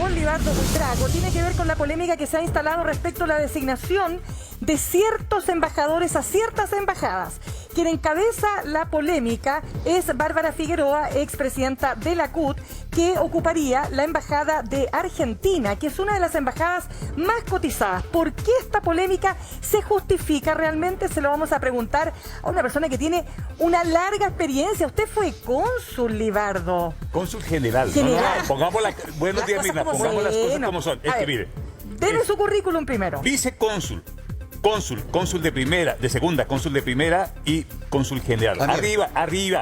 con Libardo Buitrago tiene que ver con la polémica que se ha instalado respecto a la designación de ciertos embajadores a ciertas embajadas. Quien encabeza la polémica es Bárbara Figueroa, expresidenta de la CUT, que ocuparía la embajada de Argentina, que es una de las embajadas más cotizadas. ¿Por qué esta polémica se justifica realmente? Se lo vamos a preguntar a una persona que tiene una larga experiencia. Usted fue cónsul, Libardo. Cónsul general. General. No, pongamos buenos días, Mirna, pongamos las cosas como son. Es que mire. Deme su currículum primero. Vicecónsul. Cónsul de primera, de segunda, cónsul de primera y cónsul general. Arriba,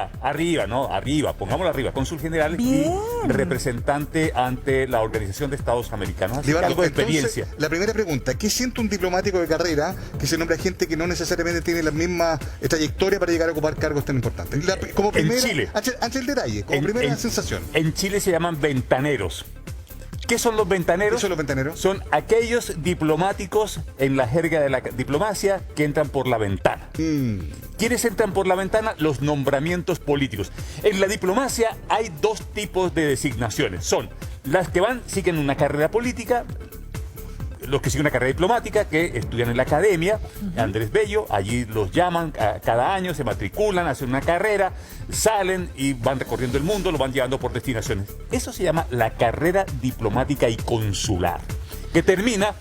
pongámoslo arriba, cónsul general. Bien. Y representante ante la Organización de Estados Americanos. Así que Libardo, algo de entonces, experiencia. la primera pregunta, ¿qué siente un diplomático de carrera que se nombra gente que no necesariamente tiene la misma trayectoria para llegar a ocupar cargos tan importantes? Como primera, en Chile. Ante el detalle, como primera sensación. En Chile se llaman ventaneros. ¿Qué son los ventaneros? ¿Qué son los ventaneros? Son aquellos diplomáticos en la jerga de la diplomacia que entran por la ventana. ¿Quiénes entran por la ventana? Los nombramientos políticos. En la diplomacia hay dos tipos de designaciones. Son las que siguen una carrera política, los que siguen una carrera diplomática, que estudian en la academia, Andrés Bello, allí los llaman cada año, se matriculan, hacen una carrera, salen y van recorriendo el mundo, lo van llevando por destinaciones. Eso se llama la carrera diplomática y consular, que termina,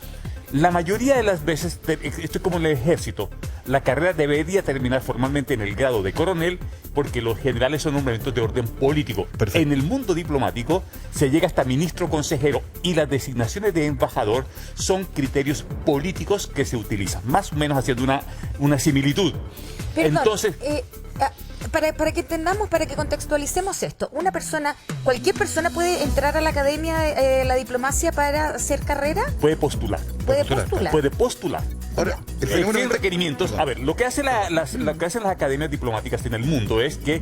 la mayoría de las veces, esto es como en el ejército, la carrera debería terminar formalmente en el grado de coronel, porque los generales son nombramientos de orden político. Perfecto. En el mundo diplomático se llega hasta ministro consejero y las designaciones de embajador son criterios políticos que se utilizan, más o menos haciendo una similitud. Perdón, Entonces, para que entendamos, para que contextualicemos esto, cualquier persona puede entrar a la academia de la diplomacia para hacer carrera. puede postular. Puede postular. Ahora, el Tienen fenómeno requerimientos. A ver, lo que hacen lo que hacen las academias diplomáticas en el mundo es que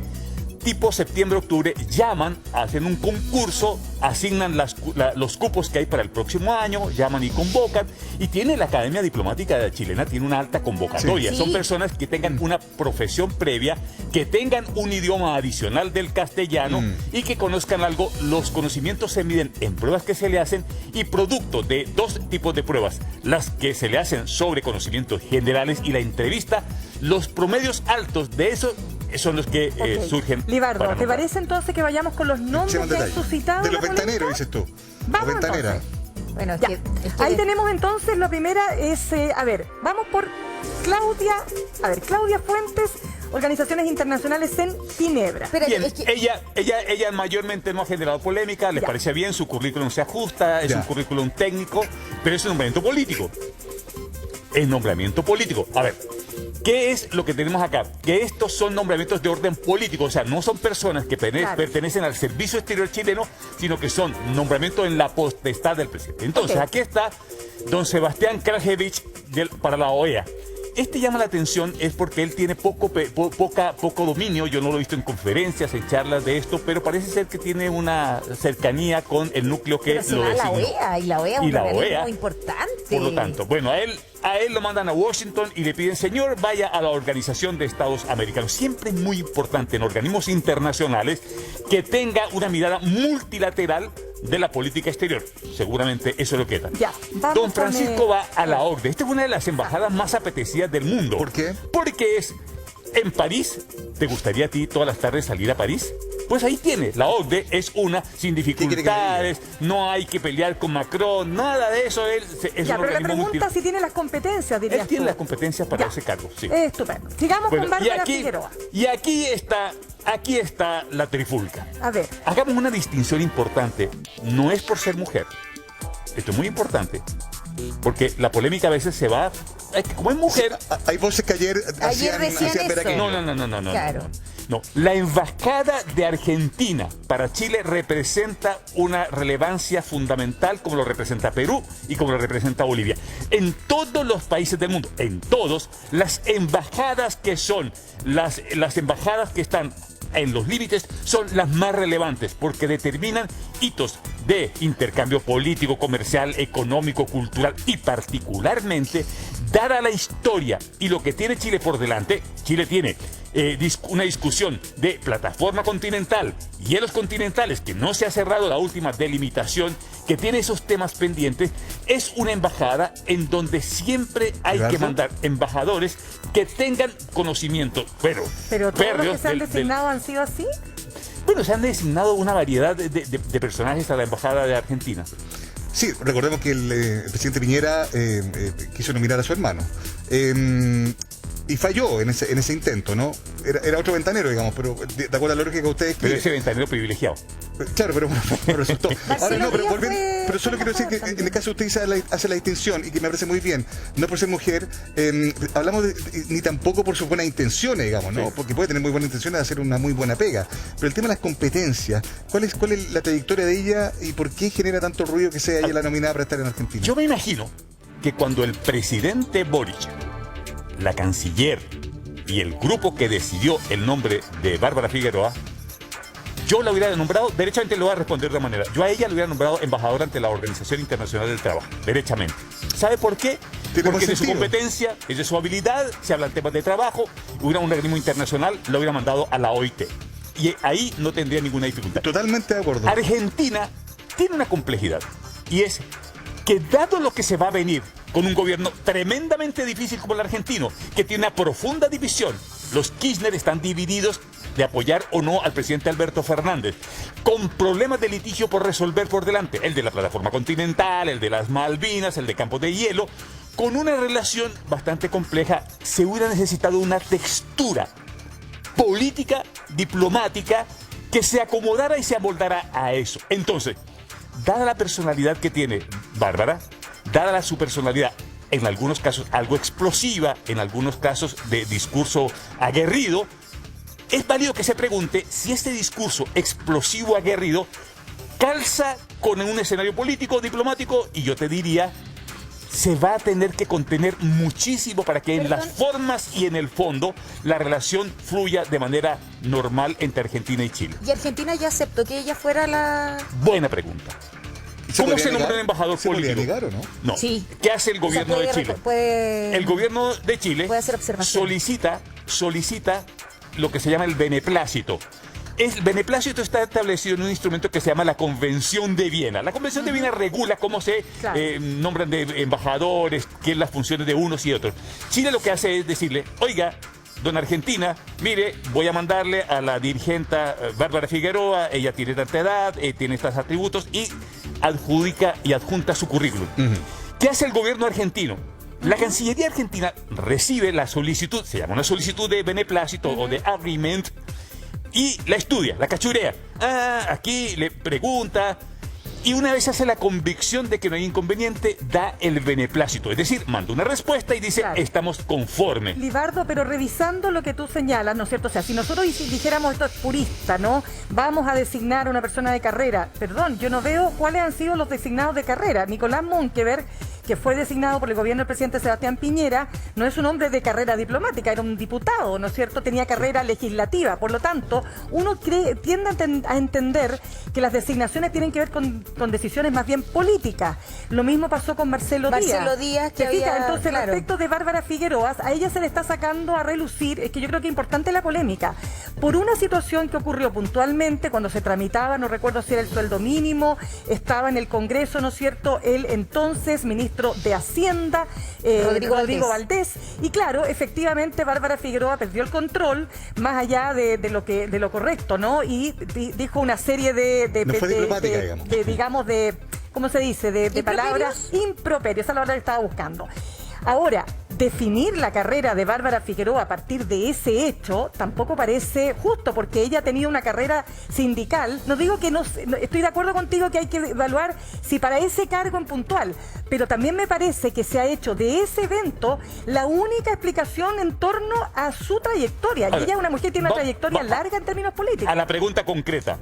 tipo septiembre-octubre llaman, hacen un concurso, asignan los cupos que hay para el próximo año, llaman y convocan, y tiene la Academia Diplomática Chilena, tiene una alta convocatoria. Sí. Son personas que tengan una profesión previa, que tengan un idioma adicional del castellano y que conozcan algo. Los conocimientos se miden en pruebas que se le hacen y producto de dos tipos de pruebas, las que se le hacen sobre conocimientos generales y la entrevista. Los promedios altos de eso son los que surgen. Libardo, para ¿te nombrar. parece entonces que vayamos con los nombres que han suscitado de la los ventaneros, polémica? dices tú. Vamos, O ventanera. entonces. Bueno, es Ya. que Ahí tenemos entonces, la primera es, vamos por Claudia Fuentes, Organizaciones Internacionales en Ginebra. Espérate, Bien, es que- ella mayormente no ha generado polémica, le Ya. parece bien, su currículum se ajusta, es Ya. un currículum técnico, pero es un nombramiento político. Es nombramiento político. A ver, ¿qué es lo que tenemos acá? Que estos son nombramientos de orden político, o sea, no son personas que Claro. pertenecen al servicio exterior chileno, sino que son nombramientos en la potestad del presidente. Entonces, Ok. aquí está don Sebastián Krajewicz para la OEA. Este llama la atención es porque él tiene poco dominio. Yo no lo he visto en conferencias, en charlas de esto, pero parece ser que tiene una cercanía con el núcleo que pero si lo va a la designó. OEA, y la OEA es Y un la organismo OEA, importante. Por lo tanto, bueno, a él lo mandan a Washington y le piden, señor, vaya a la Organización de Estados Americanos. Siempre es muy importante en organismos internacionales que tenga una mirada multilateral de la política exterior. Seguramente eso es lo que da. Ya, vamos Don con, Francisco va a la OCDE. Esta es una de las embajadas más apetecidas del mundo. ¿Por qué? Porque es en París. ¿Te gustaría a ti todas las tardes salir a París? Pues ahí tiene, la OCDE es una sin dificultades, no hay que pelear con Macron, nada de eso. Es Ya, un pero la organismo pregunta si tiene las competencias, dirías Él tiene tú. las competencias para Ya. ese cargo, sí. Estupendo. Sigamos Bueno, con Bárbara Figueroa. y aquí está la trifulca. A ver, Hagamos una distinción importante. No es por ser mujer. Esto es muy importante. Porque la polémica a veces se va. Es que como es mujer. Hay voces que ayer decían ver eso. aquello. No. Claro. No, la embajada de Argentina para Chile representa una relevancia fundamental como lo representa Perú y como lo representa Bolivia. En todos los países del mundo, en todos, las embajadas que son, las embajadas que están en los límites son las más relevantes porque determinan hitos de intercambio político, comercial, económico, cultural y particularmente, dada la historia y lo que tiene Chile por delante, Chile tiene una discusión de plataforma continental, hielos continentales, que no se ha cerrado la última delimitación, que tiene esos temas pendientes. Es una embajada en donde siempre hay que mandar embajadores que tengan conocimiento, pero todos los que se han designado han sido así. Bueno, se han designado una variedad de personajes a la embajada de Argentina. Sí, recordemos que el presidente Piñera quiso nominar a su hermano. Y falló en ese intento, ¿no? Era otro ventanero, digamos, pero de acuerdo a la lógica que ustedes Pero ese ventanero privilegiado. Claro, pero bueno, resultó. Ahora no, pero solo quiero decir que en el caso de usted hace la distinción y que me parece muy bien, no por ser mujer, hablamos ni tampoco por sus buenas intenciones, digamos, ¿no? Sí. Porque puede tener muy buenas intenciones de hacer una muy buena pega. Pero el tema de las competencias, ¿cuál es la trayectoria de ella y por qué genera tanto ruido que sea ella la nominada para estar en Argentina? Yo me imagino que cuando el presidente Boric, la canciller y el grupo que decidió el nombre de Bárbara Figueroa, yo la hubiera nombrado, derechamente le voy a responder de una manera, yo a ella la hubiera nombrado embajadora ante la Organización Internacional del Trabajo, derechamente. ¿Sabe por qué? Porque de su competencia, es de su habilidad, se hablan temas de trabajo, hubiera un organismo internacional, la hubiera mandado a la OIT. Y ahí no tendría ninguna dificultad. Totalmente de acuerdo. Argentina tiene una complejidad, y es que dado lo que se va a venir con un gobierno tremendamente difícil como el argentino, que tiene una profunda división, los Kirchner están divididos de apoyar o no al presidente Alberto Fernández, con problemas de litigio por resolver por delante, el de la plataforma continental, el de las Malvinas, el de Campos de Hielo, con una relación bastante compleja, se hubiera necesitado una textura política, diplomática, que se acomodara y se amoldara a eso. Entonces, dada la personalidad que tiene Bárbara, dada su personalidad, en algunos casos algo explosiva, en algunos casos de discurso aguerrido, es válido que se pregunte si este discurso explosivo aguerrido calza con un escenario político, diplomático, y yo te diría, se va a tener que contener muchísimo para que en las formas y en el fondo la relación fluya de manera normal entre Argentina y Chile. ¿Y Argentina ya aceptó que ella fuera la...? Buena pregunta. ¿Cómo se nombra un embajador político? Negar, ¿o no? No. Sí. ¿Qué hace el gobierno de Chile? El gobierno de Chile solicita lo que se llama el beneplácito. El beneplácito está establecido en un instrumento que se llama la Convención de Viena. La Convención de Viena regula cómo se nombran de embajadores, qué son las funciones de unos y otros. Chile lo que hace es decirle, oiga, don Argentina, mire, voy a mandarle a la dirigente Bárbara Figueroa, ella tiene tanta edad, tiene estos atributos, y adjudica y adjunta su currículum. ¿Qué hace el gobierno argentino? La Cancillería Argentina recibe la solicitud, se llama una solicitud de beneplácito o de agreement, y la estudia, la cachurea. Aquí le pregunta, y una vez hace la convicción de que no hay inconveniente, da el beneplácito. Es decir, manda una respuesta y dice, estamos conformes. Libardo, pero revisando lo que tú señalas, ¿no es cierto? O sea, si nosotros dijéramos, esto es purista, ¿no? Vamos a designar a una persona de carrera. Perdón, yo no veo cuáles han sido los designados de carrera. Nicolás Munkeberg, que fue designado por el gobierno del presidente Sebastián Piñera, no es un hombre de carrera diplomática, era un diputado, ¿no es cierto? Tenía carrera legislativa, por lo tanto, uno tiende a entender que las designaciones tienen que ver con decisiones más bien políticas. Lo mismo pasó con Marcelo Díaz. Que había, entonces el aspecto de Bárbara Figueroa, a ella se le está sacando a relucir, es que yo creo que es importante la polémica, por una situación que ocurrió puntualmente cuando se tramitaba, no recuerdo si era el sueldo mínimo, estaba en el Congreso, ¿no es cierto?, el entonces ministro de Hacienda, Rodrigo Valdés. Y claro, efectivamente Bárbara Figueroa perdió el control más allá de lo correcto, ¿no? Y dijo una serie digamos, ¿cómo se dice? De palabras improperias, esa es la palabra que estaba buscando. Ahora, definir la carrera de Bárbara Figueroa a partir de ese hecho tampoco parece justo, porque ella ha tenido una carrera sindical. No digo que no, estoy de acuerdo contigo que hay que evaluar si para ese cargo en puntual, pero también me parece que se ha hecho de ese evento la única explicación en torno a su trayectoria. Y ella es una mujer que tiene una trayectoria larga en términos políticos. A la pregunta concreta,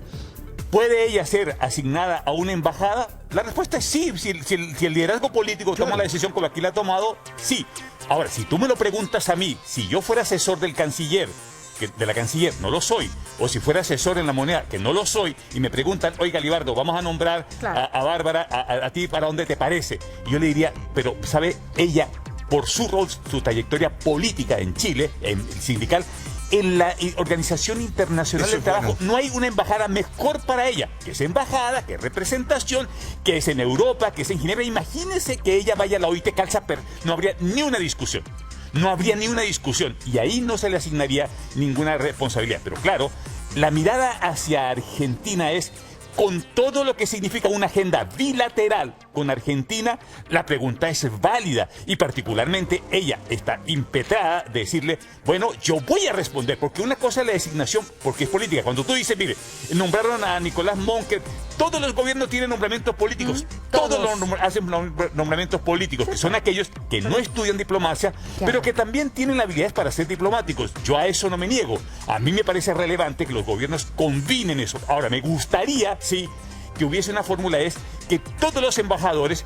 ¿puede ella ser asignada a una embajada? La respuesta es sí. Si el liderazgo político toma la decisión como aquí la ha tomado, sí. Ahora, si tú me lo preguntas a mí, si yo fuera asesor del canciller, de la canciller, no lo soy, o si fuera asesor en la moneda, que no lo soy, y me preguntan, oiga, Libardo, vamos a nombrar a Bárbara, a ti, ¿para dónde te parece? Y yo le diría, pero, ¿sabe? Ella, por su rol, su trayectoria política en Chile, en sindical, en la Organización Internacional del Trabajo, no hay una embajada mejor para ella, que es embajada, que es representación, que es en Europa, que es en Ginebra. Imagínense que ella vaya a la OIT calza, no habría ni una discusión. No habría ni una discusión y ahí no se le asignaría ninguna responsabilidad. Pero claro, la mirada hacia Argentina es, con todo lo que significa una agenda bilateral con Argentina, la pregunta es válida y particularmente ella está impetrada de decirle, bueno, yo voy a responder, porque una cosa es la designación, porque es política. Cuando tú dices, mire, nombraron a Nicolás Monker, todos los gobiernos tienen nombramientos políticos, todos hacen nombramientos políticos, que son aquellos que no estudian diplomacia, pero que también tienen la habilidad para ser diplomáticos. Yo a eso no me niego. A mí me parece relevante que los gobiernos combinen eso. Ahora, me gustaría, sí, que hubiese una fórmula, es que todos los embajadores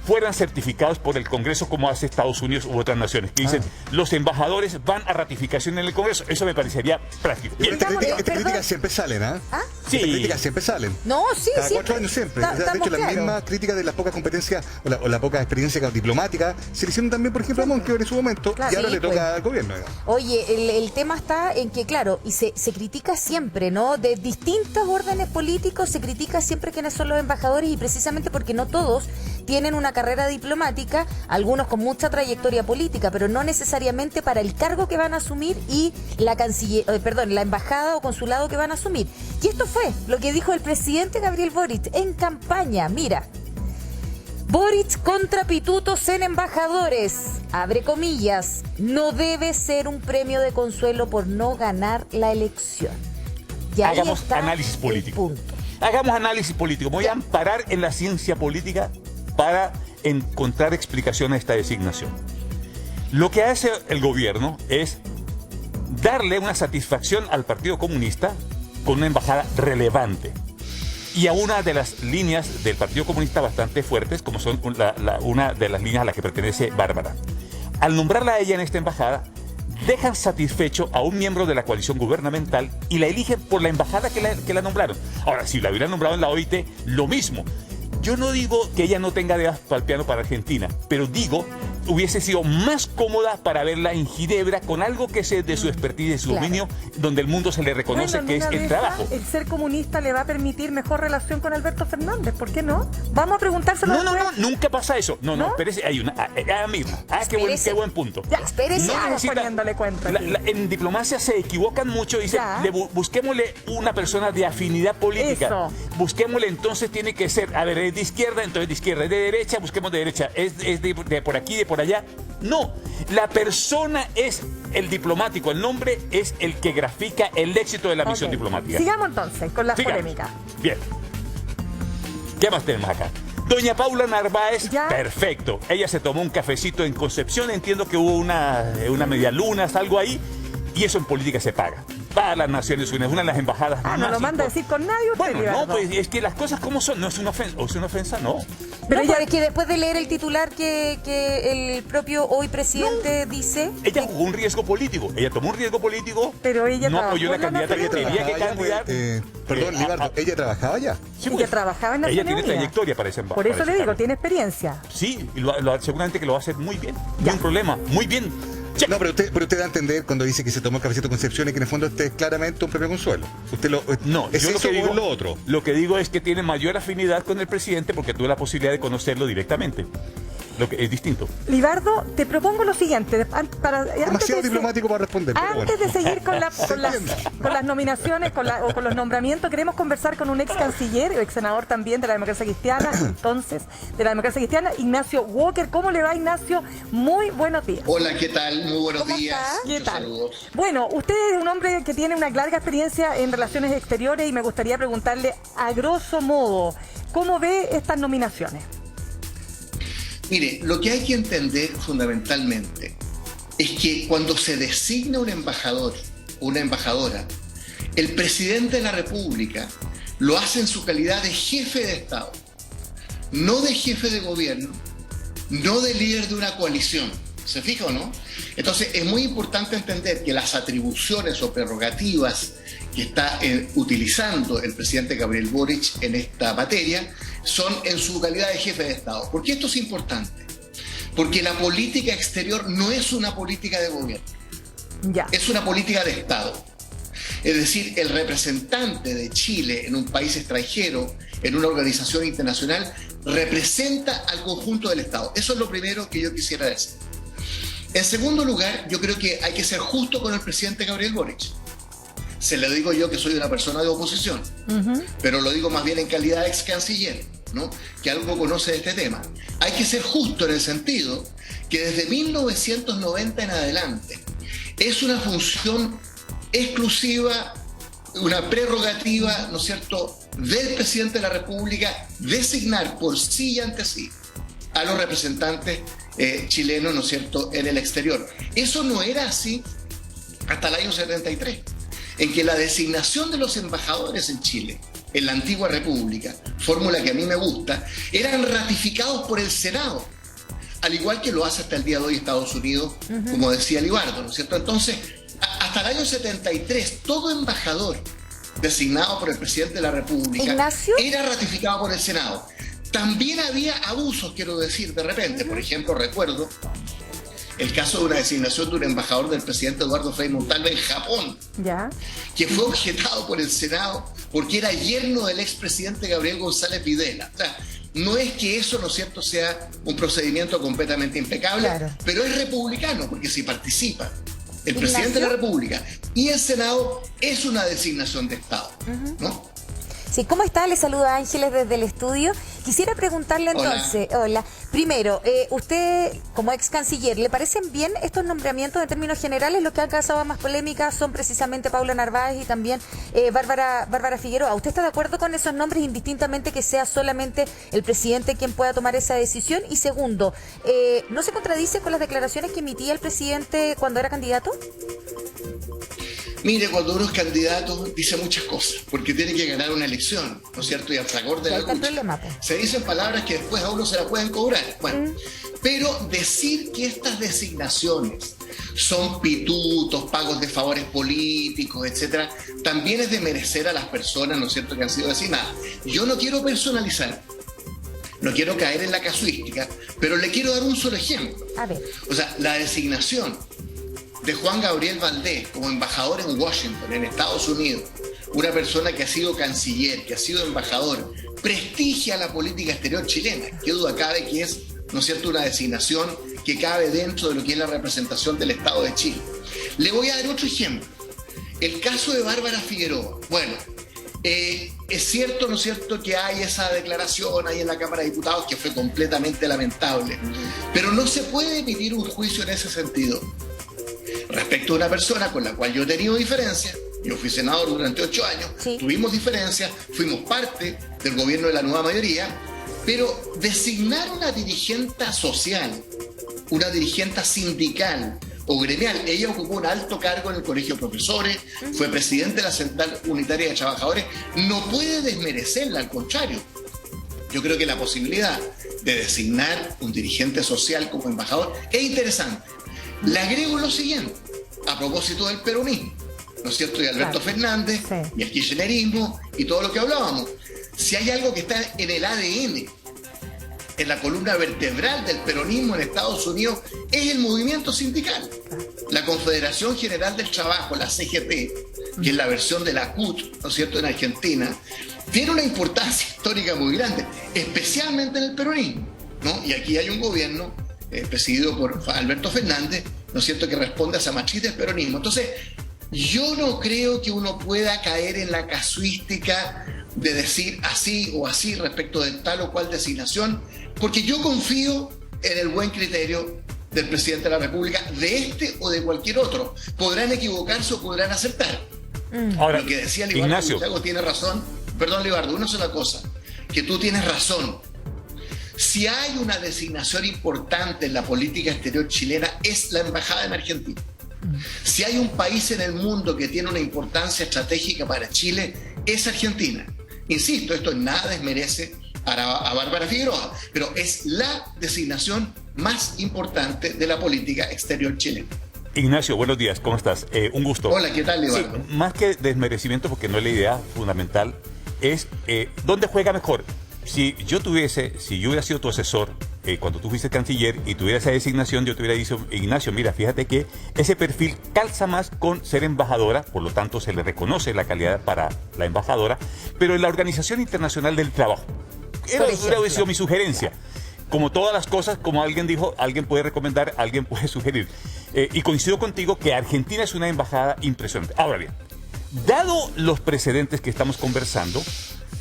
fueran certificados por el Congreso, como hace Estados Unidos u otras naciones, que dicen, los embajadores van a ratificación en el Congreso. Eso me parecería práctico. Estas críticas siempre salen, ¿ah? Sí. Estas críticas siempre salen. No, sí, Cada 4 años siempre. De hecho, las mismas críticas de las pocas competencias o la poca experiencia diplomática se le hicieron también, por ejemplo, a Monkever en su momento, y ahora le toca al gobierno. Oye, el tema está en que, claro, y se critica siempre, ¿no? De distintos órdenes políticos se critica siempre quiénes son los embajadores, y precisamente porque no todos tienen una carrera diplomática, algunos con mucha trayectoria política, pero no necesariamente para el cargo que van a asumir y la embajada o consulado que van a asumir. Y esto fue lo que dijo el presidente Gabriel Boric en campaña. Mira, Boric contra pitutos en embajadores, abre comillas, no debe ser un premio de consuelo por no ganar la elección. Y ahí hagamos está análisis político. el punto. Hagamos análisis político. Me voy a amparar en la ciencia política para encontrar explicación a esta designación. Lo que hace el gobierno es darle una satisfacción al Partido Comunista con una embajada relevante y a una de las líneas del Partido Comunista bastante fuertes, como son una de las líneas a la que pertenece Bárbara. Al nombrarla a ella en esta embajada, dejan satisfecho a un miembro de la coalición gubernamental y la eligen por la embajada que la nombraron. Ahora, si la hubieran nombrado en la OIT, lo mismo. Yo no digo que ella no tenga dedos para el piano para Argentina, pero digo, hubiese sido más cómoda para verla en Ginebra con algo que es de su expertise, de su dominio, donde el mundo se le reconoce que es el trabajo. El ser comunista le va a permitir mejor relación con Alberto Fernández, ¿por qué no? Vamos a preguntárselo. No, nunca pasa eso. No, espérese, hay una. Misma. Qué buen punto. Ya, espérese. Poniéndole cuenta. En diplomacia se equivocan mucho y dicen, busquémosle una persona de afinidad política. Eso. Busquémosle, entonces tiene que ser, a ver, es de izquierda, entonces de izquierda, es de derecha, busquemos de derecha, es de por aquí, de por allá. No, la persona es el diplomático, el nombre es el que grafica el éxito de la misión diplomática. Sigamos entonces con las polémicas. Bien. ¿Qué más tenemos acá? Doña Paula Narváez, perfecto. Ella se tomó un cafecito en Concepción, entiendo que hubo una medialuna, algo ahí, y eso en política se paga. Para las Naciones Unidas, una de las embajadas más. No lo manda a decir con nadie usted. Bueno, no, pues es que las cosas como son, no es una ofensa, ¿o es una ofensa? No. Pero ella, es que después de leer el titular que el propio hoy presidente dice... Ella jugó un riesgo político, ella tomó un riesgo político, pero ella no apoyó la candidata que quería que candidato. Perdón, Libardo, ¿ella trabajaba allá? Sí, ella trabajaba en Naciones Ella tiene trayectoria para ese embajada. Por eso le digo, tiene experiencia. Sí, y seguramente que lo va a hacer muy bien, no hay problema, muy bien. No, pero usted da a entender cuando dice que se tomó el cafecito Concepción y que en el fondo este es claramente un premio consuelo. No, ¿es yo eso o lo otro? Lo que digo es que tiene mayor afinidad con el presidente porque tuve la posibilidad de conocerlo directamente. Lo que es distinto. Libardo, te propongo lo siguiente. Demasiado diplomático para responder. Antes de seguir con las nominaciones o con los nombramientos, queremos conversar con un ex canciller, o ex senador también de la democracia cristiana, Ignacio Walker. ¿Cómo le va, Ignacio? Muy buenos días. Hola, ¿qué tal? Muy buenos días. ¿Qué tal? Saludos. Bueno, usted es un hombre que tiene una larga experiencia en relaciones exteriores y me gustaría preguntarle, a grosso modo, ¿cómo ve estas nominaciones? Mire, lo que hay que entender fundamentalmente es que cuando se designa un embajador o una embajadora, el presidente de la República lo hace en su calidad de jefe de Estado, no de jefe de gobierno, no de líder de una coalición. ¿Se fija o no? Entonces es muy importante entender que las atribuciones o prerrogativas que está utilizando el presidente Gabriel Boric en esta materia son en su calidad de jefe de Estado. ¿Por qué esto es importante? Porque la política exterior no es una política de gobierno, es una política de Estado. Es decir, el representante de Chile en un país extranjero, en una organización internacional, representa al conjunto del Estado. Eso es lo primero que yo quisiera decir. En segundo lugar, yo creo que hay que ser justo con el presidente Gabriel Boric. Se lo digo yo, que soy una persona de oposición, pero lo digo más bien en calidad de ex canciller, ¿no? Que algo conoce de este tema. Hay que ser justo en el sentido que desde 1990 en adelante es una función exclusiva, una prerrogativa, ¿no es cierto?, del presidente de la República designar por sí y ante sí a los representantes chilenos, ¿no es cierto?, en el exterior. Eso no era así hasta el año 73, en que la designación de los embajadores en Chile, en la antigua República, fórmula que a mí me gusta, eran ratificados por el Senado, al igual que lo hace hasta el día de hoy Estados Unidos, como decía Libardo, ¿no es cierto? Entonces, hasta el año 73, todo embajador designado por el presidente de la República era ratificado por el Senado. También había abusos, quiero decir, de repente. Por ejemplo, recuerdo el caso de una designación de un embajador del presidente Eduardo Frei Montalva en Japón, que fue objetado por el Senado porque era yerno del expresidente Gabriel González Videla. O sea, no es que eso, ¿no es cierto?, sea un procedimiento completamente impecable, pero es republicano, porque si participa el presidente de la República y el Senado, es una designación de Estado, ¿no? Sí, ¿cómo está? Le saluda Ángeles desde el estudio. Quisiera preguntarle entonces, hola. Primero, usted como ex canciller, ¿le parecen bien estos nombramientos en términos generales? Los que han causado más polémicas son precisamente Paula Narváez y también Bárbara Figueroa. ¿Usted está de acuerdo con esos nombres, indistintamente que sea solamente el presidente quien pueda tomar esa decisión? Y segundo, ¿no se contradice con las declaraciones que emitía el presidente cuando era candidato? Mire, cuando uno es candidato dice muchas cosas, porque tiene que ganar una elección, ¿no es cierto? Y al fragor de la lucha se dicen palabras que después a uno se la pueden cobrar. Bueno, pero decir que estas designaciones son pitutos, pagos de favores políticos, etcétera, también es de merecer a las personas, ¿no es cierto?, que han sido designadas. Yo no quiero personalizar, no quiero caer en la casuística, pero le quiero dar un solo ejemplo. A ver. O sea, la designación de Juan Gabriel Valdés como embajador en Washington, en Estados Unidos, una persona que ha sido canciller, que ha sido embajador, prestigia la política exterior chilena. Qué duda cabe que es, ¿no es cierto?, una designación que cabe dentro de lo que es la representación del Estado de Chile. Le voy a dar otro ejemplo. El caso de Bárbara Figueroa. Bueno, es cierto, ¿no es cierto?, que hay esa declaración ahí en la Cámara de Diputados que fue completamente lamentable, pero no se puede emitir un juicio en ese sentido respecto a una persona con la cual yo he tenido diferencias. Yo fui senador durante 8 años, tuvimos diferencias, fuimos parte del gobierno de la nueva mayoría, pero designar una dirigente social, una dirigente sindical o gremial, ella ocupó un alto cargo en el Colegio de Profesores, fue presidente de la Central Unitaria de Trabajadores, no puede desmerecerla, al contrario. Yo creo que la posibilidad de designar un dirigente social como embajador es interesante. Le agrego lo siguiente, a propósito del peronismo, ¿no es cierto?, y Alberto Fernández, y el kirchnerismo, y todo lo que hablábamos. Si hay algo que está en el ADN, en la columna vertebral del peronismo en Estados Unidos, es el movimiento sindical. La Confederación General del Trabajo, la CGT, que es la versión de la CUT, ¿no es cierto?, en Argentina, tiene una importancia histórica muy grande, especialmente en el peronismo, ¿no? Y aquí hay un gobierno presidido por Alberto Fernández, ¿no es cierto?, que responde a esa matriz del peronismo. Entonces, yo no creo que uno pueda caer en la casuística de decir así o así respecto de tal o cual designación, porque yo confío en el buen criterio del presidente de la República, de este o de cualquier otro. Podrán equivocarse o podrán acertar. Ahora, lo que decía Libardo Ignacio tiene razón. Perdón, Libardo, una sola cosa, que tú tienes razón. Si hay una designación importante en la política exterior chilena, es la embajada en Argentina. Si hay un país en el mundo que tiene una importancia estratégica para Chile, es Argentina. Insisto, esto en nada desmerece a Bárbara Figueroa, pero es la designación más importante de la política exterior chilena. Ignacio, buenos días, ¿cómo estás? Un gusto. Hola, ¿qué tal, Eduardo? Sí, más que desmerecimiento, porque no es la idea fundamental, es ¿dónde juega mejor? Si yo hubiera sido tu asesor cuando tú fuiste canciller y tuviera esa designación, yo te hubiera dicho, Ignacio, mira, fíjate que ese perfil calza más con ser embajadora, por lo tanto se le reconoce la calidad para la embajadora, pero en la Organización Internacional del Trabajo. Hubiera sido mi sugerencia. Como todas las cosas, como alguien dijo, alguien puede recomendar, alguien puede sugerir. Y coincido contigo que Argentina es una embajada impresionante. Ahora bien, dado los precedentes que estamos conversando,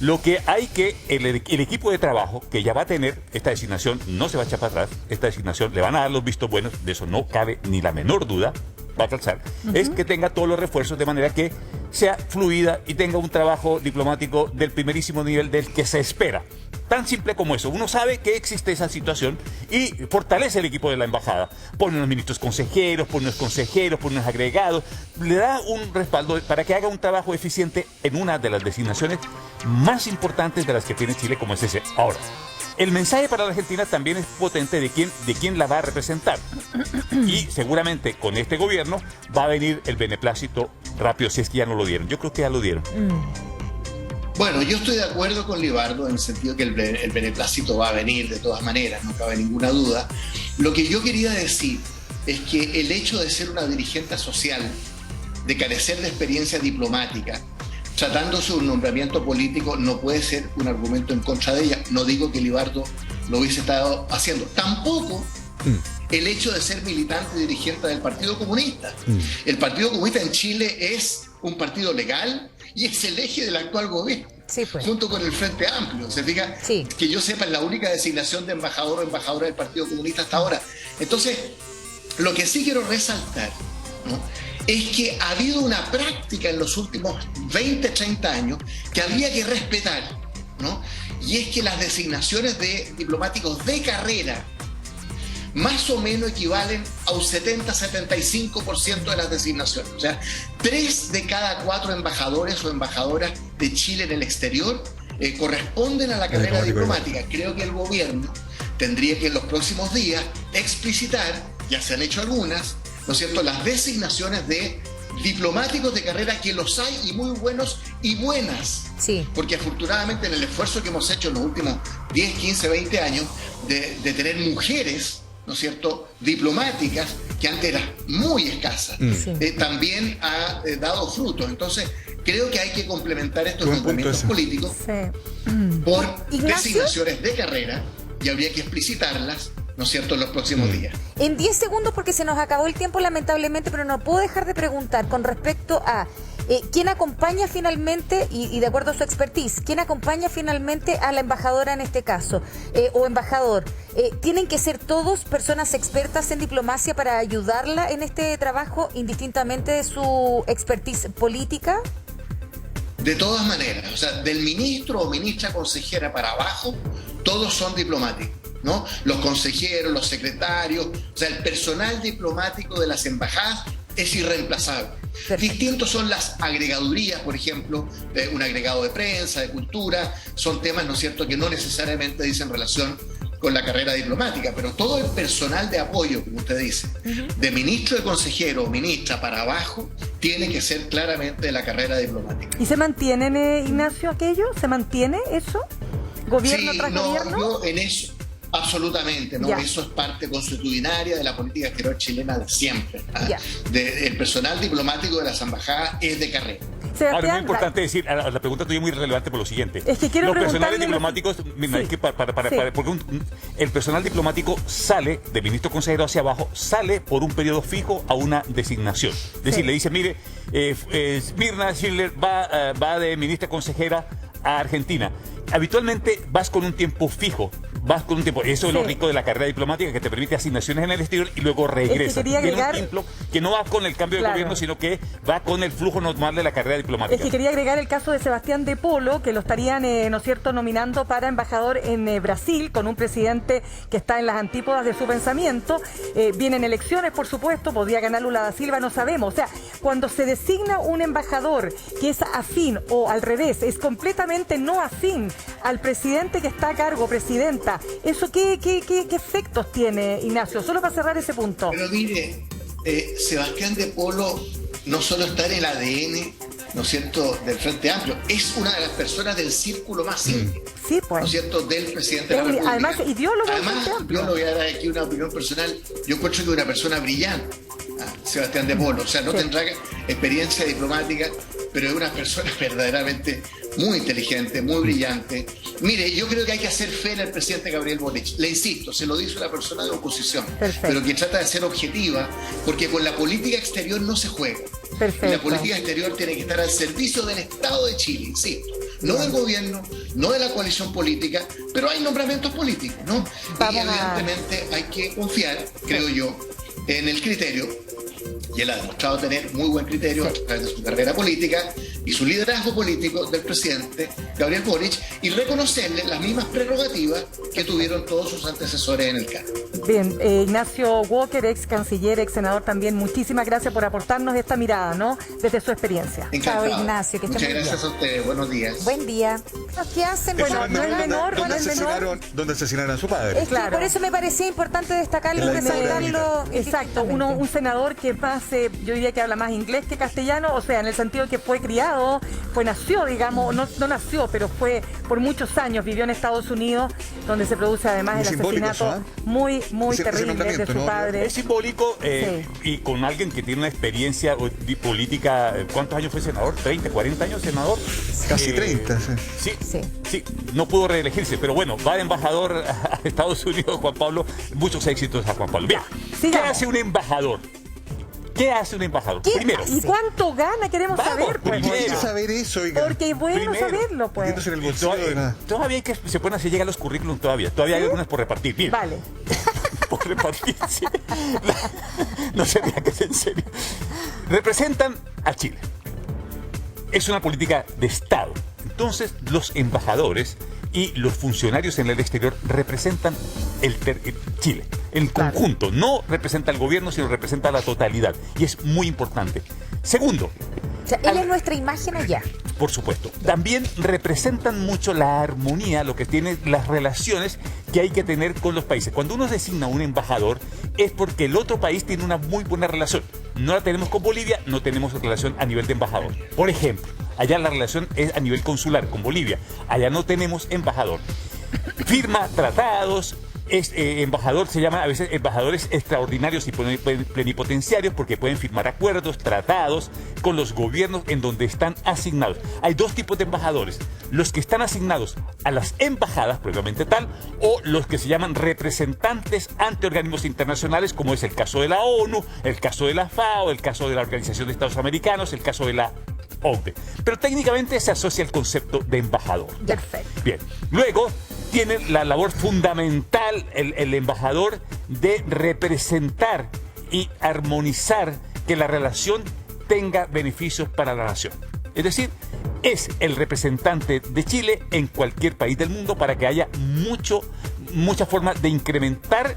lo que hay que, el equipo de trabajo que ya va a tener esta designación, no se va a echar para atrás, esta designación le van a dar los vistos buenos, de eso no cabe ni la menor duda, va a calzar, es que tenga todos los refuerzos de manera que sea fluida y tenga un trabajo diplomático del primerísimo nivel del que se espera. Tan simple como eso. Uno sabe que existe esa situación y fortalece el equipo de la embajada. Pone unos ministros consejeros, pone unos agregados, le da un respaldo para que haga un trabajo eficiente en una de las designaciones más importantes de las que tiene Chile, como es ese. Ahora, el mensaje para la Argentina también es potente de quién la va a representar. Y seguramente con este gobierno va a venir el beneplácito rápido, si es que ya no lo dieron. Yo creo que ya lo dieron. Bueno, yo estoy de acuerdo con Libardo en el sentido que el beneplácito va a venir de todas maneras, no cabe ninguna duda. Lo que yo quería decir es que el hecho de ser una dirigente social, de carecer de experiencia diplomática, tratándose de un nombramiento político, no puede ser un argumento en contra de ella. No digo que Libardo lo hubiese estado haciendo. Tampoco el hecho de ser militante y dirigente del Partido Comunista. El Partido Comunista en Chile es un partido legal y es el eje del actual gobierno, sí, pues, junto con el Frente Amplio. ¿Se fija? Sí. Que yo sepa, es la única designación de embajador o embajadora del Partido Comunista hasta ahora. Entonces, lo que sí quiero resaltar, ¿no?, es que ha habido una práctica en los últimos 20, 30 años que había que respetar, ¿no? Y es que las designaciones de diplomáticos de carrera más o menos equivalen a un 70-75% de las designaciones. O sea, 3 de cada 4 embajadores o embajadoras de Chile en el exterior corresponden a la carrera diplomática. Creo que el gobierno tendría que en los próximos días explicitar, ya se han hecho algunas, ¿no es cierto?, las designaciones de diplomáticos de carrera, que los hay y muy buenos y buenas. Sí. Porque afortunadamente en el esfuerzo que hemos hecho en los últimos 10, 15, 20 años de tener mujeres, ¿no es cierto?, diplomáticas, que antes eran muy escasas, también ha dado frutos. Entonces, creo que hay que complementar estos nombramientos políticos por designaciones de carrera, y habría que explicitarlas, ¿no es cierto?, en los próximos días. En 10 segundos, porque se nos acabó el tiempo lamentablemente, pero no puedo dejar de preguntar con respecto a quién acompaña finalmente, y de acuerdo a su expertise, quién acompaña finalmente a la embajadora en este caso, o embajador. ¿Tienen que ser todos personas expertas en diplomacia para ayudarla en este trabajo, indistintamente de su expertise política? De todas maneras, o sea, del ministro o ministra consejera para abajo, todos son diplomáticos, ¿no? Los consejeros, los secretarios, o sea, el personal diplomático de las embajadas es irreemplazable. Perfecto. Distintos son las agregadurías, por ejemplo, un agregado de prensa, de cultura, son temas, ¿no es cierto?, que no necesariamente dicen relación con la carrera diplomática, pero todo el personal de apoyo, como usted dice, de ministro, de consejero o ministra para abajo, tiene que ser claramente de la carrera diplomática. ¿Y se mantienen, Ignacio, aquello? ¿Se mantiene eso? ¿Gobierno tras gobierno? No, en eso, absolutamente, ¿no? Eso es parte consuetudinaria de la política exterior chilena de siempre. El personal diplomático de las embajadas es de carrera. Ahora, es muy importante decir, la pregunta tuya es muy relevante por lo siguiente. Es que quiero los personales diplomáticos, mira, es que porque el personal diplomático sale, de ministro consejero hacia abajo, sale por un periodo fijo a una designación. Es decir, le dice, mire, Mirna Schindler va de ministra consejera a Argentina. Habitualmente vas con un tiempo fijo, eso es lo rico de la carrera diplomática, que te permite asignaciones en el exterior y luego regresa. Tiene un tiempo que no va con el cambio de gobierno, sino que va con el flujo normal de la carrera diplomática. Es que quería agregar el caso de Sebastián de Polo, que lo estarían, ¿no es cierto?, nominando para embajador en Brasil, con un presidente que está en las antípodas de su pensamiento. Vienen elecciones, por supuesto, podría ganar Lula da Silva, no sabemos. O sea, cuando se designa un embajador que es afín, o al revés, es completamente no afín al presidente que está a cargo, presidenta, ¿eso qué efectos tiene, Ignacio? Solo para cerrar ese punto. Pero mire, Sebastián de Polo no solo está en el ADN, ¿no es cierto?, del Frente Amplio, es una de las personas del círculo más íntimo, Sí, pues. ¿no es cierto?, del presidente de la República. Además, ideólogo del Además, Frente Amplio. yo le voy a dar aquí una opinión personal. Yo encuentro que es una persona brillante, Sebastián de Polo. O sea, no tendrá experiencia diplomática, pero es una persona verdaderamente muy inteligente, muy brillante. Mire, yo creo que hay que hacer fe en el presidente Gabriel Boric. Le insisto, se lo dice una persona de oposición, pero que trata de ser objetiva, porque con la política exterior no se juega. Perfecto. Y la política exterior tiene que estar al servicio del Estado de Chile, insisto. No del gobierno, no de la coalición política, pero hay nombramientos políticos, ¿no? Y evidentemente hay que confiar, creo yo, en el criterio, y él ha demostrado tener muy buen criterio a través de su carrera política y su liderazgo político del presidente Gabriel Boric, y reconocerle las mismas prerrogativas que tuvieron todos sus antecesores en el cargo. Bien, Ignacio Walker, ex canciller, ex senador también, muchísimas gracias por aportarnos esta mirada, ¿no?, desde su experiencia. Encantado. Chao, Ignacio, que esté Muchas muy gracias bien. a ustedes, buenos días. Buen día. ¿Qué hacen? Bueno, no es menor, ¿Dónde no es menor. asesinaron a su padre? es que Claro. por eso me parecía importante destacarlo y En la misma resaltarlo. Exacto, un senador que yo diría que habla más inglés que castellano, o sea, en el sentido de que fue criado, nació, digamos, no nació, pero fue por muchos años, vivió en Estados Unidos, donde se produce además Muy el simbólico asesinato eso, muy Ese terrible de nombramiento, su ¿no? padre. Es simbólico Sí. y con alguien que tiene una experiencia política. ¿Cuántos años fue senador? ¿30, 40 años senador? Casi 30, sí. Sí, no pudo reelegirse, pero bueno, va de embajador a Estados Unidos, Juan Pablo. Muchos éxitos a Juan Pablo. Bien, ¿qué sigamos. hace un embajador? ¿Qué hace un embajador? ¿Qué Primero, ¿Y cuánto gana? Queremos Vamos, saber, pues. primero. Hay que saber eso, oiga. Porque es bueno Primero, saberlo, pues. Metiéndose en el bolsillo de la... todavía hay que se pueden hacer llegar los currículums todavía. Todavía hay algunas por repartir. Bien. Vale. Por repartir, sí. No se vea que es en serio. Representan a Chile. Es una política de Estado. Entonces, los embajadores y los funcionarios en el exterior representan Chile en Claro. conjunto. No representa al gobierno, sino representa a la totalidad. Y es muy importante. Segundo, O sea, él es nuestra imagen allá. por supuesto. También representan mucho la armonía, lo que tienen las relaciones que hay que tener con los países. Cuando uno designa un embajador es porque el otro país tiene una muy buena relación. No la tenemos con Bolivia, no tenemos relación a nivel de embajador. Por ejemplo, allá la relación es a nivel consular con Bolivia. Allá no tenemos embajador. Firma tratados. Embajador se llama a veces embajadores extraordinarios y plenipotenciarios porque pueden firmar acuerdos, tratados con los gobiernos en donde están asignados. Hay dos tipos de embajadores: los que están asignados a las embajadas propiamente tal, o los que se llaman representantes ante organismos internacionales, como es el caso de la ONU, el caso de la FAO, el caso de la Organización de Estados Americanos, el caso de la OCDE. Pero técnicamente se asocia el concepto de embajador. Perfecto. Bien, luego tiene la labor fundamental el embajador de representar y armonizar que la relación tenga beneficios para la nación. Es decir, es el representante de Chile en cualquier país del mundo para que haya mucha forma de incrementar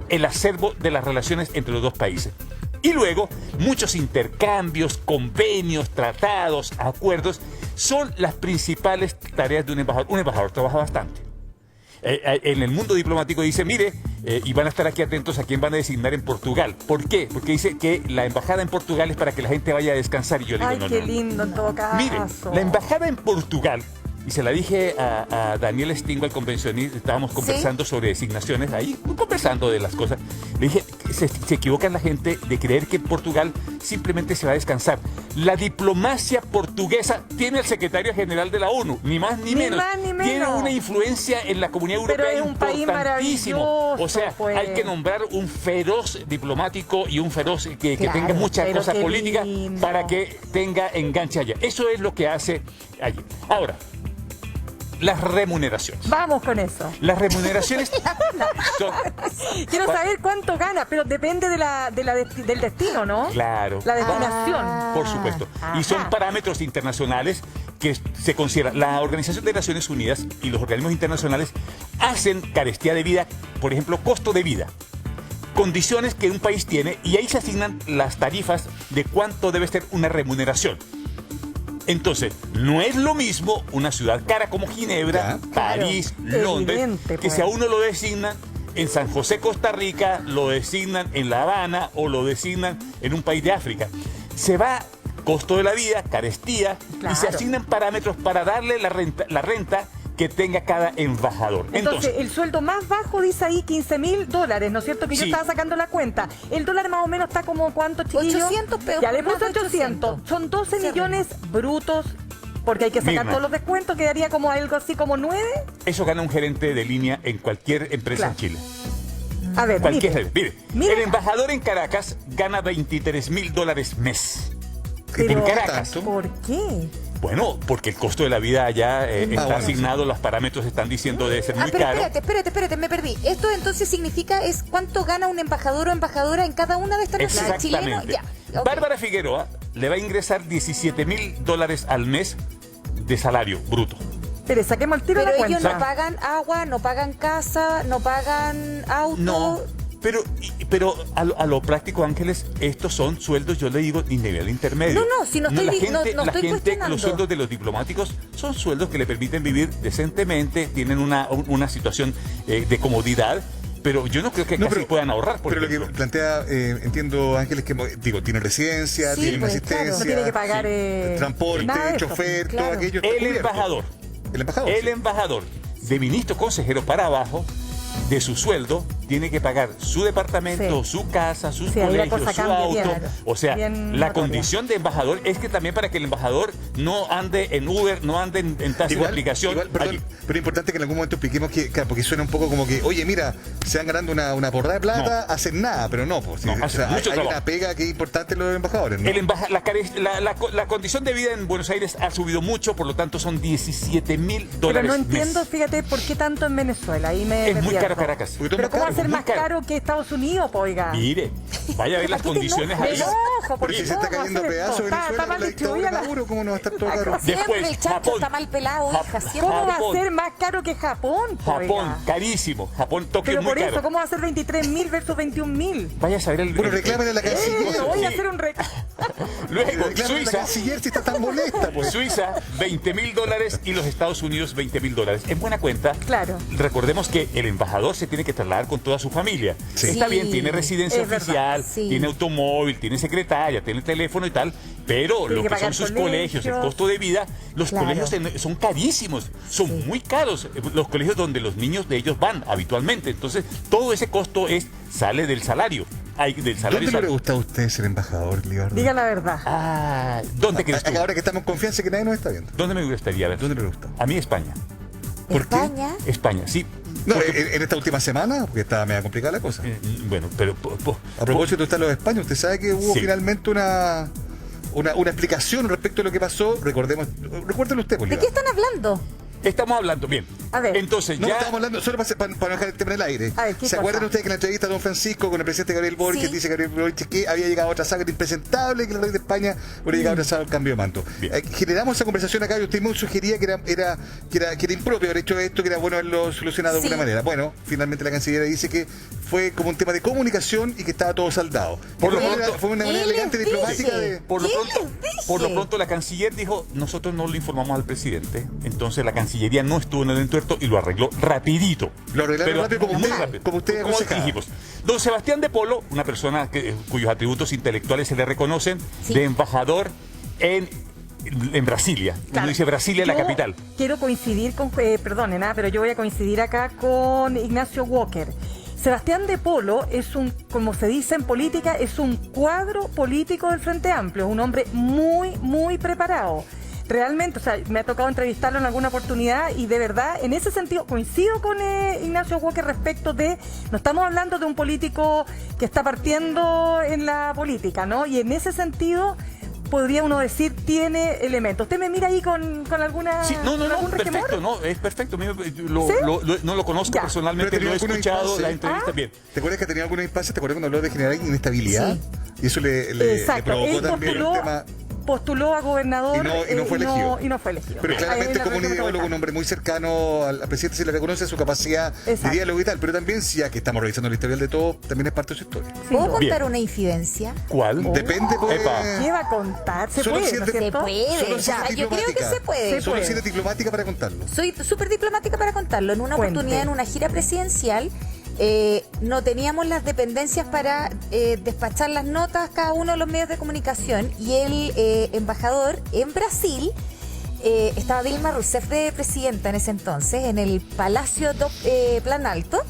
el acervo de las relaciones entre los dos países. Y luego, muchos intercambios, convenios, tratados, acuerdos, son las principales tareas de un embajador. Un embajador trabaja bastante. En el mundo diplomático dice, mire, y van a estar aquí atentos a quién van a designar en Portugal. ¿Por qué? Porque dice que la embajada en Portugal es para que la gente vaya a descansar. Y yo le digo, Ay, no, qué no. lindo en todo caso. Mire, la embajada en Portugal, y se la dije a Daniel Stingo, al convencionista, estábamos conversando sobre designaciones ahí, conversando de las cosas. Le dije, se equivoca la gente de creer que en Portugal simplemente se va a descansar. La diplomacia portuguesa tiene al secretario general de la ONU, ni más ni menos. Tiene una influencia en la comunidad europea. Pero es un país importantísimo. maravilloso, O sea, pues. hay que nombrar un feroz diplomático y un feroz que Claro, tenga mucha pero cosa qué política lindo. para que tenga enganche allá. Eso es lo que hace allí. Ahora, las remuneraciones. Vamos con eso. Las remuneraciones son... Quiero saber cuánto gana, pero depende del destino, ¿no? Claro. La destinación. Por supuesto. Y son parámetros internacionales que se consideran. La Organización de Naciones Unidas y los organismos internacionales hacen carestía de vida, por ejemplo, costo de vida. Condiciones que un país tiene y ahí se asignan las tarifas de cuánto debe ser una remuneración. Entonces, no es lo mismo una ciudad cara como Ginebra, Ya. París, Claro, Londres, evidente, que pues. si a uno lo designan en San José, Costa Rica, lo designan en La Habana o lo designan en un país de África. Se va costo de la vida, carestía, Claro. y se asignan parámetros para darle la renta que tenga cada embajador. Entonces, el sueldo más bajo dice ahí $15.000, ¿no es cierto? Que yo Sí. estaba sacando la cuenta. El dólar más o menos está como, ¿cuánto, chiquillos? 800 pesos, Ya le más puse de 800. Son 12 Sí, millones brutos, porque hay que sacar Mirna. todos los descuentos, quedaría como algo así como 9. Eso gana un gerente de línea en cualquier empresa Claro. en Chile. A ver, Cualquier mire. gerente. Mire, el embajador en Caracas gana $23.000 mes. Pero, en Caracas. ¿tanto? ¿Por qué? Bueno, porque el costo de la vida allá está bueno, asignado, los parámetros están diciendo debe ser muy pero caro. espérate, me perdí. Esto entonces significa es cuánto gana un embajador o embajadora en cada una de estas naciones. Chileno, Exactamente. ya. ok. Bárbara Figueroa le va a ingresar $17.000 al mes de salario bruto. Pero saquemos el tiro de Pero la ellos cuenta. no pagan agua, no pagan casa, no pagan auto. No, pero a lo práctico, Ángeles, estos son sueldos, yo le digo, de nivel intermedio. No, si no estoy la di- gente, no la estoy gente, cuestionando. los sueldos de los diplomáticos son sueldos que le permiten vivir decentemente, tienen una situación de comodidad, pero yo no creo que No, casi pero- puedan ahorrar, por Pero lo que ejemplo. plantea, entiendo, Ángeles, que digo, tiene residencia, Sí, tiene pues, asistencia, claro. No tiene que pagar transporte, nada de eso. chofer, Claro. todo aquello. está El cubierto. embajador, El embajador. el sí. embajador, de ministro consejero para abajo, de su sueldo, tiene que pagar su departamento, Sí. su casa, sus Sí, ahí la colegios, cosa su cambia, auto. claro. O sea, Bien la notoria. condición de embajador es que también para que el embajador no ande en Uber, no ande en taxi de aplicación. perdón, allí. pero es importante que en algún momento expliquemos que, claro, porque suena un poco como que, oye, mira, se van ganando una porrada de plata, hacen nada, pero no, pues. No, o sea, hacen mucho hay trabajo. una pega que es importante en los embajadores, ¿no? La condición de vida en Buenos Aires ha subido mucho, por lo tanto son $17.000 Pero no mes. entiendo, fíjate, por qué tanto en Venezuela. Ahí me Es muy pierdo. caro Caracas. Porque todo Pero es ¿cómo va a ser muy más caro que Estados Unidos, po, oiga? Mire, vaya a ver las ¿Para qué te condiciones Me ahí. enojo, Porque porque si se está ¿cómo va a cayendo ser pedazos esto? Venezuela Está con mal la dictadura de distribuida la- Maduro, ¿cómo no va a estar todo caro? Siempre Después, el chancho Japón. está mal pelado, hija. Siempre. ¿Cómo va a Japón. ser más caro que Japón, po, Japón, oiga? carísimo. Japón, Tokio Pero es muy por eso, caro. ¿cómo va a ser 23.000 versus 21.000? Vaya a saber el... Bueno, reclámenle a la canciller. Voy a Sí. hacer un Luego, Reclámenle a la Suiza, canciller si está tan molesta, pues. Suiza, $20.000 y los Estados Unidos, $20.000. En buena cuenta, Claro. recordemos que el embajador se tiene que trasladar con toda su familia. Sí. Está Sí, bien, tiene residencia es verdad, oficial, sí. tiene automóvil, tiene secretaria, tiene teléfono y tal, pero Tiene lo que que son pagar sus colegios, el colegios. costo de vida, los Claro. colegios son carísimos, son muy caros, los colegios donde los niños de ellos van habitualmente. Entonces, todo ese costo sale del salario. Del salario. ¿Dónde le hubiera gustado a usted ser embajador, Libardo? Diga la verdad. Ah, ¿dónde crees tú? Ahora que estamos en confianza que nadie nos está viendo. ¿Dónde me gustaría ver? ¿Dónde le gusta? A mí España. ¿Por qué? España. España, sí. No, en esta última semana, porque estaba media complicada la cosa. Bueno, pero... A propósito está lo de España, usted sabe que hubo Sí. finalmente una explicación respecto a lo que pasó. Recuérdelo usted, ¿De qué están hablando? Estamos hablando, bien. A ver. Entonces No, ya... estamos hablando, solo para no dejar el tema en el aire. A ver, ¿qué ¿Se cosa? acuerdan ustedes que en la entrevista de Don Francisco con el presidente Gabriel Boric, Sí. dice Gabriel Boric que había llegado otra sangre impresentable, que el rey de España hubiera llegado atrasado al cambio de mando? Bien. Generamos esa conversación acá y usted mismo sugería que era impropio haber hecho esto, que era bueno haberlo solucionado de Sí. alguna manera. Bueno, finalmente la cancillería dice que fue como un tema de comunicación y que estaba todo saldado. Por lo Fue pronto- fue una manera ¿Qué elegante les diplomática dije? de... Por lo, ¿Qué pronto, les dije? por lo pronto la canciller dijo, nosotros no lo informamos al presidente, entonces la cancillería no estuvo en el entuerto y lo arregló rapidito. Lo arreglaron Pero rápido como muy usted- rápido, como usted aconsejaba. dijimos. Don Sebastián de Polo, una persona cuyos atributos intelectuales se le reconocen, Sí. de embajador en Brasilia. Uno Claro. dice Brasilia, la Yo capital. Quiero coincidir con, perdonen, pero yo voy a coincidir acá con Ignacio Walker. Sebastián de Polo es un, como se dice en política, es un cuadro político del Frente Amplio, un hombre muy, muy preparado. Realmente, o sea, me ha tocado entrevistarlo en alguna oportunidad y de verdad, en ese sentido, coincido con Ignacio Walker respecto de, no estamos hablando de un político que está partiendo en la política, ¿no? Y en ese sentido, podría uno decir, tiene elementos. ¿Usted me mira ahí con alguna Sí, no, con algún perfecto, resquemor? no, es perfecto. A mí ¿Sí? no lo conozco Ya. personalmente, Pero no he tenía alguna escuchado instancia. la entrevista bien. ¿Te acuerdas que tenía alguna instancia? ¿Te acuerdas cuando habló de generar inestabilidad? Sí. Y eso le Exacto, provocó él también el tema... postuló a gobernador Y no fue elegido. y no fue elegido. Pero claramente Ahí la como un región ideólogo, un metropolitana. hombre muy cercano al presidente, se le reconoce su capacidad Exacto. de diálogo y tal, pero también, si ya que estamos revisando el historial de todo, también es parte de su historia. Sin ¿Puedo duda. contar Bien. una infidencia? ¿Cuál? Depende, pues... Epa. ¿Qué va a contar? ¿Se Solo puede, si ¿no es es de- Se cierto? puede. Solo si Ya, eres yo creo que diplomática. se puede. Se Solo puede. si eres diplomática para contarlo. Soy súper diplomática para contarlo. En una Cuente. oportunidad, en una gira presidencial, no teníamos las dependencias para despachar las notas cada uno de los medios de comunicación, y el embajador en Brasil, estaba Dilma Rousseff de presidenta en ese entonces, en el Palacio do Planalto.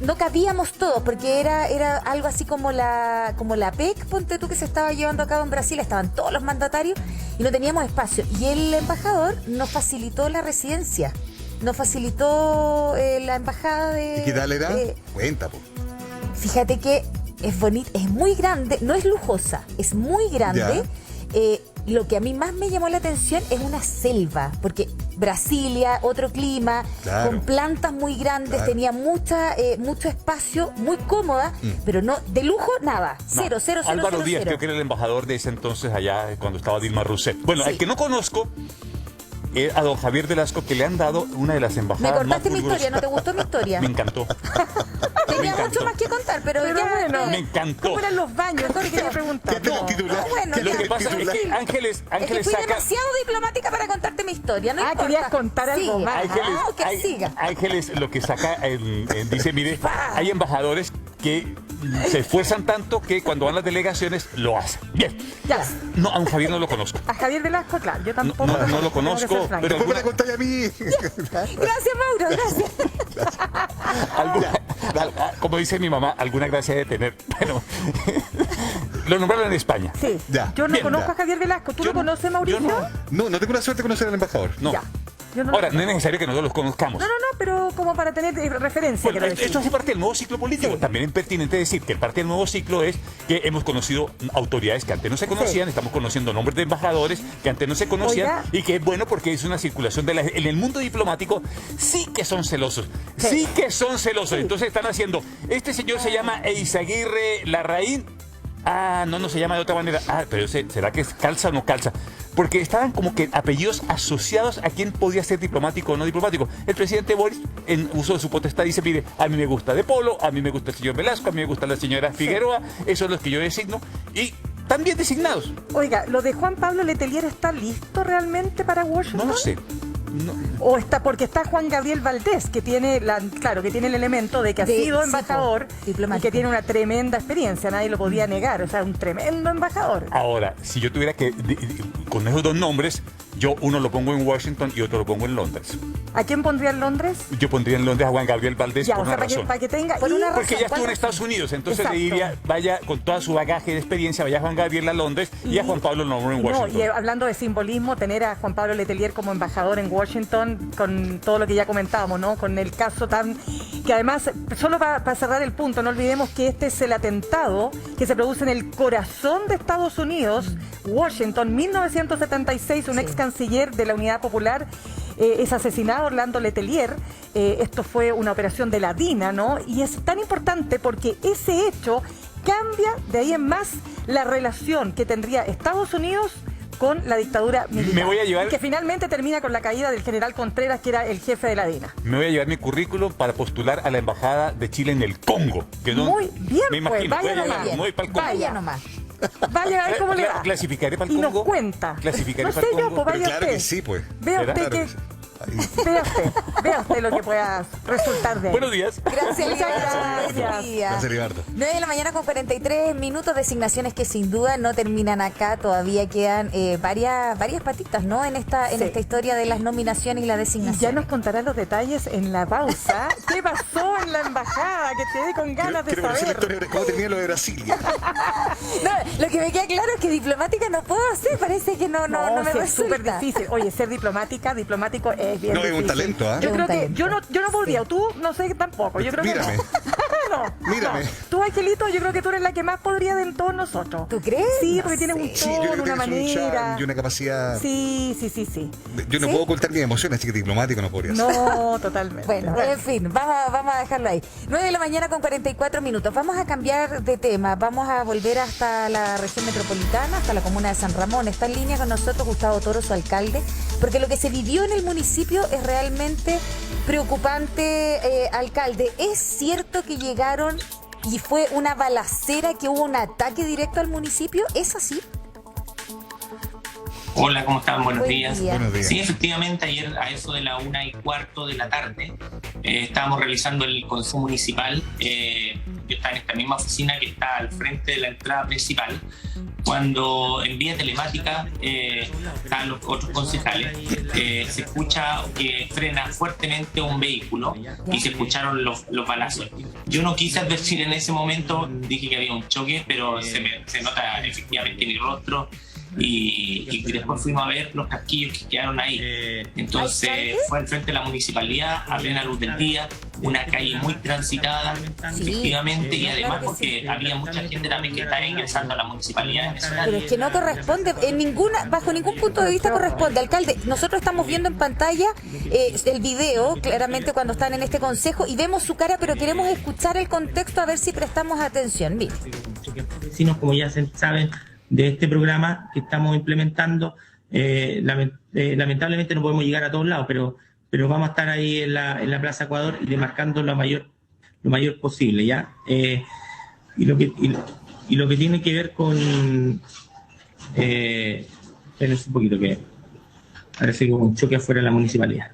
No cabíamos todos, porque era algo así como la PEC, ponte tú, que se estaba llevando a cabo en Brasil. Estaban todos los mandatarios y no teníamos espacio. Y el embajador nos facilitó la residencia, nos facilitó la embajada de... ¿Y qué tal era? Cuenta, po. Fíjate que es bonita, es muy grande, no es lujosa, es muy grande. Lo que a mí más me llamó la atención es una selva, porque Brasilia, otro clima, claro, con plantas muy grandes, claro, tenía mucho espacio, muy cómoda, pero no, de lujo nada, cero. Álvaro Díaz, creo que era el embajador de ese entonces allá cuando estaba Dilma Rousseff. Bueno, Sí. al que no conozco, a don Javier Velasco, que le han dado una de las Me embajadas contaste más mi historia, ¿no te gustó mi historia? Me encantó. Tenía me mucho encantó. más que contar, pero Pero ya... bueno, Me encantó. ¿Cómo eran los baños? Eso le quería preguntar. ¿Qué tengo No. titular? bueno, Lo ya. que pasa es que Ángeles Es que fui saca... demasiado diplomática para contarte mi historia, no Ah, importa. querías contar algo Sigue. más. Que siga. Ángeles lo que saca, dice, mire, hay embajadores que se esfuerzan tanto que cuando van las delegaciones lo hacen. Bien. Ya. No, a don Javier no lo conozco. A Javier Velasco, claro, yo tampoco. No lo tengo que conozco, ser franca. pero ¿Cómo me la contáis a mí? Gracias, Mauro, gracias. Como dice mi mamá, alguna gracia de tener. Pero lo nombraron en España. Sí, Ya. yo no Bien, conozco ya. a Javier Velasco. ¿Tú Yo lo conoces, Mauricio? yo no. No tengo la suerte de conocer al embajador. No. Ya. Yo no Ahora, lo no es necesario que nosotros los conozcamos. No, pero como para tener referencia. Bueno, quiero decir. esto hace parte del nuevo ciclo político. Sí. También es pertinente decir que parte del nuevo ciclo es que hemos conocido autoridades que antes no se conocían, estamos conociendo nombres de embajadores que antes no se conocían, Oiga. y que es bueno porque es una circulación en el mundo diplomático. Sí que son celosos, sí que son celosos. Entonces están haciendo, este señor se llama Eizaguirre Larraín. Ah, no se llama de otra manera. Ah, pero ¿será que calza o no calza? Porque estaban como que apellidos asociados a quién podía ser diplomático o no diplomático. El presidente Boris, en uso de su potestad, dice, mire, a mí me gusta De Polo, a mí me gusta el señor Velasco, a mí me gusta la señora Figueroa, esos son los que yo designo, y también designados. Oiga, ¿lo de Juan Pablo Letelier está listo realmente para Washington? No lo sé. No. O está porque está Juan Gabriel Valdés, que tiene que tiene el elemento de que ha sido sí, embajador y diplomático. que tiene una tremenda experiencia, nadie lo podía negar, o sea, un tremendo embajador. Ahora, si yo tuviera que, con esos dos nombres, yo uno lo pongo en Washington y otro lo pongo en Londres. ¿A quién pondría en Londres? Yo pondría en Londres a Juan Gabriel Valdés Ya, por o sea, una razón. para que tenga... Por una Porque ya ¿Cuál estuvo en razón? Estados Unidos, entonces Exacto. le diría, vaya con toda su bagaje de experiencia, vaya Juan Gabriel a Londres y a Juan Pablo lo nombró en No, Washington. y hablando de simbolismo, tener a Juan Pablo Letelier como embajador en Washington, con todo lo que ya comentábamos, ¿no? Con el caso tan... que además, solo para cerrar el punto, no olvidemos que este es el atentado que se produce en el corazón de Estados Unidos, Washington, 1976, un ex canciller de la Unidad Popular es asesinado, Orlando Letelier. Esto fue una operación de la DINA, ¿no? Y es tan importante porque ese hecho cambia de ahí en más la relación que tendría Estados Unidos con la dictadura militar. Me voy a llevar- Y que finalmente termina con la caída del general Contreras, que era el jefe de la DINA. Me voy a llevar mi currículum para postular a la embajada de Chile en el Congo. Que no, Muy bien, me pues, imagino. vaya voy a llevar- nomás. me voy para el Congo. Vaya nomás. Vaya a ver cómo le va. Clasificaré para el Y nos Congo. cuenta. Clasificaré No para sé el yo, Congo. pues Pero vaya claro usted. que sí, pues. Vea ¿Será? usted Claro que... que sí. Ahí. Vea usted lo que pueda resultar de ahí. Buenos días. Gracias, Muchas Libardo. gracias. Buen día. Gracias, Libardo. 9 de la mañana con 43 minutos, designaciones que sin duda no terminan acá, todavía quedan varias patitas, ¿no? En esta historia de las nominaciones y la Y designación. ya nos contará los detalles en la pausa. ¿Qué pasó en la embajada? Que te dé con ganas de Quiero conocer la saber. historia de cómo termina lo de Brasilia. No, lo que me queda claro es que diplomática no puedo hacer, parece que no me sí, es súper resulta. difícil. Oye, ser diplomático es bien No, es un difícil. talento, ¿ah? Yo Es creo un que talento. yo no podría. Tú no sé tampoco. Yo creo Mírame. que no. Mírame. No. Tú, Angelito, yo creo que tú eres la que más podría de todos nosotros. ¿Tú crees? Sí, No porque tienes un sé. Sí, yo creo tono, que una tienes un manera. charm y una capacidad. Sí. Yo no ¿Sí? puedo ocultar mis emociones, así que diplomático no podría ser. No, totalmente. Bueno, en fin, vamos a dejarlo ahí. 9 de la mañana con 44 minutos. Vamos a cambiar de tema. Vamos a volver hasta la región metropolitana, hasta la comuna de San Ramón. Está en línea con nosotros Gustavo Toro, su alcalde, porque lo que se vivió en el municipio es realmente preocupante, alcalde. ¿Es cierto que llegaron y fue una balacera, que hubo un ataque directo al municipio? ¿Es así? Hola, ¿cómo están? Buenos Buen días. día. Buenos días. Sí, efectivamente, ayer a eso de la 1:15 de la tarde estábamos realizando el Consejo Municipal. Yo estaba en esta misma oficina que está al frente de la entrada principal, cuando en vía telemática estaban los otros concejales. Se escucha que frena fuertemente un vehículo y se escucharon los balazos. Yo no quise advertir en ese momento, dije que había un choque, pero se nota efectivamente en mi rostro. Y después fuimos a ver los casquillos que quedaron ahí. Entonces fue al frente de la municipalidad, a plena luz del día, una calle muy transitada, efectivamente, y además porque había mucha gente también que estaba ingresando a la municipalidad. Pero es que no corresponde, bajo ningún punto de vista corresponde. Alcalde, nosotros estamos viendo en pantalla el video, claramente cuando están en este consejo, y vemos su cara, pero queremos escuchar el contexto a ver si prestamos atención. Mire. Vecinos, como ya saben, de este programa que estamos implementando, lamentablemente no podemos llegar a todos lados, pero vamos a estar ahí en la Plaza Ecuador y demarcando lo mayor posible, ¿ya? Y lo que tiene que ver con... espérense un poquito, que parece que hubo un choque afuera de la municipalidad.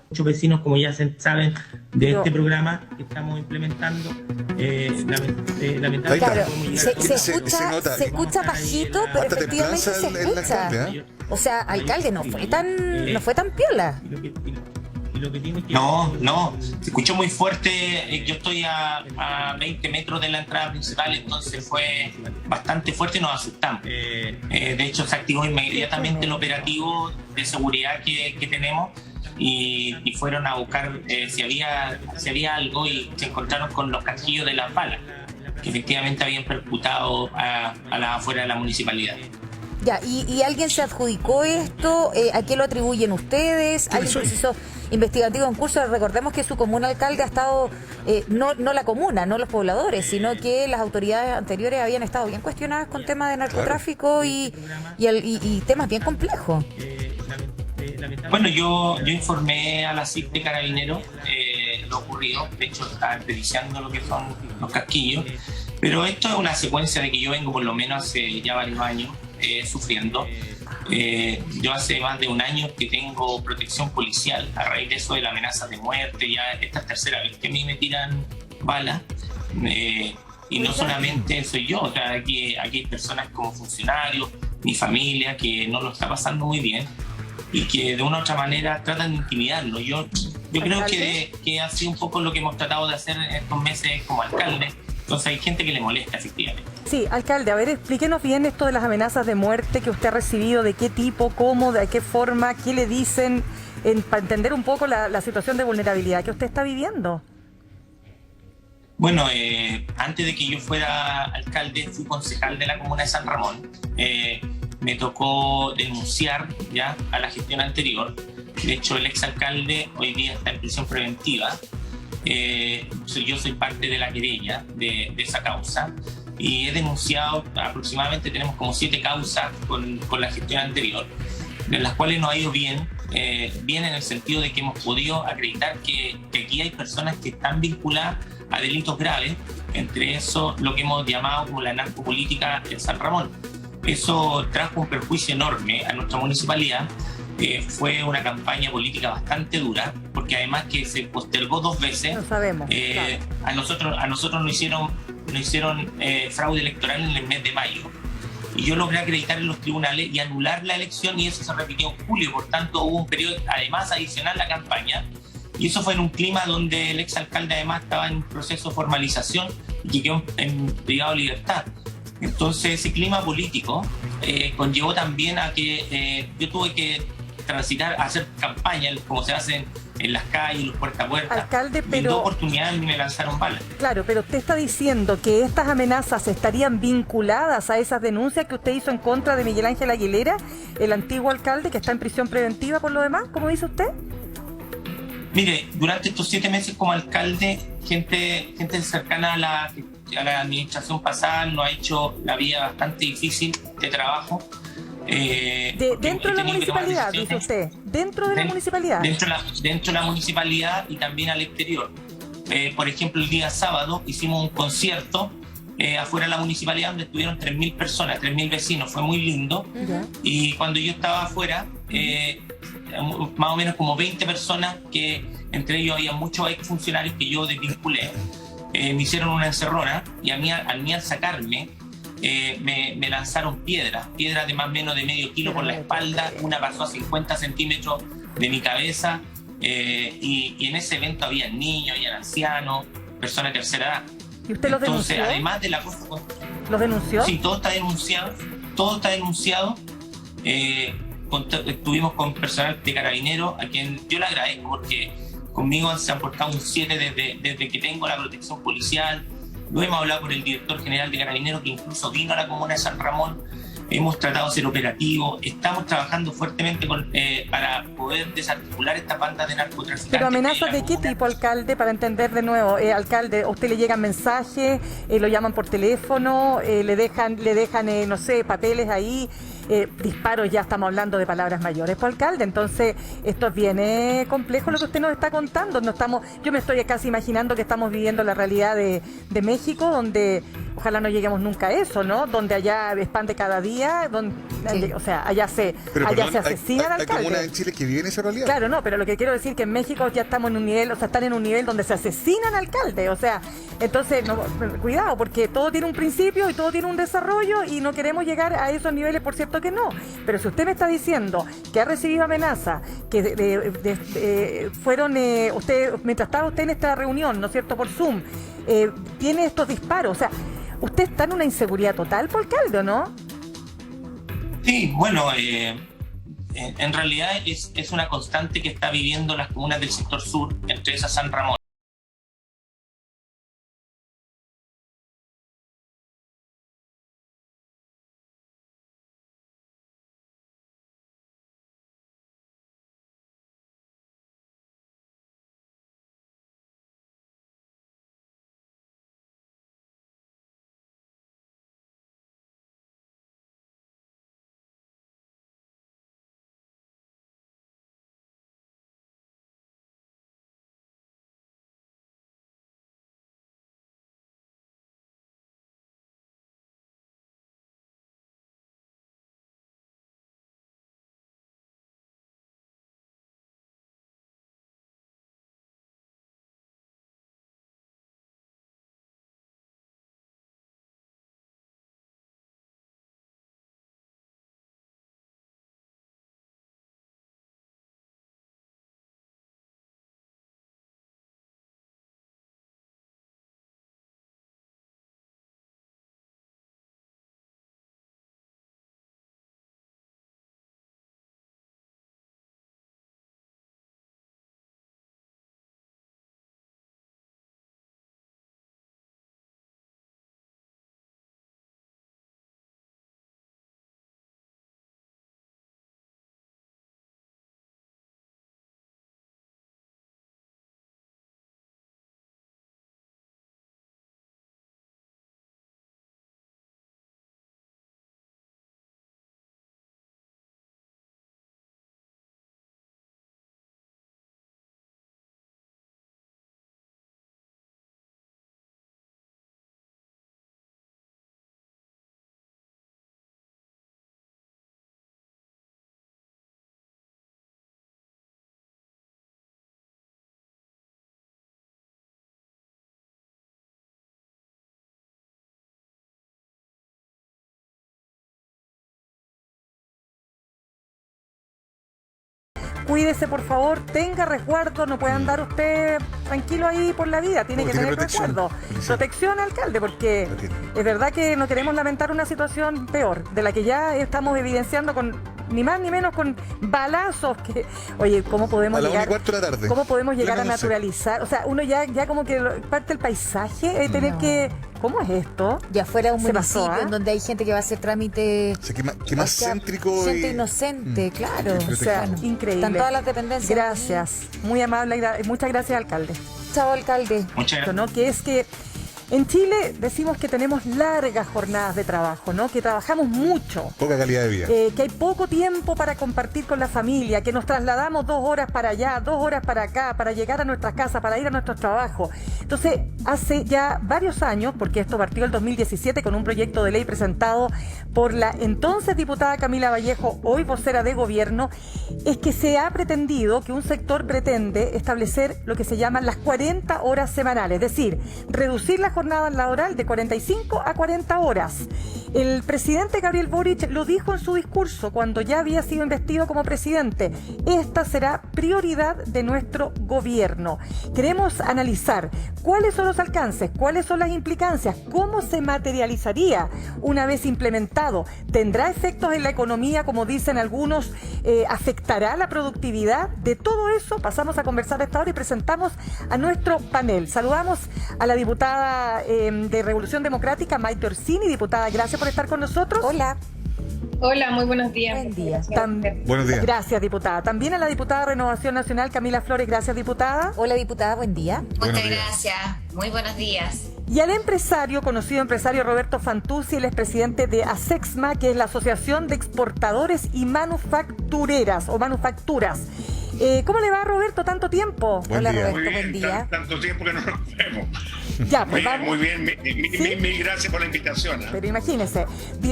Muchos vecinos, como ya saben, de este programa que estamos implementando, lamentablemente... Claro, se escucha bajito, pero efectivamente se escucha. O sea, alcalde, no fue tan piola. No, se escuchó muy fuerte. Yo estoy a 20 metros de la entrada principal, entonces fue bastante fuerte y nos asustamos. De hecho, se activó inmediatamente el operativo de seguridad que tenemos. Y fueron a buscar si había algo, y se encontraron con los casquillos de las balas que efectivamente habían percutado a la afuera de la municipalidad. Ya, ¿y alguien se adjudicó esto? ¿A qué lo atribuyen ustedes? ¿Hay un proceso investigativo en curso? Recordemos que su comuna alcalde ha estado, no la comuna, no los pobladores, sino que las autoridades anteriores habían estado bien cuestionadas con temas de narcotráfico y temas bien complejos. Bueno, yo informé a la CIP de Carabineros lo ocurrido. De hecho, estaba periciando lo que son los casquillos, pero esto es una secuencia de que yo vengo por lo menos hace ya varios años sufriendo. Yo hace más de un año que tengo protección policial a raíz de eso, de la amenaza de muerte. Ya esta es tercera vez que a mí me tiran balas, y no solamente soy yo, o sea, aquí hay personas como funcionarios, mi familia, que no lo está pasando muy bien y que de una u otra manera tratan de intimidarlo. Yo creo que ha sido un poco lo que hemos tratado de hacer en estos meses como alcalde. Entonces hay gente que le molesta, efectivamente. Sí, alcalde, a ver, explíquenos bien esto de las amenazas de muerte que usted ha recibido, de qué tipo, cómo, de qué forma, qué le dicen, para entender un poco la situación de vulnerabilidad que usted está viviendo. Bueno, antes de que yo fuera alcalde, fui concejal de la comuna de San Ramón. Me tocó denunciar ya a la gestión anterior. De hecho, el exalcalde hoy día está en prisión preventiva. Yo soy parte de la querella de esa causa y he denunciado aproximadamente, tenemos como 7 causas con la gestión anterior, de las cuales nos ha ido bien en el sentido de que hemos podido acreditar que aquí hay personas que están vinculadas a delitos graves, entre eso lo que hemos llamado como la narcopolítica en San Ramón. Eso trajo un perjuicio enorme a nuestra municipalidad. Fue una campaña política bastante dura, porque además que se postergó 2 veces. Lo sabemos, claro. A nosotros nos hicieron fraude electoral en el mes de mayo. Y yo logré acreditar en los tribunales y anular la elección, y eso se repitió en julio. Por tanto, hubo un periodo además adicional a la campaña. Y eso fue en un clima donde el exalcalde además estaba en un proceso de formalización y que quedó en privado de libertad. Entonces ese clima político conllevó también a que yo tuve que transitar, a hacer campaña, como se hace en las calles, los puerta a puerta. Alcalde, pero... En 2 oportunidades me lanzaron balas. Claro, pero usted está diciendo que estas amenazas estarían vinculadas a esas denuncias que usted hizo en contra de Miguel Ángel Aguilera, el antiguo alcalde que está en prisión preventiva por lo demás, ¿cómo dice usted? Mire, durante estos 7 meses como alcalde, gente cercana a la administración pasada nos ha hecho la vida bastante difícil de trabajo. Dentro de la municipalidad, dice usted. Dentro de la municipalidad. Dentro de la municipalidad y también al exterior. Por ejemplo, el día sábado hicimos un concierto afuera de la municipalidad donde estuvieron 3.000 personas, 3.000 vecinos. Fue muy lindo. Y cuando yo estaba afuera, más o menos como 20 personas, que entre ellos había muchos exfuncionarios que yo desvinculé. Me hicieron una encerrona y al sacarme me lanzaron piedras de más o menos de medio kilo por la espalda. Una pasó a 50 centímetros de mi cabeza, y en ese evento había niños, había ancianos, personas de tercera edad. ¿Y usted los denunció? Entonces, además de la cosa... ¿Los denunció? Sí, todo está denunciado. Estuvimos con personal de Carabineros, a quien yo le agradezco, porque conmigo se han portado un 7 desde que tengo la protección policial. Lo hemos hablado con el director general de Carabineros, que incluso vino a la comuna de San Ramón. Hemos tratado de ser operativos. Estamos trabajando fuertemente para poder desarticular estas bandas de narcotraficantes. ¿Pero amenazas de qué tipo, alcalde? Para entender de nuevo, alcalde, ¿a usted le llegan mensajes, lo llaman por teléfono, le dejan no sé, papeles ahí? Disparos, ya estamos hablando de palabras mayores, pues, alcalde. Entonces, esto es bien complejo lo que usted nos está contando. Yo me estoy casi imaginando que estamos viviendo la realidad de México, donde ojalá no lleguemos nunca a eso, ¿no? Donde allá expande cada día, sí. O sea, allá se asesinan alcaldes. ¿Hay comunas en Chile que viven esa realidad? Claro, no, pero lo que quiero decir es que en México ya estamos en un nivel, o sea, están en un nivel donde se asesinan alcaldes, o sea, entonces, cuidado, porque todo tiene un principio y todo tiene un desarrollo y no queremos llegar a esos niveles, por cierto que no. Pero si usted me está diciendo que ha recibido amenazas, que fueron, mientras estaba usted en esta reunión, ¿no es cierto?, por Zoom, tiene estos disparos, o sea, ¿usted está en una inseguridad total, por alcalde, o no? Sí, bueno, en realidad es una constante que está viviendo las comunas del sector sur, entre esas San Ramón. Cuídese, por favor, tenga resguardo, no puede andar usted tranquilo ahí por la vida, tiene que tener resguardo. Protección, alcalde, porque es verdad que no queremos lamentar una situación peor, de la que ya estamos evidenciando con ni más ni menos con balazos que, oye, ¿cómo podemos llegar? ¿Cómo podemos llegar a naturalizar? O sea, uno ya como que parte del paisaje, tener que, ¿cómo es esto? Ya fuera un municipio en donde hay gente que va a hacer trámite. O sea, que más céntrico. Gente inocente, claro. O sea, increíble. Están todas las dependencias. Gracias, muy amable, muchas gracias, alcalde. Chao, alcalde. Muchas gracias. ¿No? Que es que En Chile decimos que tenemos largas jornadas de trabajo, ¿no? Que trabajamos mucho. Poca calidad de vida. Que hay poco tiempo para compartir con la familia, que nos trasladamos 2 horas para allá, 2 horas para acá, para llegar a nuestras casas, para ir a nuestros trabajos. Entonces, hace ya varios años, porque esto partió el 2017 con un proyecto de ley presentado por la entonces diputada Camila Vallejo, hoy vocera de gobierno, es que se ha pretendido, que un sector pretende establecer lo que se llaman las 40 horas semanales, es decir, reducir la jornada laboral de 45 a 40 horas. El presidente Gabriel Boric lo dijo en su discurso cuando ya había sido investido como presidente. Esta será prioridad de nuestro gobierno. Queremos analizar cuáles son los alcances, cuáles son las implicancias, cómo se materializaría una vez implementado. ¿Tendrá efectos en la economía, como dicen algunos? ¿Afectará la productividad? De todo eso pasamos a conversar a esta hora y presentamos a nuestro panel. Saludamos a la diputada de Revolución Democrática, Maite Orsini. Diputada, gracias por estar con nosotros. Hola. Hola, muy buenos días. Buen día. Buenos días. Gracias, diputada. También a la diputada de Renovación Nacional, Camila Flores. Gracias, diputada. Hola, diputada, buen día. Muchas gracias. Muy buenos días. Y al empresario, conocido empresario Roberto Fantuzzi, él es presidente de ASEXMA, que es la Asociación de Exportadores y Manufactureras o Manufacturas. ¿Cómo le va, Roberto? ¿Tanto tiempo? Hola, día. Roberto, buen día. Tanto tiempo que no nos vemos. Ya, pues vamos. Muy bien, ¿Sí? mil gracias por la invitación. Pero imagínese.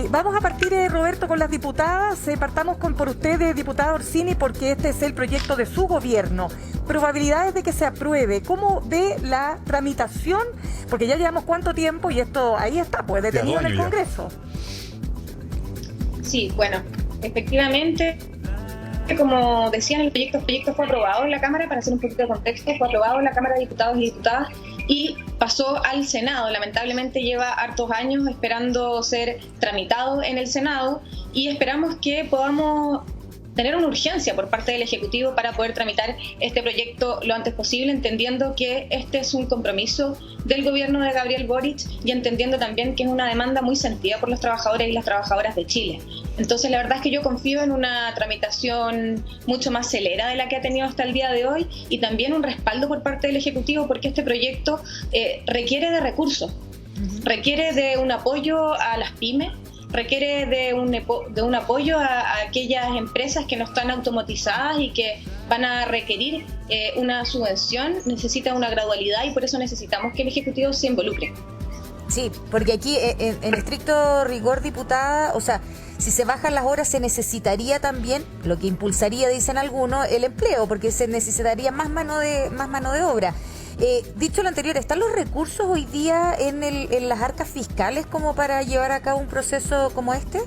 Vamos a partir, Roberto, con las diputadas. Partamos por usted, diputada Orsini, porque este es el proyecto de su gobierno. Probabilidades de que se apruebe. ¿Cómo ve la tramitación? Porque ya llevamos cuánto tiempo y esto ahí está, pues, detenido en el Congreso. Sí, bueno, efectivamente, como decían, el proyecto fue aprobado en la Cámara, para hacer un poquito de contexto, fue aprobado en la Cámara de Diputados y Diputadas y pasó al Senado. Lamentablemente lleva hartos años esperando ser tramitado en el Senado y esperamos que podamos tener una urgencia por parte del Ejecutivo para poder tramitar este proyecto lo antes posible, entendiendo que este es un compromiso del gobierno de Gabriel Boric y entendiendo también que es una demanda muy sentida por los trabajadores y las trabajadoras de Chile. Entonces, la verdad es que yo confío en una tramitación mucho más celera de la que ha tenido hasta el día de hoy y también un respaldo por parte del Ejecutivo, porque este proyecto requiere de recursos, requiere de un apoyo a las pymes, requiere de un apoyo a aquellas empresas que no están automatizadas y que van a requerir una subvención, necesita una gradualidad y por eso necesitamos que el Ejecutivo se involucre. Sí, porque aquí en estricto rigor, diputada, o sea, si se bajan las horas se necesitaría también, lo que impulsaría, dicen algunos, el empleo, porque se necesitaría más mano de obra. Dicho lo anterior, ¿están los recursos hoy día en las arcas fiscales como para llevar a cabo un proceso como este?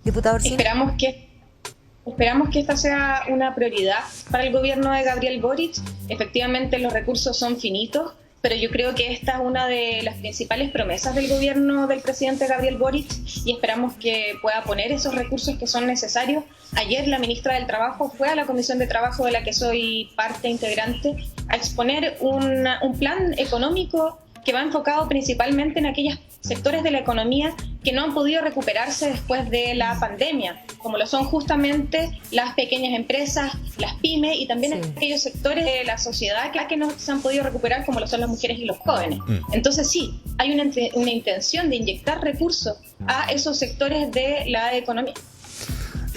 Diputado Orsini. Esperamos que esta sea una prioridad para el gobierno de Gabriel Boric. Efectivamente, los recursos son finitos, pero yo creo que esta es una de las principales promesas del gobierno del presidente Gabriel Boric y esperamos que pueda poner esos recursos que son necesarios. Ayer la ministra del Trabajo fue a la Comisión de Trabajo, de la que soy parte integrante, a exponer un plan económico que va enfocado principalmente en aquellos sectores de la economía que no han podido recuperarse después de la pandemia, como lo son justamente las pequeñas empresas, las pymes y también aquellos sectores de la sociedad que no se han podido recuperar, como lo son las mujeres y los jóvenes. Entonces sí, hay una intención de inyectar recursos a esos sectores de la economía.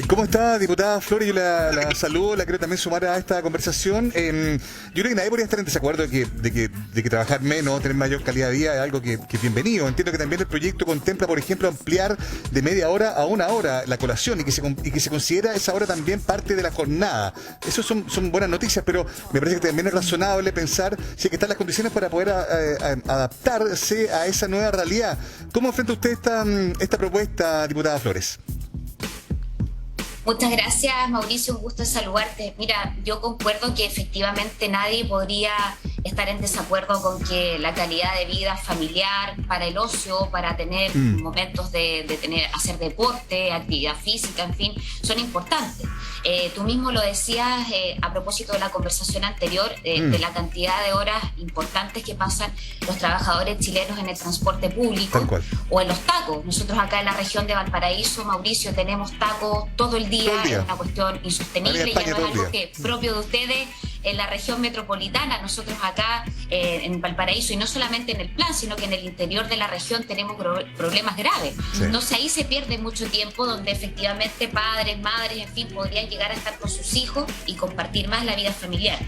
¿Cómo está, diputada Flores? Yo la saludo, la quiero también sumar a esta conversación. Yo creo que nadie podría estar en desacuerdo de que trabajar menos, tener mayor calidad de vida es algo que es bienvenido. Entiendo que también el proyecto contempla, por ejemplo, ampliar de media hora a 1 hora la colación y que se considera esa hora también parte de la jornada. Eso son buenas noticias, pero me parece que también es razonable pensar si es que están las condiciones para poder adaptarse a esa nueva realidad. ¿Cómo enfrenta usted esta propuesta, diputada Flores? Muchas gracias, Mauricio, un gusto saludarte. Mira, yo concuerdo que efectivamente nadie podría estar en desacuerdo con que la calidad de vida familiar, para el ocio, para tener momentos de hacer deporte, actividad física, en fin, son importantes. Tú mismo lo decías a propósito de la conversación anterior, de la cantidad de horas importantes que pasan los trabajadores chilenos en el transporte público o en los tacos. Nosotros acá en la región de Valparaíso, Mauricio, tenemos tacos todo el día. Es una cuestión insostenible, ya no es algo que propio de ustedes, en la región metropolitana. Nosotros acá en Valparaíso, y no solamente en el plan, sino que en el interior de la región tenemos problemas graves. Sí. Entonces ahí se pierde mucho tiempo donde efectivamente padres, madres, en fin, podrían llegar a estar con sus hijos y compartir más la vida familiar.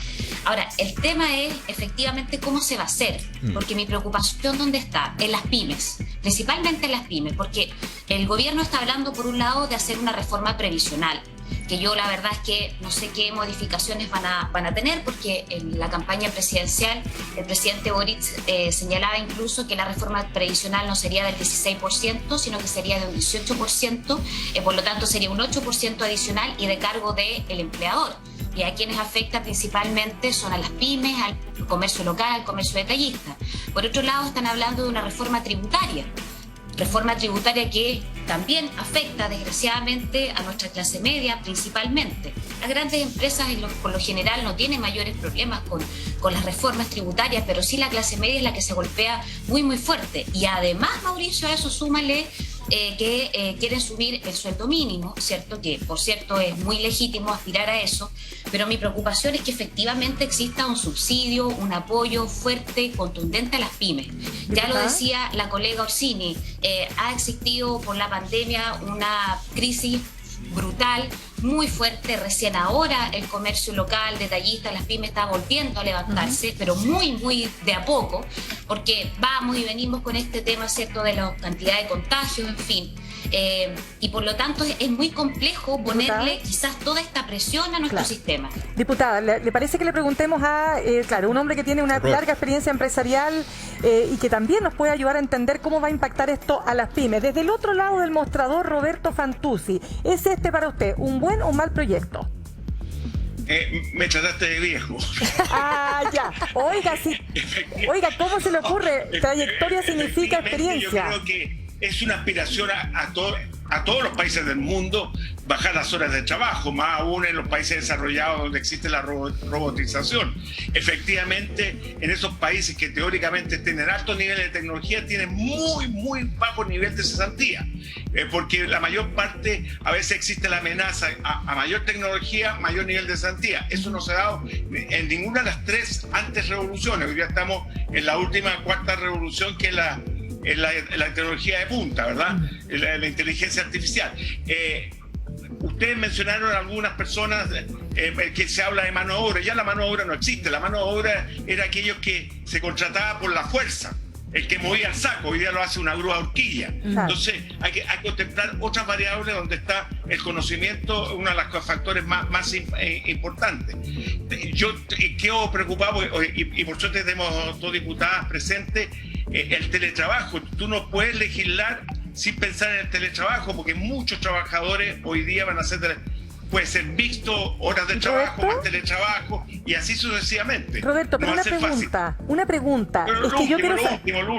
Ahora, el tema es efectivamente cómo se va a hacer, porque mi preocupación ¿dónde está? En las pymes, principalmente en las pymes, porque el gobierno está hablando por un lado de hacer una reforma previsional, que yo la verdad es que no sé qué modificaciones van a tener, porque en la campaña presidencial el presidente Boric señalaba incluso que la reforma previsional no sería del 16%, sino que sería de un 18%, por lo tanto sería un 8% adicional y de cargo del empleador. Y a quienes afecta principalmente son a las pymes, al comercio local, al comercio detallista. Por otro lado, están hablando de una reforma tributaria que también afecta desgraciadamente a nuestra clase media principalmente. Las grandes empresas por lo general no tienen mayores problemas con las reformas tributarias, pero sí la clase media es la que se golpea muy muy fuerte. Y además, Mauricio, a eso súmale que quieren subir el sueldo mínimo, ¿cierto? Que por cierto es muy legítimo aspirar a eso, pero mi preocupación es que efectivamente exista un subsidio, un apoyo fuerte, contundente a las pymes. Ya lo decía la colega Orsini, ha existido por la pandemia una crisis brutal, muy fuerte. Recién ahora el comercio local, detallista, las pymes está volviendo a levantarse, pero muy, muy de a poco, porque vamos y venimos con este tema, ¿cierto?, de la cantidad de contagios, en fin. Y por lo tanto es muy complejo ponerle quizás toda esta presión a nuestro sistema. Diputada, ¿le parece que le preguntemos a, un hombre que tiene una larga experiencia empresarial y que también nos puede ayudar a entender cómo va a impactar esto a las pymes? Desde el otro lado del mostrador, Roberto Fantuzzi, ¿es para usted un buen o mal proyecto? Me trataste de viejo. Ya. Oiga, ¿cómo se le ocurre? Trayectoria significa experiencia. Yo creo que es una aspiración a todos los países del mundo bajar las horas de trabajo, más aún en los países desarrollados donde existe la robotización. Efectivamente, en esos países que teóricamente tienen altos niveles de tecnología, tienen muy, muy bajo nivel de cesantía, porque la mayor parte, a veces existe la amenaza a mayor tecnología, mayor nivel de cesantía. Eso no se ha dado en ninguna de las tres antes revoluciones. Hoy día estamos en la última cuarta revolución, que es la tecnología de punta, ¿verdad? La inteligencia artificial. Ustedes mencionaron a algunas personas que se habla de mano de obra. Ya la mano de obra no existe. La mano de obra era aquellos que se contrataba por la fuerza, el que movía el saco. Hoy día lo hace una grúa horquilla. Entonces hay que contemplar otras variables donde está el conocimiento, uno de los factores más importantes. Yo quedo preocupado, y por suerte tenemos dos diputadas presentes, el teletrabajo. Tú no puedes legislar sin pensar en el teletrabajo, porque muchos trabajadores hoy día van a hacer puede ser mixto, horas de trabajo, más teletrabajo, y así sucesivamente. Roberto, pero una pregunta. Pero es que yo quiero lo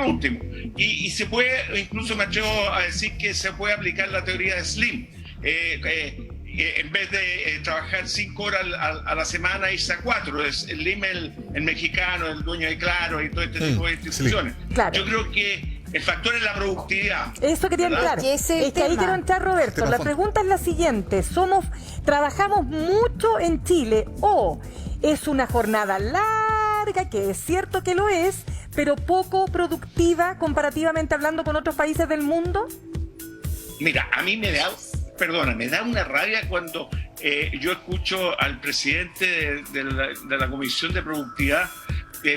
último. Y se puede, incluso me atrevo a decir que se puede aplicar la teoría de Slim. En vez de trabajar 5 horas a la semana, irse a 4. Slim, el mexicano, el dueño de Claro y todo este tipo de instituciones. Claro. Yo creo que el factor es la productividad. Eso quería entrar. Es que ahí quiero entrar, Roberto. La pregunta es la siguiente. ¿Trabajamos mucho en Chile o es una jornada larga, que es cierto que lo es, pero poco productiva comparativamente hablando con otros países del mundo? Mira, a mí me da una rabia cuando yo escucho al presidente de la Comisión de Productividad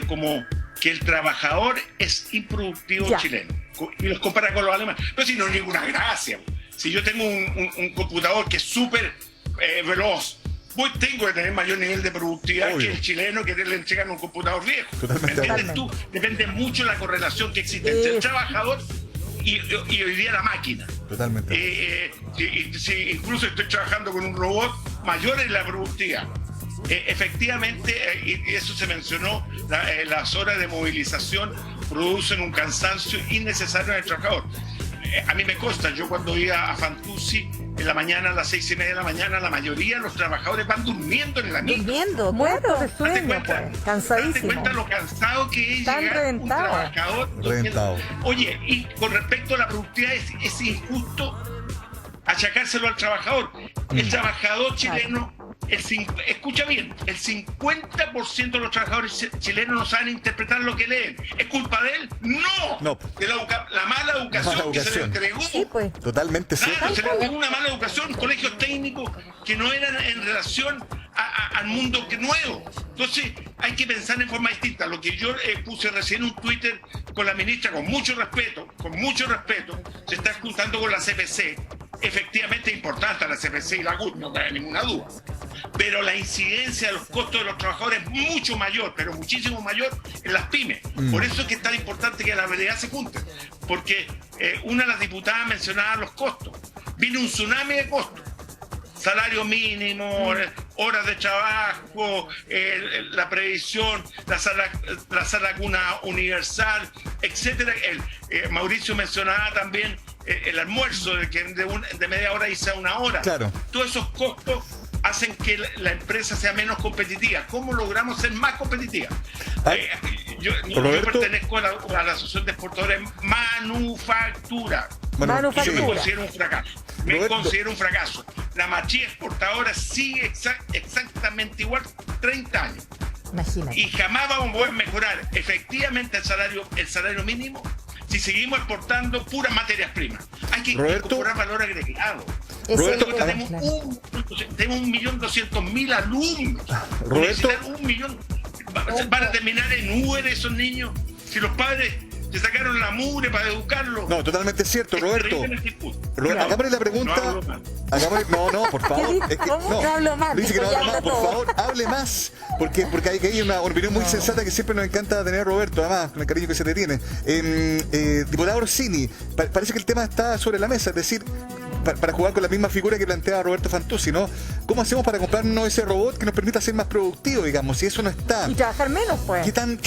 como que el trabajador es improductivo chileno, y los compara con los alemanes. Pero si no es ninguna gracia. Si yo tengo un computador que es súper veloz, tengo que tener mayor nivel de productividad que el chileno, que le entregan un computador viejo. ¿Entiendes tú? Depende mucho de la correlación que existe entre el trabajador y hoy día la máquina. Totalmente. Si incluso estoy trabajando con un robot, mayor es la productividad. Efectivamente, y eso se mencionó, las horas de movilización producen un cansancio innecesario en el trabajador. A mí me consta, yo cuando iba a Fantuzzi en la mañana, a las 6:30 de la mañana, la mayoría de los trabajadores van durmiendo en la micro. Muertos de sueño, cansadísimos. Date cuenta lo cansado que es llegar un trabajador. Reventado. Oye, y con respecto a la productividad, es injusto achacárselo al trabajador. El trabajador chileno escucha bien, el 50% de los trabajadores chilenos no saben interpretar lo que leen. ¿Es culpa de él? No. De la mala educación que se le entregó. Sí, pues. Totalmente cierto. Claro, se le entregó una mala educación, colegios técnicos que no eran en relación al mundo nuevo. Entonces hay que pensar en forma distinta. Lo que yo puse recién en un Twitter con la ministra, con mucho respeto, se está juntando con la CPC. Efectivamente es importante la CPC y la CUT, no cabe ninguna duda. Pero la incidencia de los costos de los trabajadores es mucho mayor, pero muchísimo mayor en las pymes. Por eso es que es tan importante que la realidad se junte. Porque una de las diputadas mencionaba los costos. Viene un tsunami de costos. Salario mínimo, horas de trabajo, la previsión, la sala cuna universal, etcétera. Mauricio mencionaba también el almuerzo, que de media hora hice a una hora. Claro. Todos esos costos hacen que la empresa sea menos competitiva. ¿Cómo logramos ser más competitiva? Yo pertenezco a la Asociación de Exportadores Manufactura. Yo me considero un fracaso. Considero un fracaso. La matriz exportadora sigue exactamente igual 30 años. Imagínate. Y jamás vamos a poder mejorar efectivamente el salario mínimo si seguimos exportando puras materias primas. Hay que incorporar valor agregado. Tenemos 1.200.000 alumnos. Necesitan 1 millón. Van a terminar en Uber esos niños. Si los padres se sacaron la mugre para educarlos. No, totalmente cierto, Roberto. Hagámosle la pregunta. No, por favor. No hablo más. Dice que no habla más, por favor, hable más. Porque hay una opinión muy sensata que siempre nos encanta tener, Roberto, además, con el cariño que se te tiene. Diputado Orsini, parece que el tema está sobre la mesa, es decir, para jugar con la misma figura que planteaba Roberto Fantuzzi, ¿no? ¿Cómo hacemos para comprarnos ese robot que nos permita ser más productivos, digamos, si eso no está? Y trabajar menos, pues. ¿Qué tan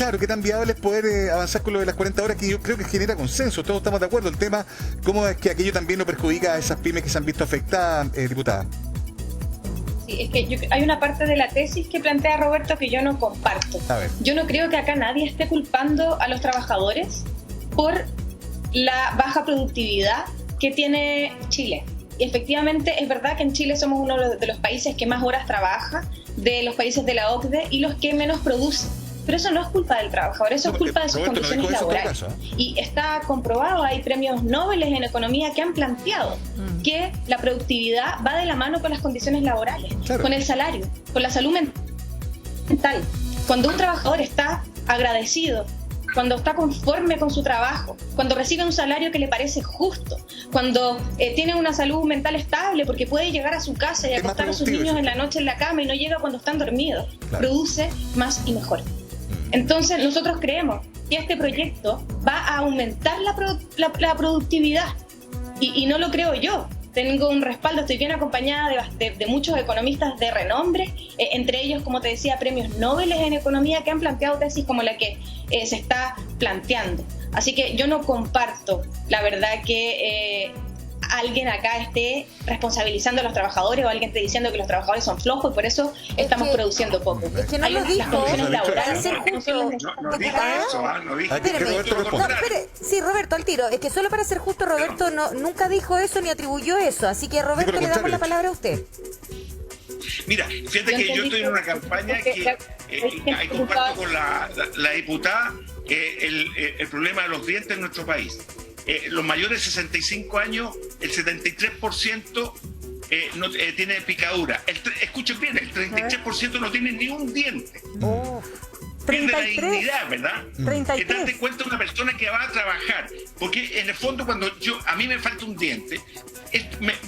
viable es poder avanzar con lo de las 40 horas, que yo creo que genera consenso? Todos estamos de acuerdo. El tema, ¿cómo es que aquello también no perjudica a esas pymes que se han visto afectadas, diputada? Sí, es que hay una parte de la tesis que plantea Roberto que yo no comparto. Yo no creo que acá nadie esté culpando a los trabajadores por la baja productividad que tiene Chile. Y efectivamente es verdad que en Chile somos uno de los países que más horas trabaja, de los países de la OCDE, y los que menos producen. Pero eso no es culpa del trabajador, eso es culpa de sus condiciones laborales. Y está comprobado, hay premios Nobel en economía que han planteado que la productividad va de la mano con las condiciones laborales, con el salario, con la salud mental. Cuando un trabajador está agradecido, cuando está conforme con su trabajo, cuando recibe un salario que le parece justo, cuando tiene una salud mental estable porque puede llegar a su casa y acostar a sus niños en la noche en la cama y no llega cuando están dormidos, produce más y mejor. Entonces nosotros creemos que este proyecto va a aumentar la productividad y no lo creo yo. Tengo un respaldo, estoy bien acompañada de muchos economistas de renombre, entre ellos, como te decía, premios Nobel en economía que han planteado tesis como la que se está planteando. Así que yo no comparto, la verdad, que alguien acá esté responsabilizando a los trabajadores o alguien esté diciendo que los trabajadores son flojos y por eso estamos produciendo poco. Es que no lo dijo. Para ser justo. No dije eso, no dije. Sí, Roberto, al tiro. Es que solo para ser justo, Roberto nunca dijo eso ni atribuyó eso. Así que, Roberto, le damos la palabra a usted. Mira, fíjate que yo estoy en una campaña que ahí comparto con la diputada el problema de los dientes en nuestro país. Los mayores de 65 años, el 73% tiene picadura. Escuchen bien, el 33% no tiene ni un diente. Pierde la dignidad, ¿verdad? 33. Date cuenta de una persona que va a trabajar. Porque en el fondo, cuando a mí me falta un diente,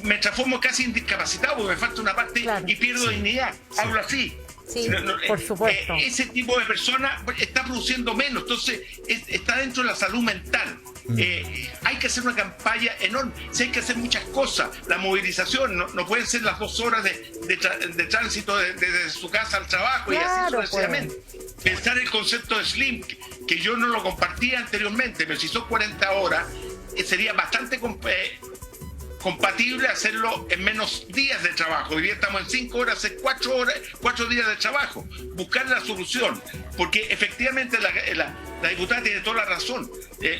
me transformo casi en discapacitado porque me falta una parte y pierdo dignidad. Hablo así. Sí, por supuesto. Ese tipo de persona está produciendo menos, entonces está dentro de la salud mental. Hay que hacer una campaña enorme, hay que hacer muchas cosas. La movilización no pueden ser las 2 horas de tránsito desde su casa al trabajo y así sucesivamente. Pensar el concepto de Slim, que yo no lo compartía anteriormente, pero si son 40 horas, sería bastante compatible hacerlo en menos días de trabajo. Hoy día estamos en 5 horas, 4 días de trabajo. Buscar la solución, porque efectivamente la diputada tiene toda la razón.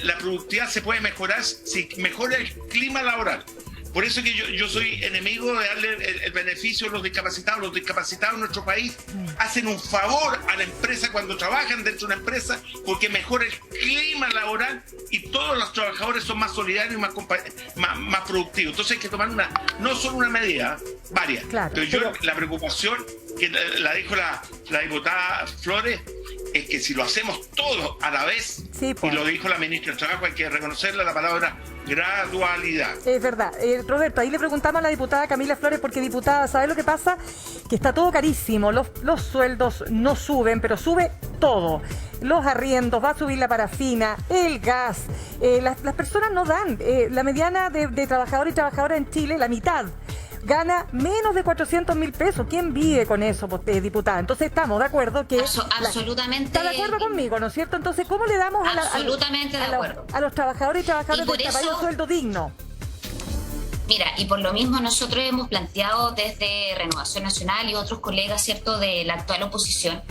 La productividad se puede mejorar si mejora el clima laboral. Por eso que yo soy enemigo de darle el beneficio a los discapacitados. Los discapacitados en nuestro país hacen un favor a la empresa cuando trabajan dentro de una empresa, porque mejora el clima laboral y todos los trabajadores son más solidarios y más productivos. Entonces hay que tomar no solo una medida, varias. Claro, pero la preocupación que la dijo la diputada Flores es que si lo hacemos todos a la vez, sí, pues. Y lo dijo la ministra del Trabajo, hay que reconocerle la palabra gradualidad. Es verdad. Roberto, ahí le preguntamos a la diputada Camila Flores, porque diputada, ¿sabe lo que pasa? Que está todo carísimo, los sueldos no suben, pero sube todo. Los arriendos, va a subir la parafina, el gas, las personas no dan. La mediana de trabajadores y trabajadoras en Chile, la mitad, gana menos de 400.000 pesos. ¿Quién vive con eso, diputada? Entonces estamos de acuerdo que... Absolutamente. Está de acuerdo conmigo, ¿no es cierto? Entonces, ¿cómo le damos a los trabajadores y trabajadoras de este país un sueldo digno? Mira, y por lo mismo nosotros hemos planteado desde Renovación Nacional y otros colegas, ¿cierto?, de la actual oposición,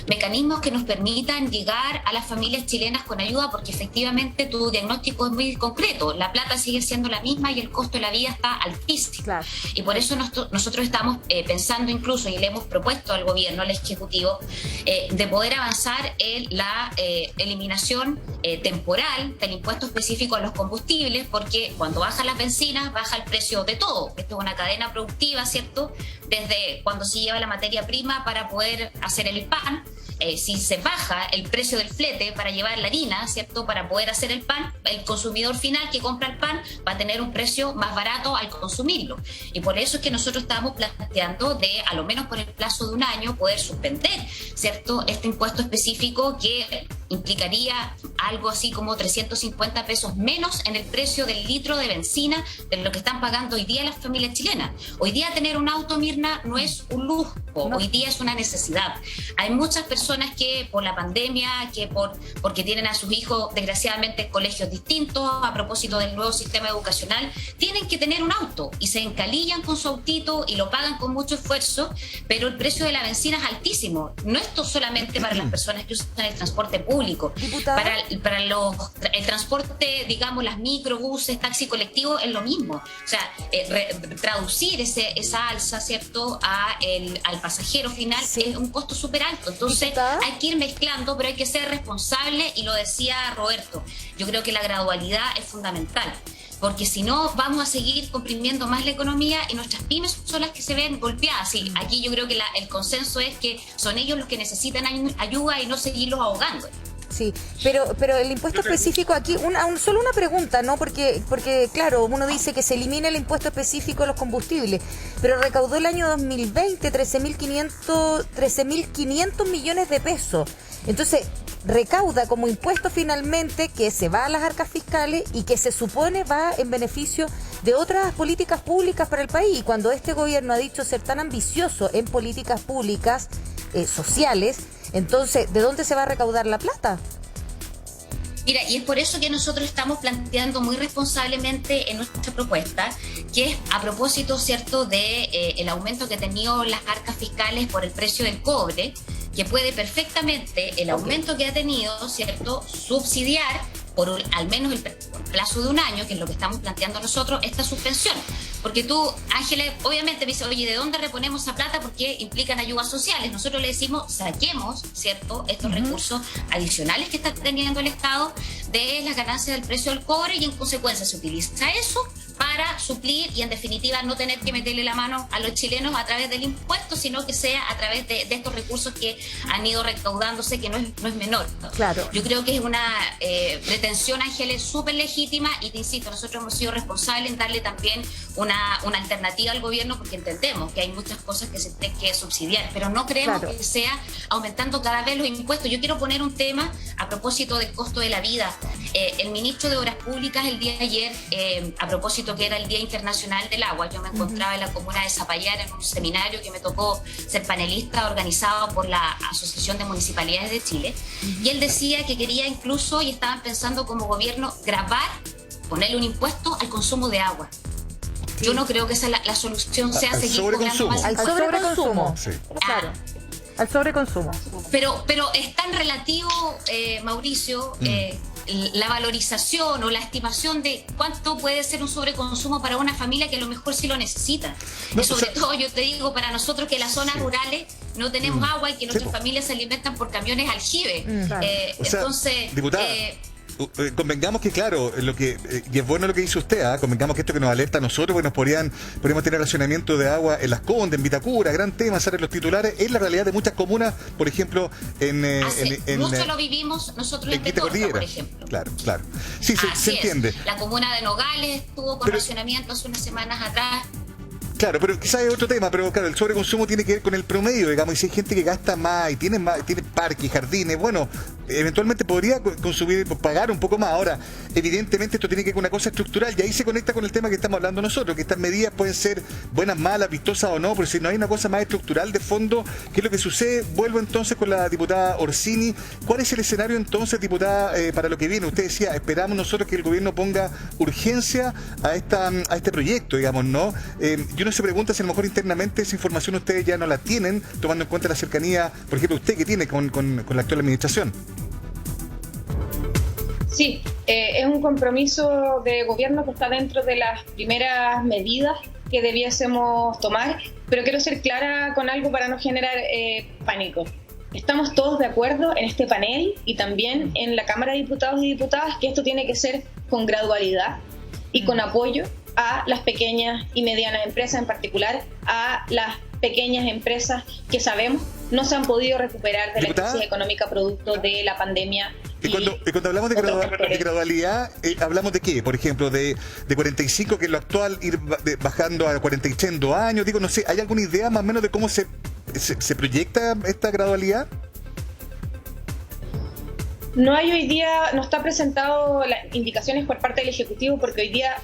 mecanismos que nos permitan llegar a las familias chilenas con ayuda, porque efectivamente tu diagnóstico es muy concreto. La plata sigue siendo la misma y el costo de la vida está altísimo. Claro. Y por eso nosotros estamos pensando incluso, y le hemos propuesto al gobierno, al Ejecutivo, de poder avanzar en la eliminación temporal del impuesto específico a los combustibles, porque cuando bajan las bencinas, baja el precio de todo. Esto es una cadena productiva, ¿cierto? Desde cuando se lleva la materia prima para poder hacer el pan, si se baja el precio del flete para llevar la harina, ¿cierto?, para poder hacer el pan, el consumidor final que compra el pan va a tener un precio más barato al consumirlo. Y por eso es que nosotros estamos planteando de, a lo menos por el plazo de un año, poder suspender, ¿cierto?, este impuesto específico que implicaría algo así como 350 pesos menos en el precio del litro de benzina de lo que están pagando hoy día las familias chilenas. Hoy día tener un auto, Mirna, no es un lujo, hoy día es una necesidad. Hay muchas personas que por la pandemia, porque tienen a sus hijos desgraciadamente en colegios distintos, a propósito del nuevo sistema educacional, tienen que tener un auto y se encalillan con su autito y lo pagan con mucho esfuerzo, pero el precio de la benzina es altísimo. No esto solamente para las personas que usan el transporte público, para el transporte, digamos, las microbuses, taxi colectivo, es lo mismo. O sea, traducir esa alza, ¿cierto?, al pasajero final, sí, es un costo súper alto. Entonces hay que ir mezclando, pero hay que ser responsable, y lo decía Roberto, yo creo que la gradualidad es fundamental, porque si no vamos a seguir comprimiendo más la economía y nuestras pymes son las que se ven golpeadas. Sí, aquí yo creo que el consenso es que son ellos los que necesitan ayuda y no seguirlos ahogando. Sí, pero el impuesto específico aquí, solo una pregunta, ¿no? Porque claro, uno dice que se elimina el impuesto específico a los combustibles, pero recaudó el año 2020 13.500 millones de pesos. Entonces, recauda como impuesto finalmente que se va a las arcas fiscales y que se supone va en beneficio de otras políticas públicas para el país. Y cuando este gobierno ha dicho ser tan ambicioso en políticas públicas sociales, entonces, ¿de dónde se va a recaudar la plata? Mira, y es por eso que nosotros estamos planteando muy responsablemente en nuestra propuesta, que es a propósito, ¿cierto?, de el aumento que ha tenido las arcas fiscales por el precio del cobre, que puede perfectamente el aumento que ha tenido, ¿cierto?, subsidiar por al menos el plazo de un año, que es lo que estamos planteando nosotros, esta suspensión. Porque tú, Ángeles, obviamente me dice, oye, ¿de dónde reponemos esa plata? Porque implican ayudas sociales. Nosotros le decimos, saquemos, ¿cierto?, estos recursos adicionales que está teniendo el Estado de las ganancias del precio del cobre, y en consecuencia se utiliza eso para suplir y en definitiva no tener que meterle la mano a los chilenos a través del impuesto, sino que sea a través de estos recursos que han ido recaudándose, que no es menor. Claro. Yo creo que es una pretensión, Ángeles, súper legítima, y te insisto, nosotros hemos sido responsables en darle también una alternativa al gobierno, porque entendemos que hay muchas cosas que se tienen que subsidiar, pero no creemos que sea aumentando cada vez los impuestos. Yo quiero poner un tema a propósito del costo de la vida. El ministro de Obras Públicas el día de ayer, a propósito que era el Día Internacional del Agua, yo me encontraba en la comuna de Zapallar en un seminario que me tocó ser panelista, organizado por la Asociación de Municipalidades de Chile, y él decía que quería incluso, y estaban pensando como gobierno, ponerle un impuesto al consumo de agua. Sí. Yo no creo que esa la solución sea seguir cobrando más. Al sobreconsumo. Sí. Claro. Al sobreconsumo. Pero es tan relativo, Mauricio, la valorización o la estimación de cuánto puede ser un sobreconsumo para una familia que a lo mejor sí lo necesita. No, y sobre todo, yo te digo, para nosotros que en las zonas rurales no tenemos agua y que nuestras familias se alimentan por camiones aljibe. Entonces, diputada, convengamos que, claro, y es bueno lo que dice usted, convengamos que esto que nos alerta a nosotros, porque podríamos tener racionamiento de agua en Las Condes, en Vitacura, gran tema, salen los titulares, es la realidad de muchas comunas, por ejemplo, mucho lo vivimos nosotros en Petorca, por ejemplo. Claro. Sí, se entiende. La comuna de Nogales estuvo con racionamiento hace unas semanas atrás. Claro, pero quizás es otro tema, pero claro, el sobreconsumo tiene que ver con el promedio, digamos, y si hay gente que gasta más y tiene parques, jardines, bueno, eventualmente podría consumir, pagar un poco más. Ahora, evidentemente esto tiene que ver con una cosa estructural y ahí se conecta con el tema que estamos hablando nosotros, que estas medidas pueden ser buenas, malas, vistosas o no, pero si no hay una cosa más estructural de fondo, ¿qué es lo que sucede? Vuelvo entonces con la diputada Orsini. ¿Cuál es el escenario entonces, diputada, para lo que viene? Usted decía, esperamos nosotros que el gobierno ponga urgencia a este proyecto, digamos, ¿no? Uno se pregunta si a lo mejor internamente esa información ustedes ya no la tienen, tomando en cuenta la cercanía, por ejemplo, usted que tiene con la actual administración. Sí, es un compromiso de gobierno que está dentro de las primeras medidas que debiésemos tomar, pero quiero ser clara con algo para no generar pánico. Estamos todos de acuerdo en este panel y también en la Cámara de Diputados y Diputadas que esto tiene que ser con gradualidad y con apoyo a las pequeñas y medianas empresas, en particular a las pequeñas empresas que sabemos no se han podido recuperar de la crisis económica producto de la pandemia. Y cuando hablamos de gradualidad, ¿hablamos de qué? Por ejemplo, de 45, que es lo actual, ir bajando a 42 años. Digo, no sé, ¿hay alguna idea más o menos de cómo se proyecta esta gradualidad? No hay hoy día, no está presentado las indicaciones por parte del Ejecutivo, porque hoy día,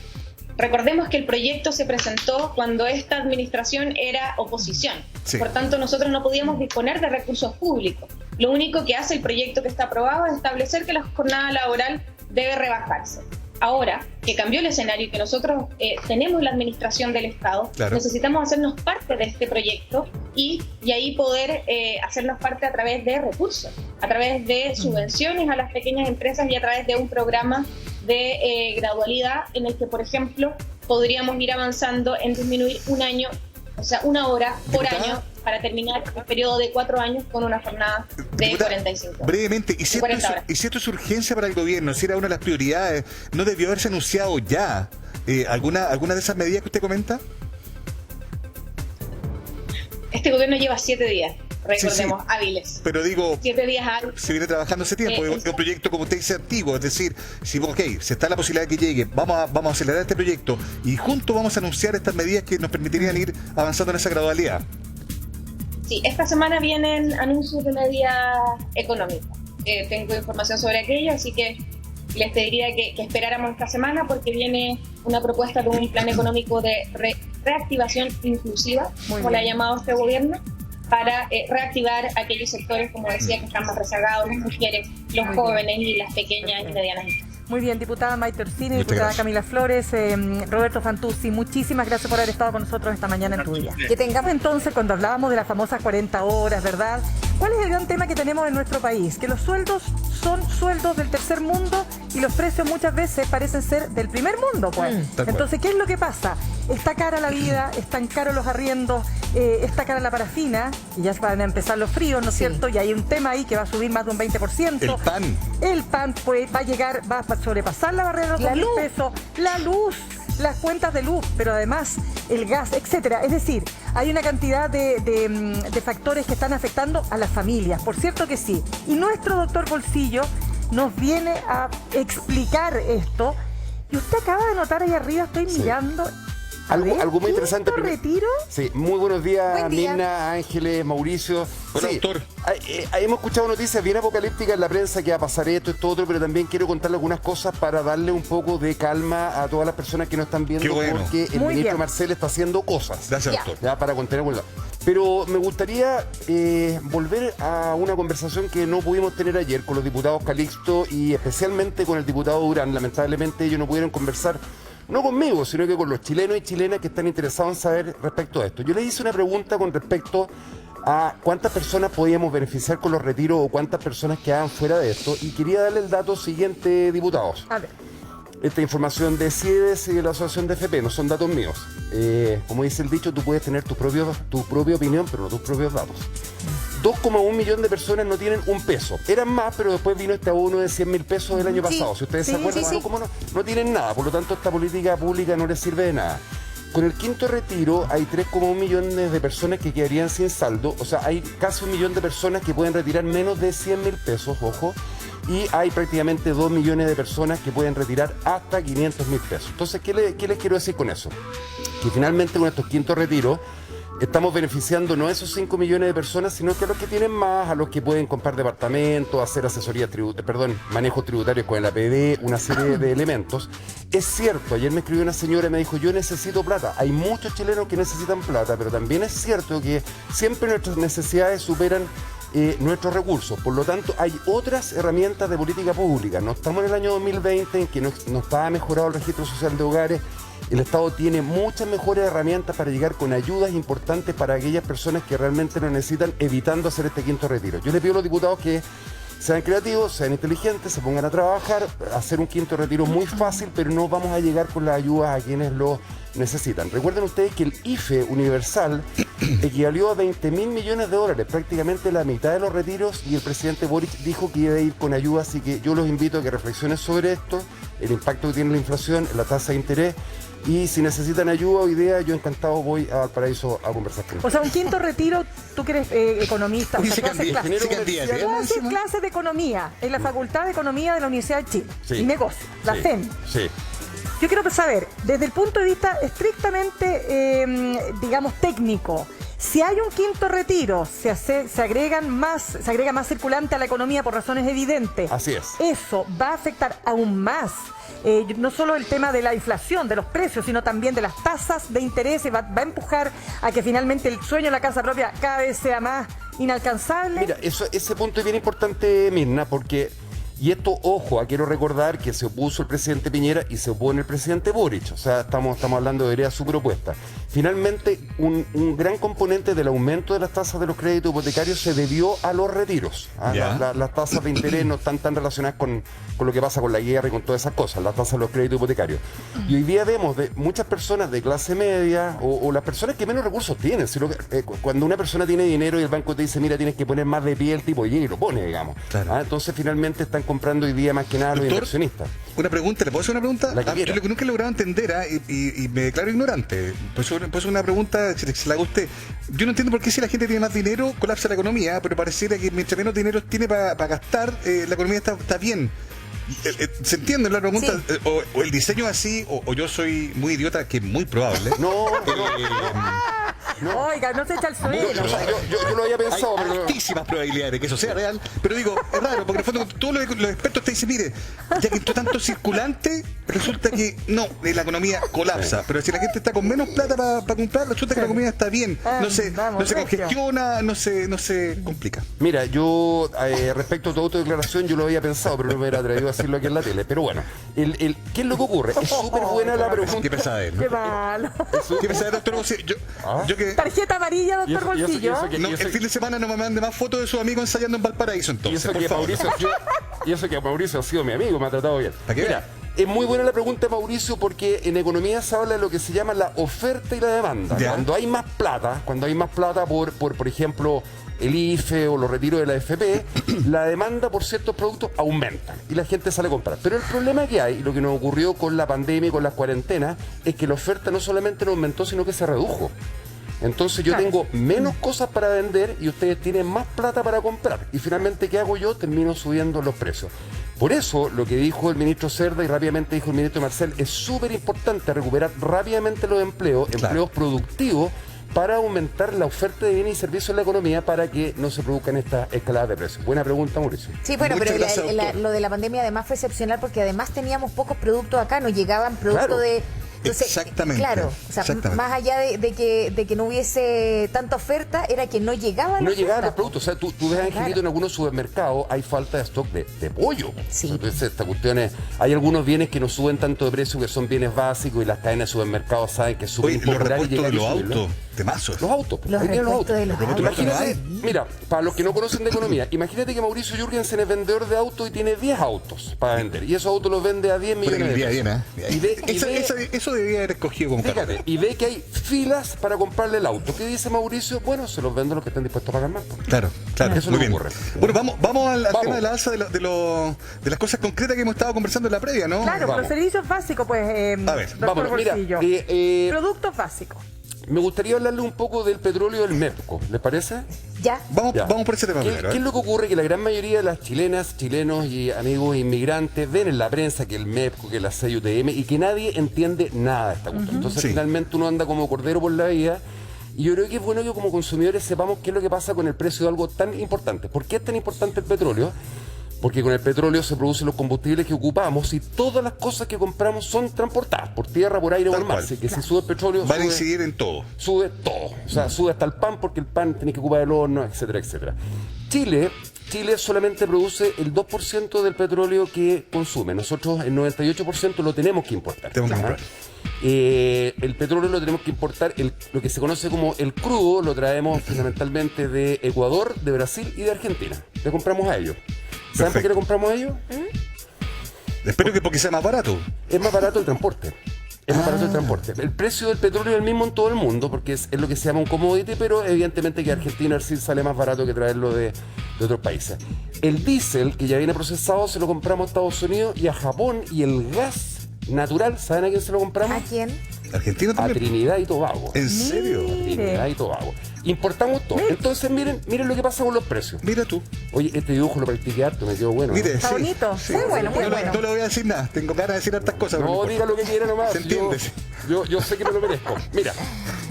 recordemos que el proyecto se presentó cuando esta administración era oposición. Sí. Por tanto, nosotros no podíamos disponer de recursos públicos. Lo único que hace el proyecto que está aprobado es establecer que la jornada laboral debe rebajarse. Ahora que cambió el escenario y que nosotros tenemos la administración del Estado, claro, necesitamos hacernos parte de este proyecto y ahí poder hacernos parte a través de recursos, a través de subvenciones a las pequeñas empresas y a través de un programa de gradualidad en el que, por ejemplo, podríamos ir avanzando en disminuir un año, o sea, una hora por año, para terminar el periodo de 4 años con una jornada de 45. Brevemente, ¿y si esto es urgencia para el gobierno? Si era una de las prioridades, ¿no debió haberse anunciado ya alguna de esas medidas que usted comenta? Este gobierno lleva 7 días. Recordemos, hábiles. Pero digo, 7 días hábiles. Se viene trabajando hace tiempo, es un proyecto, como usted dice, antiguo, es decir, si se está la posibilidad de que llegue, vamos a acelerar este proyecto y juntos vamos a anunciar estas medidas que nos permitirían ir avanzando en esa gradualidad. Sí, esta semana vienen anuncios de medidas económicas. Tengo información sobre aquello, así que les pediría que esperáramos esta semana porque viene una propuesta de un plan económico de reactivación inclusiva, como la ha llamado este gobierno, para reactivar aquellos sectores, como decía, que están más rezagados, las mujeres, los jóvenes y las pequeñas y medianas empresas. Muy bien, diputada Maite Orsini, diputada Camila Flores, Roberto Fantuzzi, muchísimas gracias por haber estado con nosotros esta mañana en Tu Día. Que tengamos entonces, cuando hablábamos de las famosas 40 horas, ¿verdad? ¿Cuál es el gran tema que tenemos en nuestro país? Que los sueldos son sueldos del tercer mundo y los precios muchas veces parecen ser del primer mundo, pues. Entonces, ¿qué es lo que pasa? Está cara la vida, están caros los arriendos, está cara la parafina, y ya van a empezar los fríos, ¿no es cierto? Y hay un tema ahí que va a subir más de un 20%. El pan pues, va a sobrepasar la barrera de los pesos, la luz, las cuentas de luz, pero además el gas, etcétera. Es decir, hay una cantidad de factores que están afectando a las familias, por cierto que sí. Y nuestro doctor Bolsillo nos viene a explicar esto. Y usted acaba de notar ahí arriba, estoy mirando... Algo muy interesante. ¿Retiro? Sí, muy buenos días, Mirna, Ángeles, Mauricio. Hola, doctor. Hemos escuchado noticias bien apocalípticas en la prensa que va a pasar esto, esto, otro, pero también quiero contarle algunas cosas para darle un poco de calma a todas las personas que nos están viendo, porque el ministro Marcel está haciendo cosas. Gracias, doctor. Ya, para contener. Pero me gustaría volver a una conversación que no pudimos tener ayer con los diputados Calixto y especialmente con el diputado Durán. Lamentablemente ellos no pudieron conversar, no conmigo, sino que con los chilenos y chilenas que están interesados en saber respecto a esto. Yo les hice una pregunta con respecto a cuántas personas podíamos beneficiar con los retiros o cuántas personas quedaban fuera de esto. Y quería darle el dato siguiente, diputados. A ver. Esta información de CIEDES y de la Asociación de FP, no son datos míos. Como dice el dicho, tú puedes tener tu propia opinión, pero no tus propios datos. 2,1 millones de personas no tienen un peso. Eran más, pero después vino este abono de 100.000 pesos del año pasado. Si ustedes se acuerdan, no tienen nada. Por lo tanto, esta política pública no les sirve de nada. Con el quinto retiro hay 3,1 millones de personas que quedarían sin saldo. O sea, hay casi 1 millón de personas que pueden retirar menos de 100.000 pesos, ojo. Y hay prácticamente 2 millones de personas que pueden retirar hasta 500.000 pesos. Entonces, ¿qué les quiero decir con eso? Que finalmente con estos quintos retiros estamos beneficiando no a esos 5 millones de personas, sino que a los que tienen más, a los que pueden comprar departamentos, hacer manejo tributario con el APD, una serie de elementos. Es cierto, ayer me escribió una señora y me dijo, yo necesito plata. Hay muchos chilenos que necesitan plata, pero también es cierto que siempre nuestras necesidades superan nuestros recursos. Por lo tanto, hay otras herramientas de política pública. No estamos en el año 2020 en que no estaba mejorado el registro social de hogares. El Estado tiene muchas mejores herramientas para llegar con ayudas importantes para aquellas personas que realmente lo necesitan, evitando hacer este quinto retiro. Yo les pido a los diputados que sean creativos, sean inteligentes, se pongan a trabajar, hacer un quinto retiro muy fácil, pero no vamos a llegar con las ayudas a quienes lo necesitan. Recuerden ustedes que el IFE universal equivalió a 20.000 millones de dólares, prácticamente la mitad de los retiros, y el presidente Boric dijo que iba a ir con ayuda, así que yo los invito a que reflexionen sobre esto, el impacto que tiene la inflación, la tasa de interés, y si necesitan ayuda o idea, yo encantado voy a Valparaíso a conversar con ustedes. O sea, un quinto retiro, tú que eres economista, o sea, clases de economía en la Facultad de Economía de la Universidad de Chile y Negocios, la FEM. Sí. Yo quiero saber, desde el punto de vista estrictamente, digamos, técnico, si hay un quinto retiro, se agrega más circulante a la economía por razones evidentes. Así es. Eso va a afectar aún más, no solo el tema de la inflación, de los precios, sino también de las tasas de interés, va a empujar a que finalmente el sueño de la casa propia cada vez sea más inalcanzable. Mira, ese punto es bien importante, Mirna, porque... Y esto, ojo, quiero recordar que se opuso el presidente Piñera y se opone el presidente Boric. O sea, estamos hablando de su propuesta. Finalmente, un gran componente del aumento de las tasas de los créditos hipotecarios se debió a los retiros. Las tasas de interés no están tan relacionadas con lo que pasa con la guerra y con todas esas cosas, las tasas de los créditos hipotecarios. Y hoy día vemos de muchas personas de clase media o las personas que menos recursos tienen. Cuando una persona tiene dinero y el banco te dice, mira, tienes que poner más de pie, el tipo y lo pone, digamos. Claro. Entonces, finalmente están comprando hoy día más que nada los inversionistas. Una pregunta, ¿le puedo hacer una pregunta? Yo lo que nunca he logrado entender y me declaro ignorante. Pues una pregunta, si la hago a usted. Yo no entiendo por qué si la gente tiene más dinero colapsa la economía, pero pareciera que mientras menos dinero tiene para gastar, la economía está bien. ¿Se entiende la pregunta? Sí. O el diseño así, o yo soy muy idiota, que es muy probable. No. Oiga, no se echa al suelo. Yo lo había pensado. Hay altísimas probabilidades de que eso sea real, pero digo, es raro, porque en el fondo todos los expertos te dicen, mire, ya que entró tanto circulante, resulta que no, la economía colapsa. Pero si la gente está con menos plata para comprar, resulta que la economía está bien. No se congestiona, no se complica. Mira, yo respecto a tu autodeclaración, yo lo había pensado, pero no me hubiera atrevido a decirlo aquí en la tele. Pero bueno, ¿qué es lo que ocurre? Es súper buena la pregunta. Qué pesadero. Qué malo. Qué pesadero, doctor. Yo que... Tarjeta amarilla, doctor Bolsillo. El fin de semana no me mande más fotos de sus amigos ensayando en Valparaíso, entonces. Y eso que Mauricio ha sido mi amigo, me ha tratado bien. Mira, es muy buena la pregunta, Mauricio, porque en economía se habla de lo que se llama la oferta y la demanda. Cuando hay más plata por ejemplo, el IFE o los retiros de la AFP, la demanda por ciertos productos aumenta y la gente sale a comprar. Pero el problema que hay, y lo que nos ocurrió con la pandemia y con las cuarentenas, es que la oferta no solamente no aumentó, sino que se redujo. Entonces yo tengo menos cosas para vender y ustedes tienen más plata para comprar. Y finalmente, ¿qué hago yo? Termino subiendo los precios. Por eso, lo que dijo el ministro Cerda y rápidamente dijo el ministro Marcel, es súper importante recuperar rápidamente los empleos productivos, para aumentar la oferta de bienes y servicios en la economía para que no se produzcan estas escaladas de precios. Buena pregunta, Mauricio. Sí, bueno, pero lo de la pandemia además fue excepcional porque además teníamos pocos productos acá, nos llegaban productos de... Entonces, exactamente. Claro, o sea, más allá de que no hubiese tanta oferta, era que no llegaban los productos. O sea, tú ves, Angelito, en algunos supermercados hay falta de stock de pollo. Sí. Entonces, esta cuestión es... Hay algunos bienes que no suben tanto de precio, que son bienes básicos, y las cadenas de supermercados saben que es súper impopular. Los repuestos de los autos. Temazos. Los autos. Los Ahí tienen repuestos de los autos. Imagínate, mira, para los que no conocen de economía, imagínate que Mauricio Jürgensen es vendedor de autos y tiene 10 autos para vender. Y esos autos los vende a 10 millones de pesos. Eso debería haber escogido como carro. Fíjate, y ve que hay filas para comprarle el auto. ¿Qué dice Mauricio? Bueno, se los vendo a los que están dispuestos a pagar más. Claro. Eso Muy no bien. ocurre. Bueno, vamos al tema de la alza de las cosas concretas que hemos estado conversando en la previa, ¿no? Claro, Vamos. los servicios básicos, pues, A ver, doctor vámonos, mira, Bolsillo. Productos básicos. Me gustaría hablarle un poco del petróleo del MEPCO, ¿les parece? Ya. Vamos por ese tema ¿Qué primero. es lo que ocurre? Que la gran mayoría de las chilenas, chilenos y amigos inmigrantes ven en la prensa que el MEPCO, que la CUTM y que nadie entiende nada de esta cuestión. Entonces Sí. finalmente uno anda como cordero por la vida. Y yo creo que es bueno que como consumidores sepamos qué es lo que pasa con el precio de algo tan importante. ¿Por qué es tan importante el petróleo? Porque con el petróleo se producen los combustibles que ocupamos y todas las cosas que compramos son transportadas por tierra, por aire o por mar. Así que si sube el petróleo, Van a incidir en todo. sube todo. O sea, sube hasta el pan porque el pan tiene que ocupar el horno, etcétera, etcétera. Chile solamente produce el 2% del petróleo que consume. Nosotros el 98% lo tenemos que importar. Tenemos que comprar. El petróleo lo tenemos que importar, lo que se conoce como el crudo, lo traemos fundamentalmente de Ecuador, de Brasil y de Argentina. Le compramos a ellos. ¿Saben por qué le compramos a ellos? Espero que porque sea más barato. Es más barato el transporte. Es más barato el transporte. El precio del petróleo es el mismo en todo el mundo, porque es lo que se llama un commodity, pero evidentemente que Argentina Brasil sale más barato que traerlo de otros países. El diésel, que ya viene procesado, se lo compramos a Estados Unidos y a Japón, y el gas natural, ¿saben a quién se lo compramos? ¿A quién? Argentina A también. Trinidad y Tobago. ¿En serio? Trinidad y Tobago. Importamos todo. Entonces miren lo que pasa con los precios. Mira tú. Oye, este dibujo lo practiqué harto, me quedó bueno. ¿no? Mire, Está sí, bonito. sí. Muy bueno, muy No, bueno. No le voy a decir nada. Tengo ganas de decir hartas cosas. pero No, importa. diga lo que quiera nomás. Se entiende. Yo sé que me lo merezco. Mira,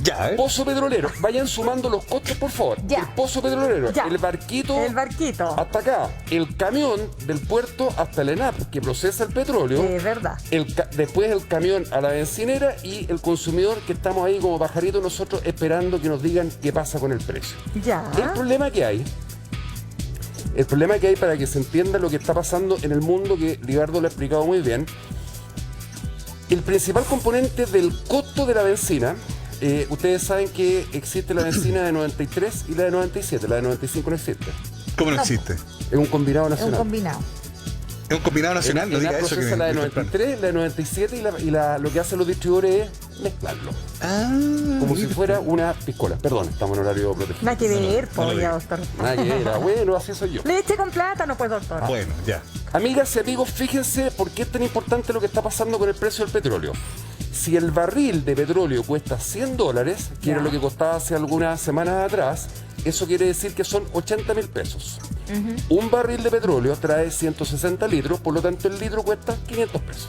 Ya, ¿eh? pozo petrolero. Vayan sumando los costos, por favor. Ya. El pozo petrolero. Ya. El barquito. El barquito. Hasta acá. El camión del puerto hasta el ENAP, que procesa el petróleo. Es verdad. Después el camión a la bencinera y el consumidor, que estamos ahí como pajaritos nosotros esperando que nos digan qué pasa con el precio. Ya. El problema que hay para que se entienda lo que está pasando en el mundo, que Ligardo lo ha explicado muy bien, el principal componente del costo de la benzina, ustedes saben que existe la benzina de 93 y la de 97, la de 95 no existe. ¿Cómo no existe? Es un combinado Es un nacional. combinado. Es un combinado nacional, no El diga ENAP eso. procesa la de 93, la de 97 lo que hacen los distribuidores es mezclarlo. Como si fuera una piscola. Perdón, estamos en horario protegido. Nada que ver, no lo pobre digo. doctor. Nada que ver. Bueno, así soy yo. Leche con plátano, pues, doctor. Bueno, ya. Amigas y amigos, fíjense por qué es tan importante lo que está pasando con el precio del petróleo. Si el barril de petróleo cuesta $100, que era lo que costaba hace algunas semanas atrás, eso quiere decir que son 80.000 pesos. Un barril de petróleo trae 160 litros, por lo tanto el litro cuesta 500 pesos.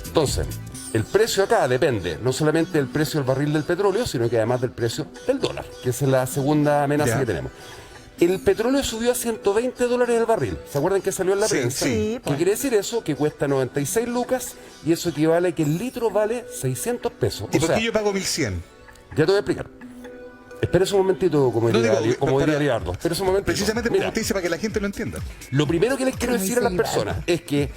Entonces, el precio acá depende no solamente del precio del barril del petróleo, sino que además del precio del dólar, que es la segunda amenaza Ya. que tenemos. El petróleo subió a $120 el barril. ¿Se acuerdan que salió en la Sí, prensa? sí. ¿Qué quiere decir eso? Que cuesta 96 lucas y eso equivale a que el litro vale 600 pesos. ¿Y O por sea, qué yo pago 1.100? ya te voy a explicar. Espérese un momentito, como No diría, digo, como para- diría Ligardo. Espérese un momentito. Precisamente porque Mira, usted dice para que la gente lo entienda. lo primero que les quiero decir a las personas es que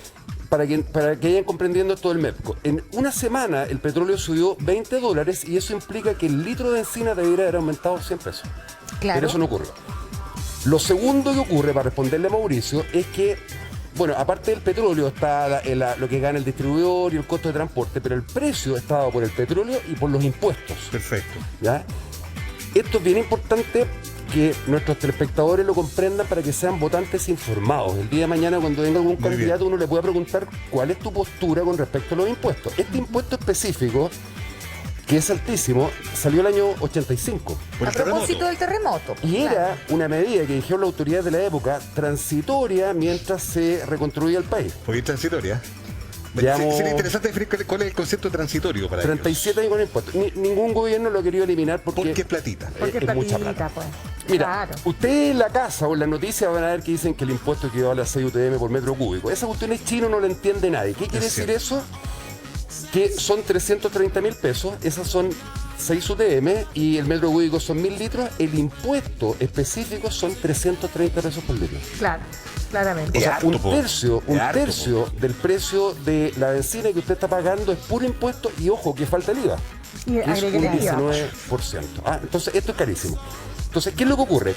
para que vayan comprendiendo todo el MEPCO, en una semana el petróleo subió $20 y eso implica que el litro de benzina debería haber aumentado 100 pesos. Claro. Pero eso no ocurrió. Lo segundo que ocurre, para responderle a Mauricio, es que, bueno, aparte del petróleo está lo que gana el distribuidor y el costo de transporte, pero el precio está dado por el petróleo y por los impuestos. Perfecto. ¿Ya? Esto es bien importante que nuestros telespectadores lo comprendan para que sean votantes informados. El día de mañana, cuando venga algún Muy candidato, uno le puede preguntar cuál es tu postura con respecto a los impuestos. Este impuesto específico, que es altísimo, salió el año 85. Por A el terremoto. propósito del terremoto. Y Claro. era una medida que dijeron las autoridades de la época transitoria mientras se reconstruía el país. Porque es transitoria. Llevamos Sería interesante definir cuál es el concepto transitorio para 37 años con impuestos. Ningún gobierno lo ha querido eliminar ellos. porque Porque es platita. Porque es mucha platita, plata. pues. Mira, Claro. ustedes en la casa o en las noticias van a ver que dicen que el impuesto equivale a 6 UTM por metro cúbico. Esa cuestión es chino, no la entiende nadie. ¿Qué quiere Es decir cierto. eso? Que son 330.000 pesos, esas son 6 UTM y el metro cúbico son 1.000 litros. El impuesto específico son 330 pesos por litro. Claro, claramente. O sea, harto, un po. tercio Es harto, del precio de la benzina que usted está pagando es puro impuesto y ojo, que falta el IVA. Y que es un agréguele IVA. 19%. Entonces esto es carísimo. Entonces, ¿qué es lo que ocurre?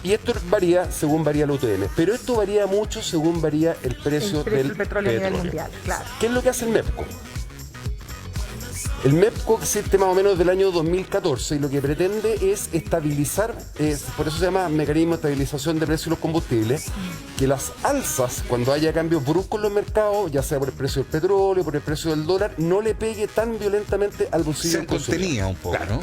Y esto varía según varía la UTM, pero esto varía mucho según varía el precio del petróleo a nivel mundial, claro. ¿Qué es lo que hace el MEPCO? El MEPCO existe más o menos del año 2014 y lo que pretende es estabilizar, por eso se llama mecanismo de estabilización de precios de los combustibles, que las alzas, cuando haya cambios bruscos en los mercados, ya sea por el precio del petróleo, por el precio del dólar, no le pegue tan violentamente al bolsillo del consumidor. Se contenía un poco, claro, ¿no?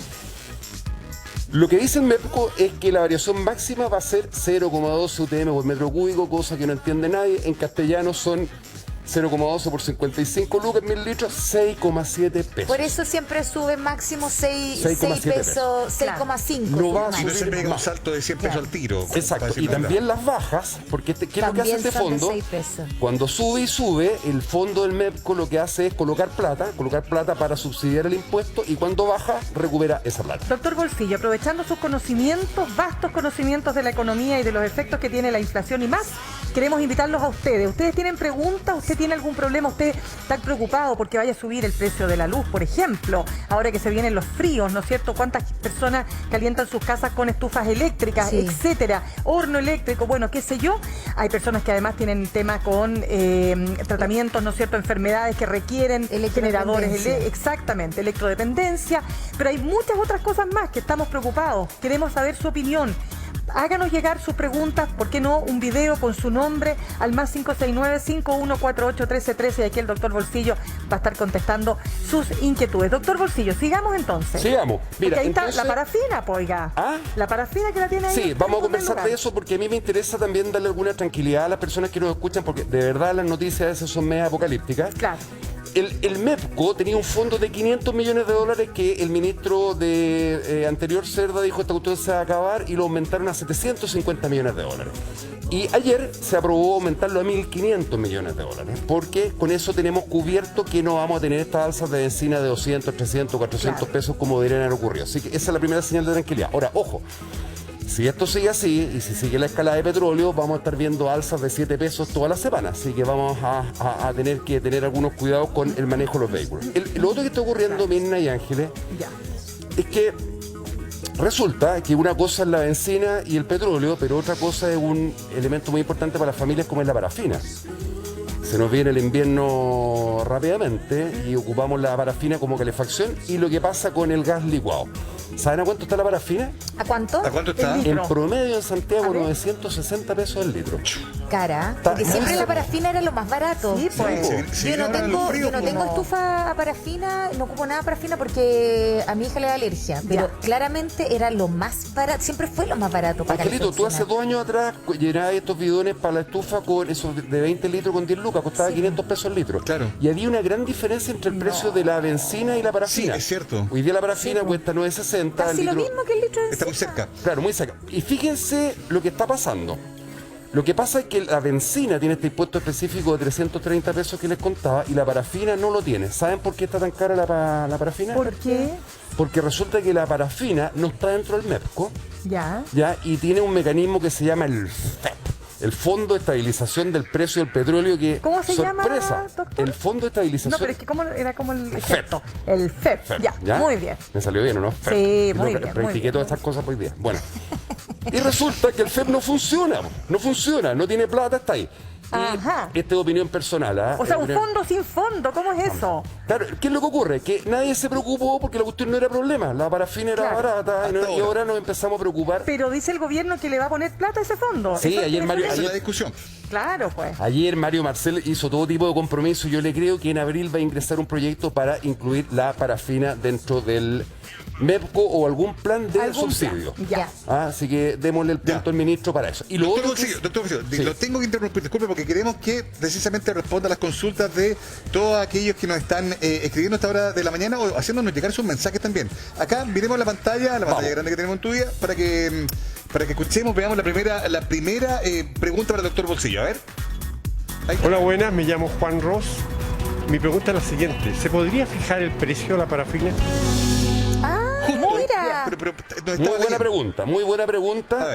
Lo que dice el MEPCO es que la variación máxima va a ser 0,12 UTM por metro cúbico, cosa que no entiende nadie. En castellano son 0,12 por 55 lucas, 1000 litros, 6,7 pesos. Por eso siempre sube máximo 6 pesos, 6,5. No va a Y no subir se pega un más. salto de 100 pesos al tiro. Exacto. Y también las bajas, porque ¿qué es lo que hace este fondo? Cuando sube y sube, el fondo del MEPCO lo que hace es colocar plata para subsidiar el impuesto, y cuando baja, recupera esa plata. Doctor Bolsillo, aprovechando sus conocimientos, vastos conocimientos de la economía y de los efectos que tiene la inflación y más, queremos invitarlos a ustedes. ¿Ustedes tienen preguntas? ¿Usted tiene algún problema? ¿Usted está preocupado porque vaya a subir el precio de la luz, por ejemplo? Ahora que se vienen los fríos, ¿no es cierto? ¿Cuántas personas calientan sus casas con estufas eléctricas, etcétera? Horno eléctrico, bueno, qué sé yo. Hay personas que además tienen tema con tratamientos, ¿no es cierto? Enfermedades que requieren generadores, exactamente, electrodependencia. Pero hay muchas otras cosas más que estamos preocupados. Queremos saber su opinión. Háganos llegar sus preguntas, ¿por qué no? Un video con su nombre al más 569-5148-1313, y aquí el doctor Bolsillo va a estar contestando sus inquietudes. Doctor Bolsillo, sigamos entonces. Sigamos. Mira, porque ahí entonces, está la parafina, oiga. La parafina que la tiene ahí. Sí, vamos a conversar de eso porque a mí me interesa también darle alguna tranquilidad a las personas que nos escuchan, porque de verdad las noticias a veces son medio apocalípticas. Claro. El MEPCO tenía un fondo de $500 millones que el ministro de anterior, Cerda, dijo esta cuestión se va a acabar, y lo aumentaron a $750 millones. Y ayer se aprobó aumentarlo a $1.500 millones, porque con eso tenemos cubierto que no vamos a tener estas alzas de benzina de 200, 300, 400 pesos como deberían haber ocurrido. Así que esa es la primera señal de tranquilidad. Ahora, ojo. Si esto sigue así, y si sigue la escalada de petróleo, vamos a estar viendo alzas de 7 pesos toda la semana. Así que vamos a tener que tener algunos cuidados con el manejo de los vehículos. Lo otro que está ocurriendo, Mirna y Ángeles, es que resulta que una cosa es la benzina y el petróleo, pero otra cosa es un elemento muy importante para las familias como es la parafina. Se nos viene el invierno rápidamente y ocupamos la parafina como calefacción, y lo que pasa con el gas licuado. ¿Saben a cuánto está la parafina? ¿A cuánto? ¿A cuánto está? En promedio en Santiago, 960 pesos el litro. Cara, porque siempre la parafina era lo más barato. Sí, pues. Yo no tengo estufa a parafina, no ocupo nada de parafina porque a mi hija le da alergia, pero claramente era lo más barato, siempre fue lo más barato para Angelito, tú hace 2 años atrás llenabas estos bidones para la estufa con esos de 20 litros con 10 lucas, costaba 500 pesos el litro. Claro. Y había una gran diferencia entre el precio de la benzina y la parafina. Sí, es cierto. Hoy día la parafina cuesta 9.60. Casi lo mismo que el litro de Está muy cerca. Claro, muy cerca. Y fíjense lo que está pasando. Lo que pasa es que la benzina tiene este impuesto específico de 330 pesos que les contaba, y la parafina no lo tiene. ¿Saben por qué está tan cara la parafina? ¿Por qué? Porque resulta que la parafina no está dentro del MEPCO. Ya. Y tiene un mecanismo que se llama el FEP, el Fondo de Estabilización del Precio del Petróleo, que ¿cómo se llama, sorpresa, doctor? el Fondo de Estabilización. No, pero es que era como el FEP. efecto. El FEP. Ya, muy bien. Me salió bien, ¿o no? FEP. Sí, muy bien. Practiqué todas estas cosas hoy día. Bueno. Y resulta que el FEP no funciona, no tiene plata, está ahí. Ajá. Esta es opinión personal. O sea, un fondo sin fondo, ¿cómo es eso? Claro, ¿qué es lo que ocurre? Que nadie se preocupó porque la cuestión no era problema. La parafina era barata y ahora nos empezamos a preocupar. Pero dice el gobierno que le va a poner plata a ese fondo. Sí, eso ayer Mario... Esa es la discusión. Claro, pues. Ayer Mario Marcel hizo todo tipo de compromiso. Yo le creo que en abril va a ingresar un proyecto para incluir la parafina dentro del MEPCO o algún plan de subsidio. Ya. Así que démosle el punto al ministro para eso. Y lo doctor otro Bolsillo, lo tengo que interrumpir, disculpe, porque queremos que precisamente responda a las consultas de todos aquellos que nos están escribiendo a esta hora de la mañana o haciéndonos llegar sus mensajes también. Acá miremos la pantalla grande que tenemos en tu día para que escuchemos, veamos la primera pregunta para el doctor Bolsillo. A ver. Hola, buenas, me llamo Juan Ross. Mi pregunta es la siguiente: ¿se podría fijar el precio de la parafina? Muy buena pregunta.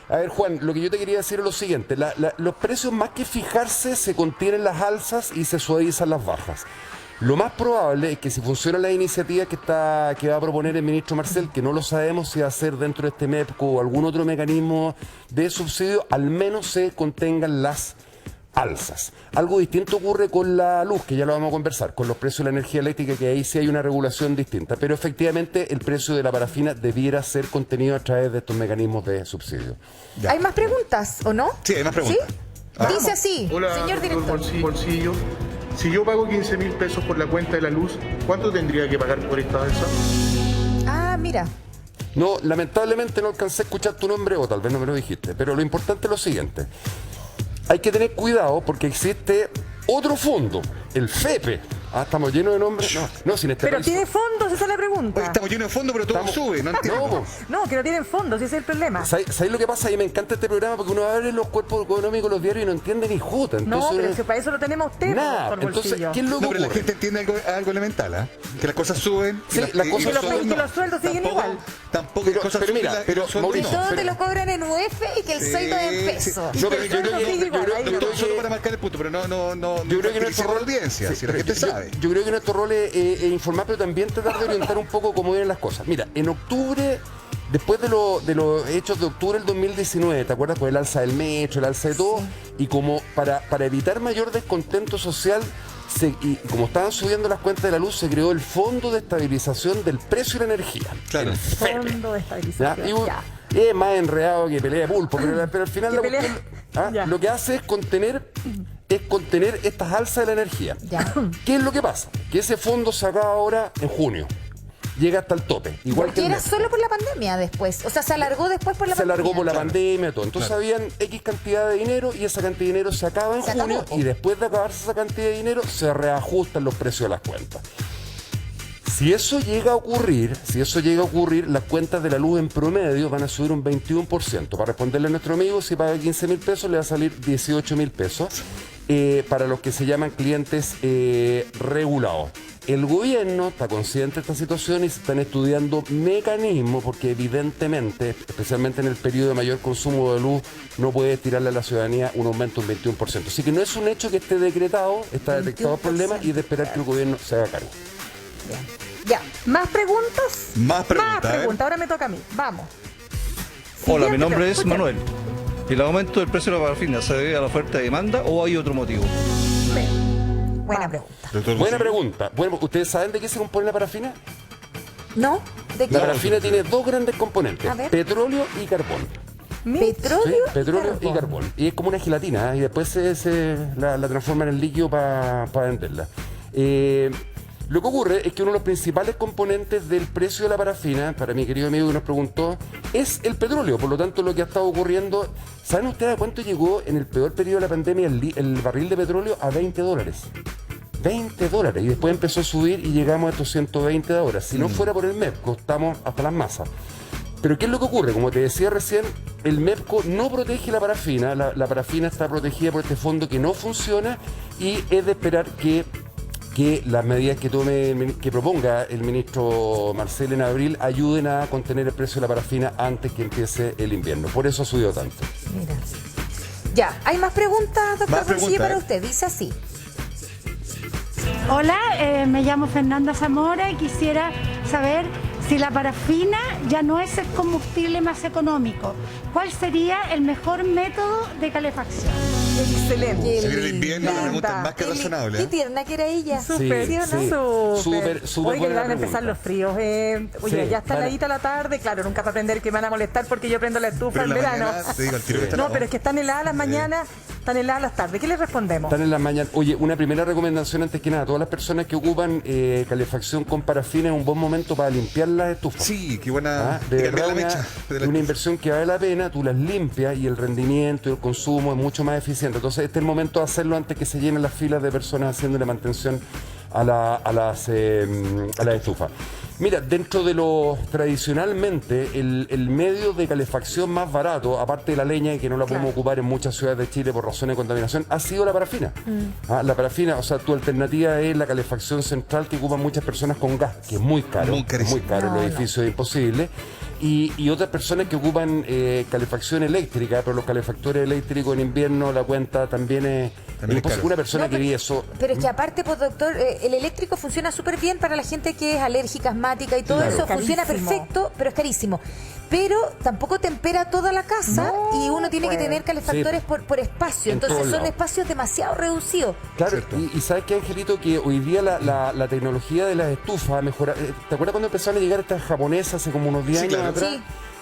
A ver, Juan, lo que yo te quería decir es lo siguiente. Los precios, más que fijarse, se contienen las alzas y se suavizan las bajas. Lo más probable es que si funcionan las iniciativas que va a proponer el ministro Marcel, que no lo sabemos si va a ser dentro de este MEPCO o algún otro mecanismo de subsidio, al menos se contengan las alzas. Algo distinto ocurre con la luz, que ya lo vamos a conversar, con los precios de la energía eléctrica, que ahí sí hay una regulación distinta, pero efectivamente el precio de la parafina debiera ser contenido a través de estos mecanismos de subsidio. Ya. ¿Hay más preguntas o no? Sí, hay más preguntas. ¿Sí? Dice así, Hola, señor director. Bolsillo. Si yo pago 15.000 pesos por la cuenta de la luz, ¿cuánto tendría que pagar por esta alza? Ah, mira. No, lamentablemente no alcancé a escuchar tu nombre, o tal vez no me lo dijiste, pero lo importante es lo siguiente. Hay que tener cuidado porque existe otro fondo, el FEPE. Ah, estamos llenos de nombres. No, sin este Pero país. tiene fondos, esa es la pregunta. Oye, estamos llenos de fondo, pero todo sube, no entiendo. No, que no tienen fondos, ese es el problema. ¿Sabes lo que pasa? A mí me encanta este programa porque uno abre los cuerpos económicos, los diarios y no entiende ni jota. Entonces, No, pero es que para eso lo tenemos usted, nada. por Entonces, bolsillo. ¿qué es lo que No, pero la ocurre? gente entiende algo elemental, ¿ah? Que las cosas suben. Sí, las cosas suben. que los sueldos siguen igual. Tampoco Pero- las cosas pero suben. mira, pero, los sueldos Y Mauricio, no. todo te lo cobran en UF y que el sueldo es en pesos. No, pero yo creo que- sigue igual, yo creo- ahí yo no. creo Solo que- para marcar el punto, pero no Yo creo que nuestro la rol audiencia, si la gente sabe. Yo creo que nuestro rol es informar, pero también tratar de orientar un poco cómo vienen las cosas. Mira, en octubre, después de los hechos de octubre del 2019, ¿te acuerdas? Con el alza del metro, el alza de todo, y como para evitar mayor descontento social, y como estaban subiendo las cuentas de la luz, se creó el Fondo de Estabilización del Precio de la Energía. Claro. El FEPE. Fondo de ¿Ya? estabilización. Y, Ya. es más enredado que pelea de pulpo, pero al final Que la pelea- cuestión, Ya. lo que hace es contener estas alzas de la energía. Ya. ¿Qué es lo que pasa? Que ese fondo se acaba ahora en junio. Llega hasta el tope. Igual que Porque el era metro. solo por la pandemia después. O sea, se alargó después por la Se pandemia. alargó por la Claro. pandemia y todo. Entonces habían X cantidad de dinero y esa cantidad de dinero se acaba en Se junio acabó. y después de acabarse esa cantidad de dinero se reajustan los precios de las cuentas. Si eso llega a ocurrir, las cuentas de la luz en promedio van a subir un 21%. Para responderle a nuestro amigo, si paga 15.000 pesos, le va a salir 18.000 pesos para los que se llaman clientes regulados. El gobierno está consciente de esta situación y se están estudiando mecanismos porque evidentemente, especialmente en el periodo de mayor consumo de luz, no puede tirarle a la ciudadanía un aumento del 21%. Así que no es un hecho que esté decretado, está detectado el problema y de esperar que el gobierno se haga cargo. Ya. ¿Más preguntas? Más preguntas, a ver. Ahora me toca a mí. Vamos. Hola, mi Siguiente nombre es pregunta. Manuel. ¿El aumento del precio de la parafina se debe a la oferta y demanda o hay otro motivo? Buena pregunta. Doctor Buena Lucía. pregunta. Bueno, ¿ustedes saben de qué se compone la parafina? ¿No? ¿De qué? La parafina tiene dos grandes componentes, A ver. petróleo y carbón. ¿Petróleo? Sí, petróleo y carbón. Y es como una gelatina, ¿eh? Y después la transforman en líquido para venderla. Lo que ocurre es que uno de los principales componentes del precio de la parafina, para mi querido amigo que nos preguntó, es el petróleo. Por lo tanto, lo que ha estado ocurriendo, ¿saben ustedes a cuánto llegó en el peor periodo de la pandemia el barril de petróleo? A $20. $20. Y después empezó a subir y llegamos a estos 120 de ahora. Si no fuera por el MEPCO, estamos hasta las masas. Pero ¿qué es lo que ocurre? Como te decía recién, el MEPCO no protege la parafina. La parafina está protegida por este fondo que no funciona y es de esperar que las medidas que proponga el ministro Marcel en abril ayuden a contener el precio de la parafina antes que empiece el invierno. Por eso ha subido tanto. Mira. Ya, ¿hay más preguntas, doctor Más Bolsillo, preguntas, para ¿eh? usted? Dice así. Hola, me llamo Fernanda Zamora y quisiera saber si la parafina ya no es el combustible más económico. ¿Cuál sería el mejor método de calefacción? Excelente. Se viene el invierno, la pregunta es más que razonable. Qué ¿eh? tierna que era ella. Súper, Sí, sí. súper. Súper Oye, buena van a la empezar pregunta. los fríos. Oye, Sí, ya está van a- heladita la tarde. Claro, nunca para aprender que me van a molestar porque yo prendo la estufa Pero en en la verano. mañana, te digo al tiro que está No, la- pero es que están heladas las mañanas, están heladas las tardes. ¿Qué les respondemos? Están en la mañana. Oye, una primera recomendación antes que nada, todas las personas que ocupan calefacción con parafina es un buen momento para limpiar las estufas. Sí, qué buena. Ah, y de cambiar verdad la mecha de la una estufa. inversión que vale la pena, tú las limpias y el rendimiento y el consumo es mucho más eficiente. Entonces este es el momento de hacerlo antes que se llenen las filas de personas haciéndole mantención a las estufas. Mira, dentro de lo tradicionalmente, el medio de calefacción más barato, aparte de la leña y que no la podemos ocupar en muchas ciudades de Chile por razones de contaminación, ha sido la parafina. La parafina, o sea, tu alternativa es la calefacción central que ocupan muchas personas con gas, que es muy caro. Muy carísimo. Muy caro, en los edificios es imposible. Y otras personas que ocupan calefacción eléctrica, pero los calefactores eléctricos en invierno la cuenta también Una persona que vive eso. Pero es que aparte, pues, doctor, el eléctrico funciona súper bien para la gente que es alérgica, asmática y todo eso. Funciona perfecto, pero es carísimo. Pero tampoco tempera toda la casa y uno tiene que tener calefactores por espacio. Entonces son espacios demasiado reducidos. Claro, y ¿sabes qué, Angelito? Que hoy día la tecnología de las estufas ha mejorado. ¿Te acuerdas cuando empezaron a llegar estas japonesas hace como unos 10 años atrás? Sí.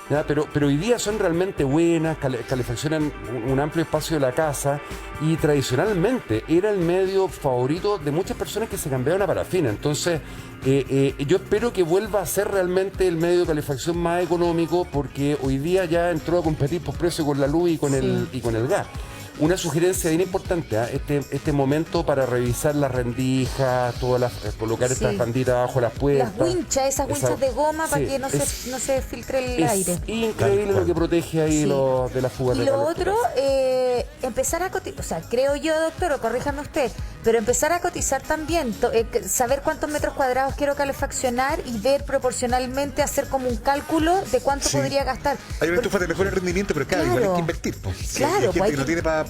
¿Ya? Pero hoy día son realmente buenas, calefaccionan un amplio espacio de la casa y tradicionalmente era el medio favorito de muchas personas que se cambiaron a parafina. Entonces, yo espero que vuelva a ser realmente el medio de calefacción más económico, porque hoy día ya entró a competir por precio con la luz y con el gas. Una sugerencia bien importante, este momento para revisar las rendijas, colocar estas banditas bajo las puertas. Las winchas, esas winchas de goma para que no se filtre el aire. Es increíble lo que protege ahí de la fuga de calor. Y lo otro, empezar a cotizar, o sea, creo yo, doctor, o corríjame usted, pero empezar a cotizar también, saber cuántos metros cuadrados quiero calefaccionar y ver proporcionalmente, hacer como un cálculo de cuánto podría gastar. Hay una estufa de mejor rendimiento, pero claro, igual hay que invertir. Claro, hay gente que no tiene para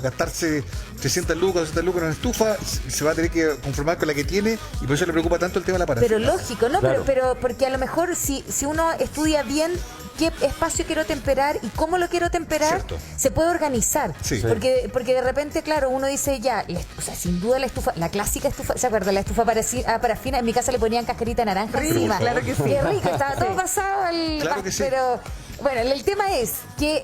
gastarse 300 lucas, 200 lucas en una estufa, se va a tener que conformar con la que tiene y por eso le preocupa tanto el tema de la parafina. Pero lógico, ¿no? Claro. Pero porque a lo mejor si uno estudia bien qué espacio quiero temperar y cómo lo quiero temperar, se puede organizar. Sí. Porque de repente, claro, uno dice ya, o sea, sin duda la estufa, la clásica estufa, ¿se acuerda? La estufa parafina, en mi casa le ponían cascarita naranja encima. Claro que sí. Qué rico, estaba todo pasado claro que sí. Pero bueno, el tema es que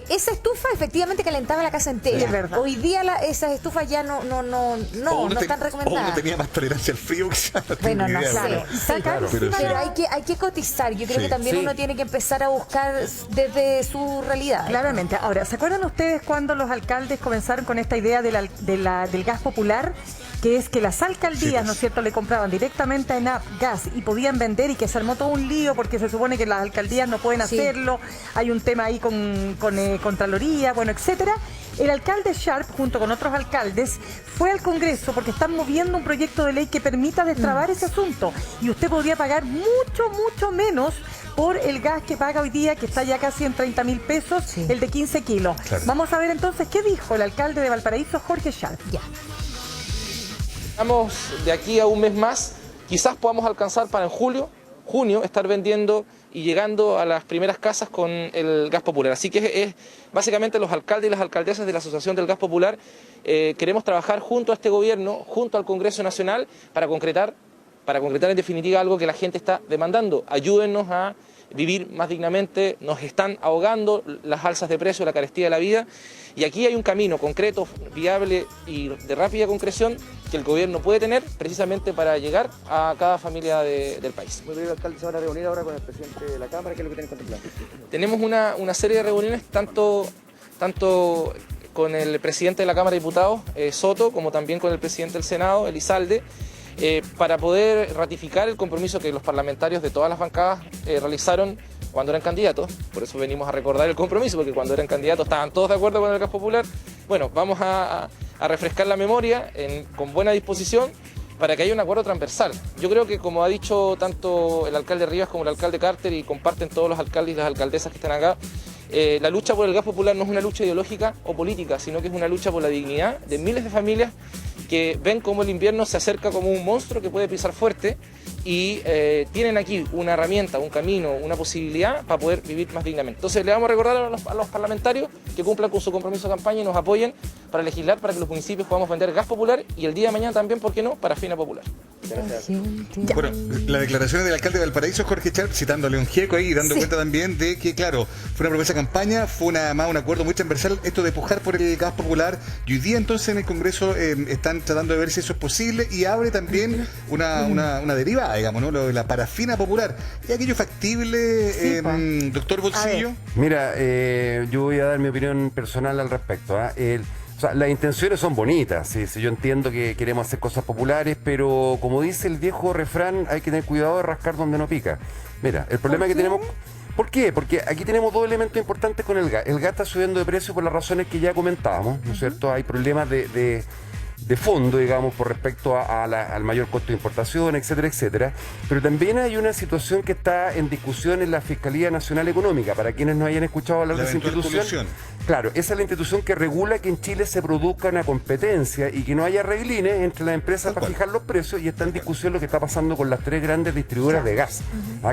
esa estufa efectivamente calentaba la casa entera. Es verdad. Hoy día esas estufas ya no están recomendadas. Uno tenía más tolerancia al frío que bueno, no sé. Claro, pero hay que cotizar. Yo creo que también uno tiene que empezar a buscar desde su realidad. Claramente. Ahora, ¿se acuerdan ustedes cuando los alcaldes comenzaron con esta idea del gas popular? Que es que las alcaldías, ¿no es cierto?, le compraban directamente a ENAP gas y podían vender, y que se armó todo un lío porque se supone que las alcaldías no pueden hacerlo, hay un tema ahí con Contraloría, bueno, etcétera. El alcalde Sharp, junto con otros alcaldes, fue al Congreso porque están moviendo un proyecto de ley que permita destrabar ese asunto, y usted podría pagar mucho menos por el gas que paga hoy día, que está ya casi en 30.000 pesos, el de 15 kilos. Claro. Vamos a ver entonces qué dijo el alcalde de Valparaíso, Jorge Sharp. De aquí a un mes más, quizás podamos alcanzar para en junio, estar vendiendo y llegando a las primeras casas con el gas popular. Así que es básicamente los alcaldes y las alcaldesas de la Asociación del Gas Popular queremos trabajar junto a este gobierno, junto al Congreso Nacional, para concretar en definitiva algo que la gente está demandando. Ayúdennos a vivir más dignamente, nos están ahogando las alzas de precio, la carestía de la vida, y aquí hay un camino concreto, viable y de rápida concreción que el gobierno puede tener precisamente para llegar a cada familia del país. ¿El alcalde se va a reunir ahora con el presidente de la Cámara? ¿Qué es lo que tienen contemplado? Tenemos una serie de reuniones, tanto con el presidente de la Cámara de Diputados, Soto, como también con el presidente del Senado, Elizalde, para poder ratificar el compromiso que los parlamentarios de todas las bancadas realizaron cuando eran candidatos. Por eso venimos a recordar el compromiso, porque cuando eran candidatos estaban todos de acuerdo con el gas popular. Bueno, vamos a refrescar la memoria con buena disposición para que haya un acuerdo transversal. Yo creo que, como ha dicho tanto el alcalde Rivas como el alcalde Carter, y comparten todos los alcaldes y las alcaldesas que están acá, la lucha por el gas popular no es una lucha ideológica o política, sino que es una lucha por la dignidad de miles de familias que ven cómo el invierno se acerca como un monstruo que puede pisar fuerte, y tienen aquí una herramienta, un camino, una posibilidad para poder vivir más dignamente. Entonces le vamos a recordar a los parlamentarios que cumplan con su compromiso de campaña y nos apoyen para legislar para que los municipios podamos vender gas popular, y el día de mañana también, ¿por qué no?, parafina popular. Bueno, la declaración del alcalde de Valparaíso, Jorge Sharp, citando a León Gieco ahí y dando cuenta también de que, claro, fue una promesa de campaña, fue un acuerdo muy transversal, esto de pujar por el gas popular, y hoy día entonces en el Congreso están tratando de ver si eso es posible, y abre también una derivada, digamos, ¿no? Lo de la parafina popular. ¿Es aquello factible, doctor Bolsillo? Mira, yo voy a dar mi opinión personal al respecto. O sea, las intenciones son bonitas, sí, yo entiendo que queremos hacer cosas populares, pero como dice el viejo refrán, hay que tener cuidado de rascar donde no pica. Mira, el problema que tenemos... ¿Por qué? Porque aquí tenemos dos elementos importantes con el gas. El gas está subiendo de precio por las razones que ya comentábamos, ¿no es cierto? Hay problemas de de fondo, digamos, por respecto al mayor costo de importación, etcétera, etcétera. Pero también hay una situación que está en discusión en la Fiscalía Nacional Económica. Para quienes no hayan escuchado hablar de esa institución, claro, esa es la institución que regula que en Chile se produzca una competencia y que no haya reglines entre las empresas para fijar los precios, y está en discusión lo que está pasando con las 3 grandes distribuidoras de gas.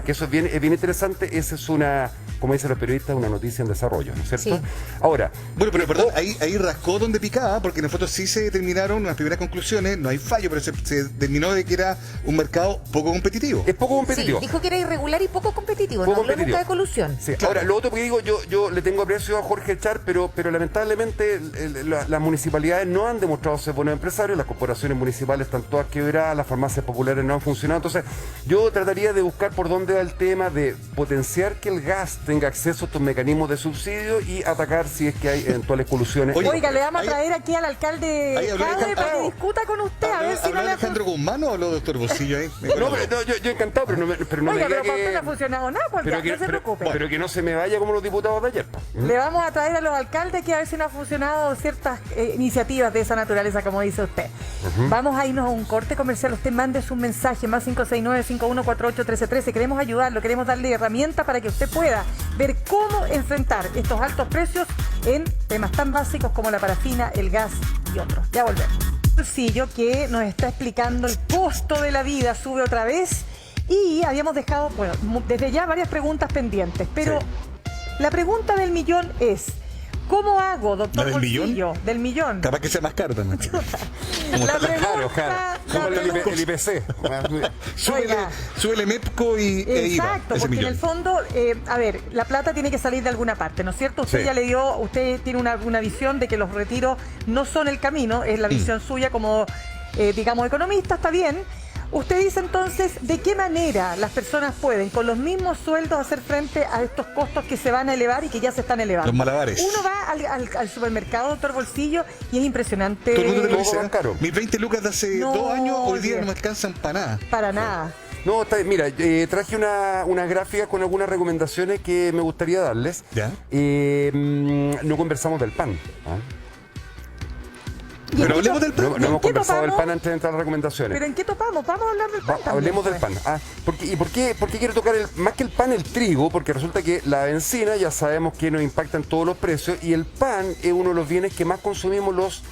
Que eso es bien interesante. Esa es una, como dicen los periodistas, una noticia en desarrollo, ¿no es cierto? Sí. Ahora, bueno, pero perdón, ahí rascó donde picaba, porque en el fondo sí se determinaron las primeras conclusiones, no hay fallo, pero se determinó de que era un mercado poco competitivo. Es poco competitivo. Sí, dijo que era irregular y poco competitivo, no habló nunca de colusión. Sí. Claro. Ahora, lo otro que digo, yo le tengo aprecio a Jorge Char, pero lamentablemente las municipalidades no han demostrado ser buenos empresarios, las corporaciones municipales están todas quebradas, las farmacias populares no han funcionado. Entonces, yo trataría de buscar por dónde va el tema de potenciar que el gas tenga acceso a estos mecanismos de subsidio y atacar si es que hay eventuales colusiones. Oiga, le vamos a traer aquí al alcalde para que discuta con usted, a ver si no le Alejandro Guzmán o habló doctor Bolsillo ahí. No, yo encantado, pero no Oiga, me diga pero para usted no ha que... funcionado nada, pues ya, no se preocupe. Pero que no se me vaya como los diputados de ayer. Le vamos a traer a los alcaldes que a ver si no ha funcionado ciertas iniciativas de esa naturaleza, como dice usted. Vamos a irnos a un corte comercial. Usted mande su mensaje, más 569-5148-1313. Queremos ayudarlo, queremos darle herramientas para que usted pueda ver cómo enfrentar estos altos precios en temas tan básicos como la parafina, el gas y otros. Ya volvemos. Bolsillo, que nos está explicando el costo de la vida, sube otra vez, y habíamos dejado, bueno, desde ya varias preguntas pendientes, pero la pregunta del millón es: ¿cómo hago, doctor del Bolsillo? millón? Del millón. Capaz que sea más caro también. La pregunta... Como el IPC. Súbele MEPCO e IVA. Exacto, porque en el fondo, a ver, la plata tiene que salir de alguna parte, ¿no es cierto? Usted ya le dio, usted tiene una visión de que los retiros no son el camino, es la visión suya como, digamos, economista, está bien. Usted dice entonces, ¿de qué manera las personas pueden, con los mismos sueldos, hacer frente a estos costos que se van a elevar y que ya se están elevando? Los malabares. Uno va al supermercado, doctor Bolsillo, y es impresionante. Todo el mundo lo dice, caro. Mis 20 lucas de hace 2 años, hoy día no me alcanzan para nada. Para nada. No, mira, traje una gráfica con algunas recomendaciones que me gustaría darles. ¿Ya? No conversamos del pan. Pero hablemos del pan. No hemos conversado del pan antes de entrar a las recomendaciones. ¿Pero en qué topamos? Vamos a hablar del pan también, hablemos del pan. ¿Por qué quiero tocar más que el pan, el trigo? Porque resulta que la bencina ya sabemos que nos impacta en todos los precios, y el pan es uno de los bienes que más consumimos los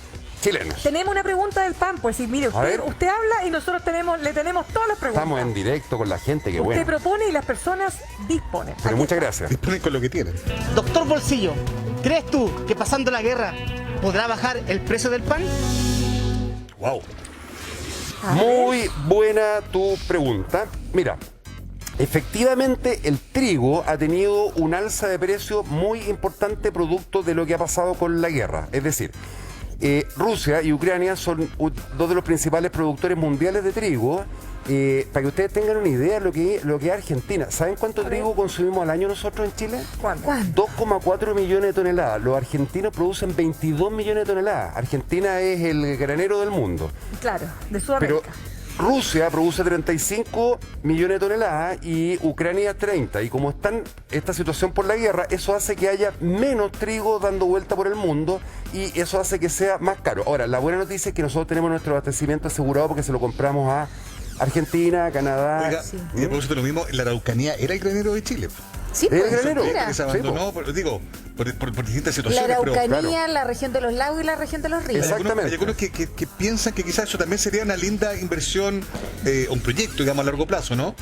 chilenos. Tenemos una pregunta del pan, pues sí, mire, usted habla y nosotros le tenemos todas las preguntas. Estamos en directo con la gente, que bueno. Usted propone y las personas disponen. Pero muchas gracias. Disponen con lo que tienen. Doctor Bolsillo, ¿crees tú que pasando la guerra podrá bajar el precio del pan? Wow. Muy buena tu pregunta. Mira, efectivamente el trigo ha tenido un alza de precio muy importante producto de lo que ha pasado con la guerra. Es decir, Rusia y Ucrania son dos de los principales productores mundiales de trigo. Para que ustedes tengan una idea de lo que es Argentina. ¿Saben cuánto trigo consumimos al año nosotros en Chile? ¿Cuánto? 2,4 millones de toneladas. Los argentinos producen 22 millones de toneladas. Argentina es el granero del mundo. Claro, de Sudamérica. Pero Rusia produce 35 millones de toneladas y Ucrania 30. Y como está esta situación por la guerra, eso hace que haya menos trigo dando vuelta por el mundo, y eso hace que sea más caro. Ahora, la buena noticia es que nosotros tenemos nuestro abastecimiento asegurado porque se lo compramos a Argentina, Canadá. Oiga, y a propósito de lo mismo, la Araucanía era el granero de Chile. Sí, pues, el granero. Que se abandonó, por distintas situaciones. La Araucanía, pero, la región de los lagos y la región de los ríos. Exactamente. Hay algunos que piensan que quizás eso también sería una linda inversión, un proyecto, digamos, a largo plazo, ¿no?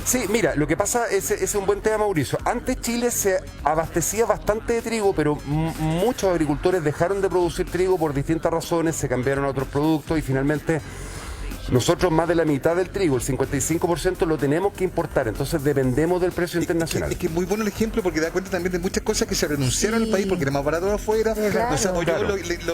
Sí, mira, lo que pasa, ese es un buen tema, Mauricio. Antes Chile se abastecía bastante de trigo, pero muchos agricultores dejaron de producir trigo por distintas razones, se cambiaron a otros productos y finalmente nosotros más de la mitad del trigo, el 55%, lo tenemos que importar, entonces dependemos del precio internacional. Es que es muy bueno el ejemplo porque da cuenta también de muchas cosas que se renunciaron en el país porque era más barato de afuera, no se apoyó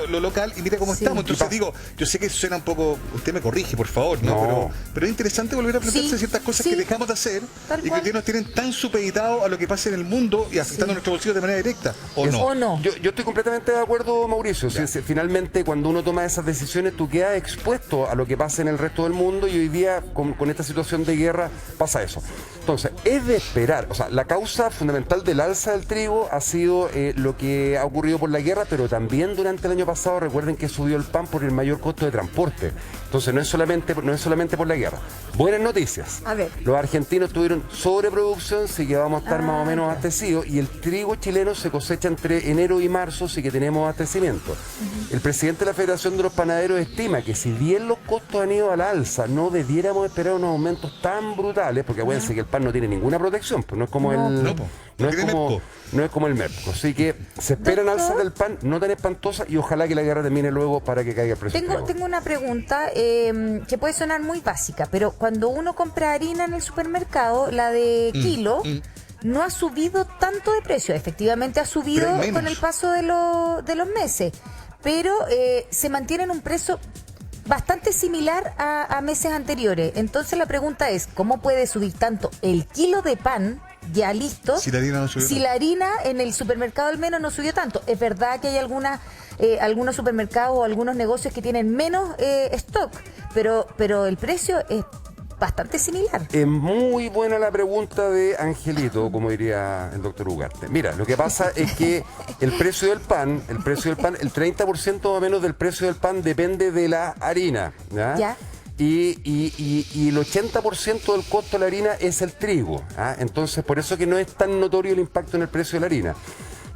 lo local, y mira cómo estamos. Entonces digo, yo sé que suena un poco, usted me corrige, por favor, ¿no? Pero es interesante volver a plantearse ciertas cosas que dejamos de hacer y que hoy nos tienen tan supeditados a lo que pasa en el mundo y afectando a nuestros bolsillos de manera directa, ¿o no? Yo estoy completamente de acuerdo, Mauricio. Finalmente, cuando uno toma esas decisiones, tú quedas expuesto a lo que pasa en el resto del mundo y hoy día con esta situación de guerra pasa eso. Entonces, es de esperar, o sea, la causa fundamental del alza del trigo ha sido lo que ha ocurrido por la guerra, pero también durante el año pasado, recuerden que subió el pan por el mayor costo de transporte. Entonces, no es solamente por la guerra. Buenas noticias. A ver. Los argentinos tuvieron sobreproducción, sí que vamos a estar más o menos abastecidos, y el trigo chileno se cosecha entre enero y marzo, sí que tenemos abastecimiento. El presidente de la Federación de los Panaderos estima que si bien los costos han ido a la alza, no debiéramos esperar unos aumentos tan brutales, porque acuérdense que el pan no tiene ninguna protección, pues no es como no es como el Merco. Así que se esperan alzas del pan no tan espantosas y ojalá que la guerra termine luego para que caiga el precio. Tengo una pregunta que puede sonar muy básica, pero cuando uno compra harina en el supermercado, la de kilo, no ha subido tanto de precio. Efectivamente ha subido con el paso de los meses, pero se mantiene en un precio bastante similar a meses anteriores. Entonces la pregunta es, ¿cómo puede subir tanto el kilo de pan ya listo si la harina no subió la harina en el supermercado al menos no subió tanto? Es verdad que hay algunos supermercados o algunos negocios que tienen menos stock, pero el precio es bastante similar. Es muy buena la pregunta de Angelito, como diría el doctor Ugarte. Mira, lo que pasa es que el precio del pan, el 30% más o menos del precio del pan depende de la harina. ¿Ya? Y el 80% del costo de la harina es el trigo. Entonces, por eso que no es tan notorio el impacto en el precio de la harina.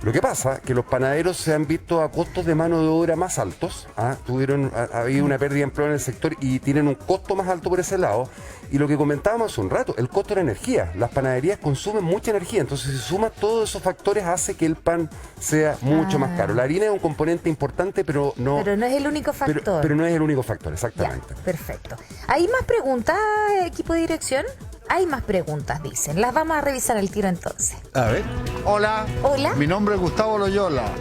Lo que pasa es que los panaderos se han visto a costos de mano de obra más altos. Ha habido una pérdida de empleo en el sector y tienen un costo más alto por ese lado. Y lo que comentábamos hace un rato, el costo de la energía. Las panaderías consumen mucha energía, entonces si suma todos esos factores hace que el pan sea mucho más caro. La harina es un componente importante, pero no es el único factor. Pero no es el único factor, exactamente. Ya, perfecto. ¿Hay más preguntas, equipo de dirección? Hay más preguntas, dicen. Las vamos a revisar al tiro entonces. A ver. Hola. Hola. Mi nombre es Gustavo Loyola.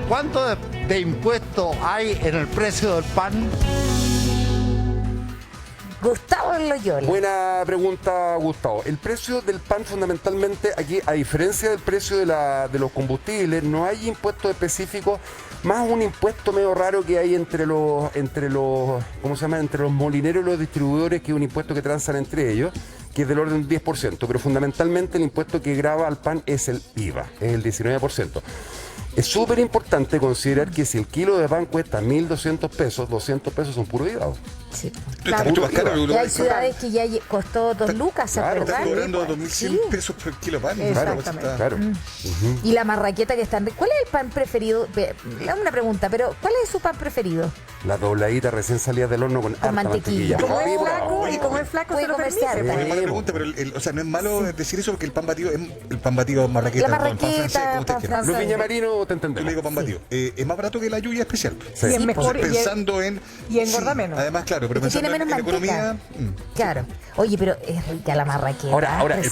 ¿Cuánto de impuesto hay en el precio del pan? Gustavo Loyola. Buena pregunta, Gustavo. El precio del pan fundamentalmente aquí, a diferencia del precio de los combustibles, no hay impuestos específicos, más un impuesto medio raro que hay entre los ¿cómo se llama? Entre los molineros y los distribuidores, que es un impuesto que transan entre ellos, que es del orden del 10%, pero fundamentalmente el impuesto que grava al pan es el IVA, es el 19%. Es súper importante considerar que si el kilo de pan cuesta 1.200 pesos, 200 pesos son puro IVA. Sí. Está mucho más caro. Hay ciudades que ya costó 2 lucas, claro, ¿verdad? Está cobrando 2.100 pesos por kilo de pan. Exactamente. Claro. Y la marraqueta que están... ¿Cuál es el pan preferido? Una pregunta, pero ¿cuál es su pan preferido? La dobladita recién salida del horno con harta mantequilla. Como es flaco, y como es flaco se lo permite. Es mala pregunta, pero no es malo decir eso, porque el pan batido marraqueta. La marraqueta, pan francés. Los viñamarinos te entendemos. Yo le digo pan batido. Es más barato que la lluvia especial. Sí. Y es mejor. Pensando en... Y engorda menos. Además, claro, pero pensando en economía... Claro. Oye, pero es rica la marraqueta. Ahora el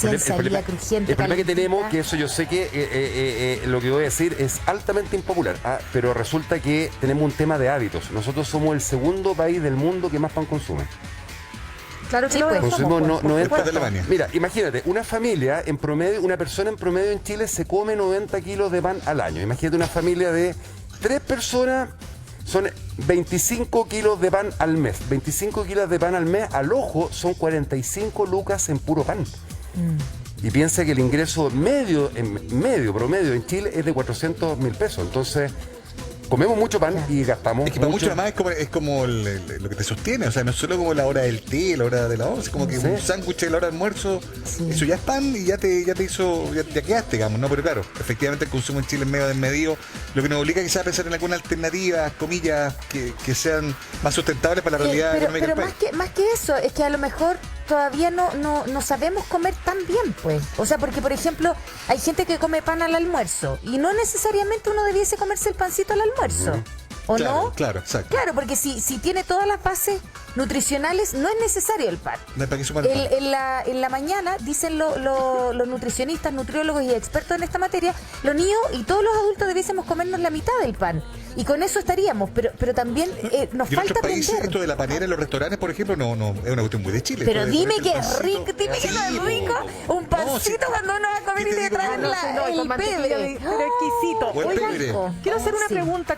problema que tenemos, que eso yo sé que lo que voy a decir es altamente impopular, pero resulta que tenemos un tema de hábitos. Nosotros somos el segundo país del mundo que más pan consume. Claro que lo consumimos Mira, imagínate, una familia en promedio, una persona en promedio en Chile se come 90 kilos de pan al año. Imagínate una familia de 3 personas, son 25 kilos de pan al mes. 25 kilos de pan al mes, al ojo, son 45 lucas en puro pan. Y piensa que el ingreso promedio en Chile es de 400.000 pesos. Entonces, comemos mucho pan y gastamos Es que para mucho además es como lo que te sostiene. O sea, no es solo como la hora del té, la hora de la once, como que un sándwich de la hora de almuerzo, eso ya es pan y ya quedaste, digamos, ¿no? Pero claro, efectivamente el consumo en Chile es medio desmedido, lo que nos obliga quizás a pensar en alguna alternativa, comillas, que sean más sustentables para la realidad económica del país. Pero más que eso, es que a lo mejor todavía no sabemos comer tan bien, pues. O sea, porque, por ejemplo, hay gente que come pan al almuerzo y no necesariamente uno debiese comerse el pancito al almuerzo. ¿O no? Claro, exacto. Claro, porque si tiene todas las bases nutricionales, no es necesario el pan. No hay para qué sumar el pan. En la mañana, dicen los nutricionistas, nutriólogos y expertos en esta materia, los niños y todos los adultos debiésemos comernos la mitad del pan. Y con eso estaríamos, pero también nos falta aprender. Esto de la panera en los restaurantes, por ejemplo, no es una cuestión muy de Chile. Pero dime que es rico, dime que no es rico. Un pancito cuando uno va a comer y te traen el pebre. Pero exquisito. Oigan, quiero hacer una pregunta.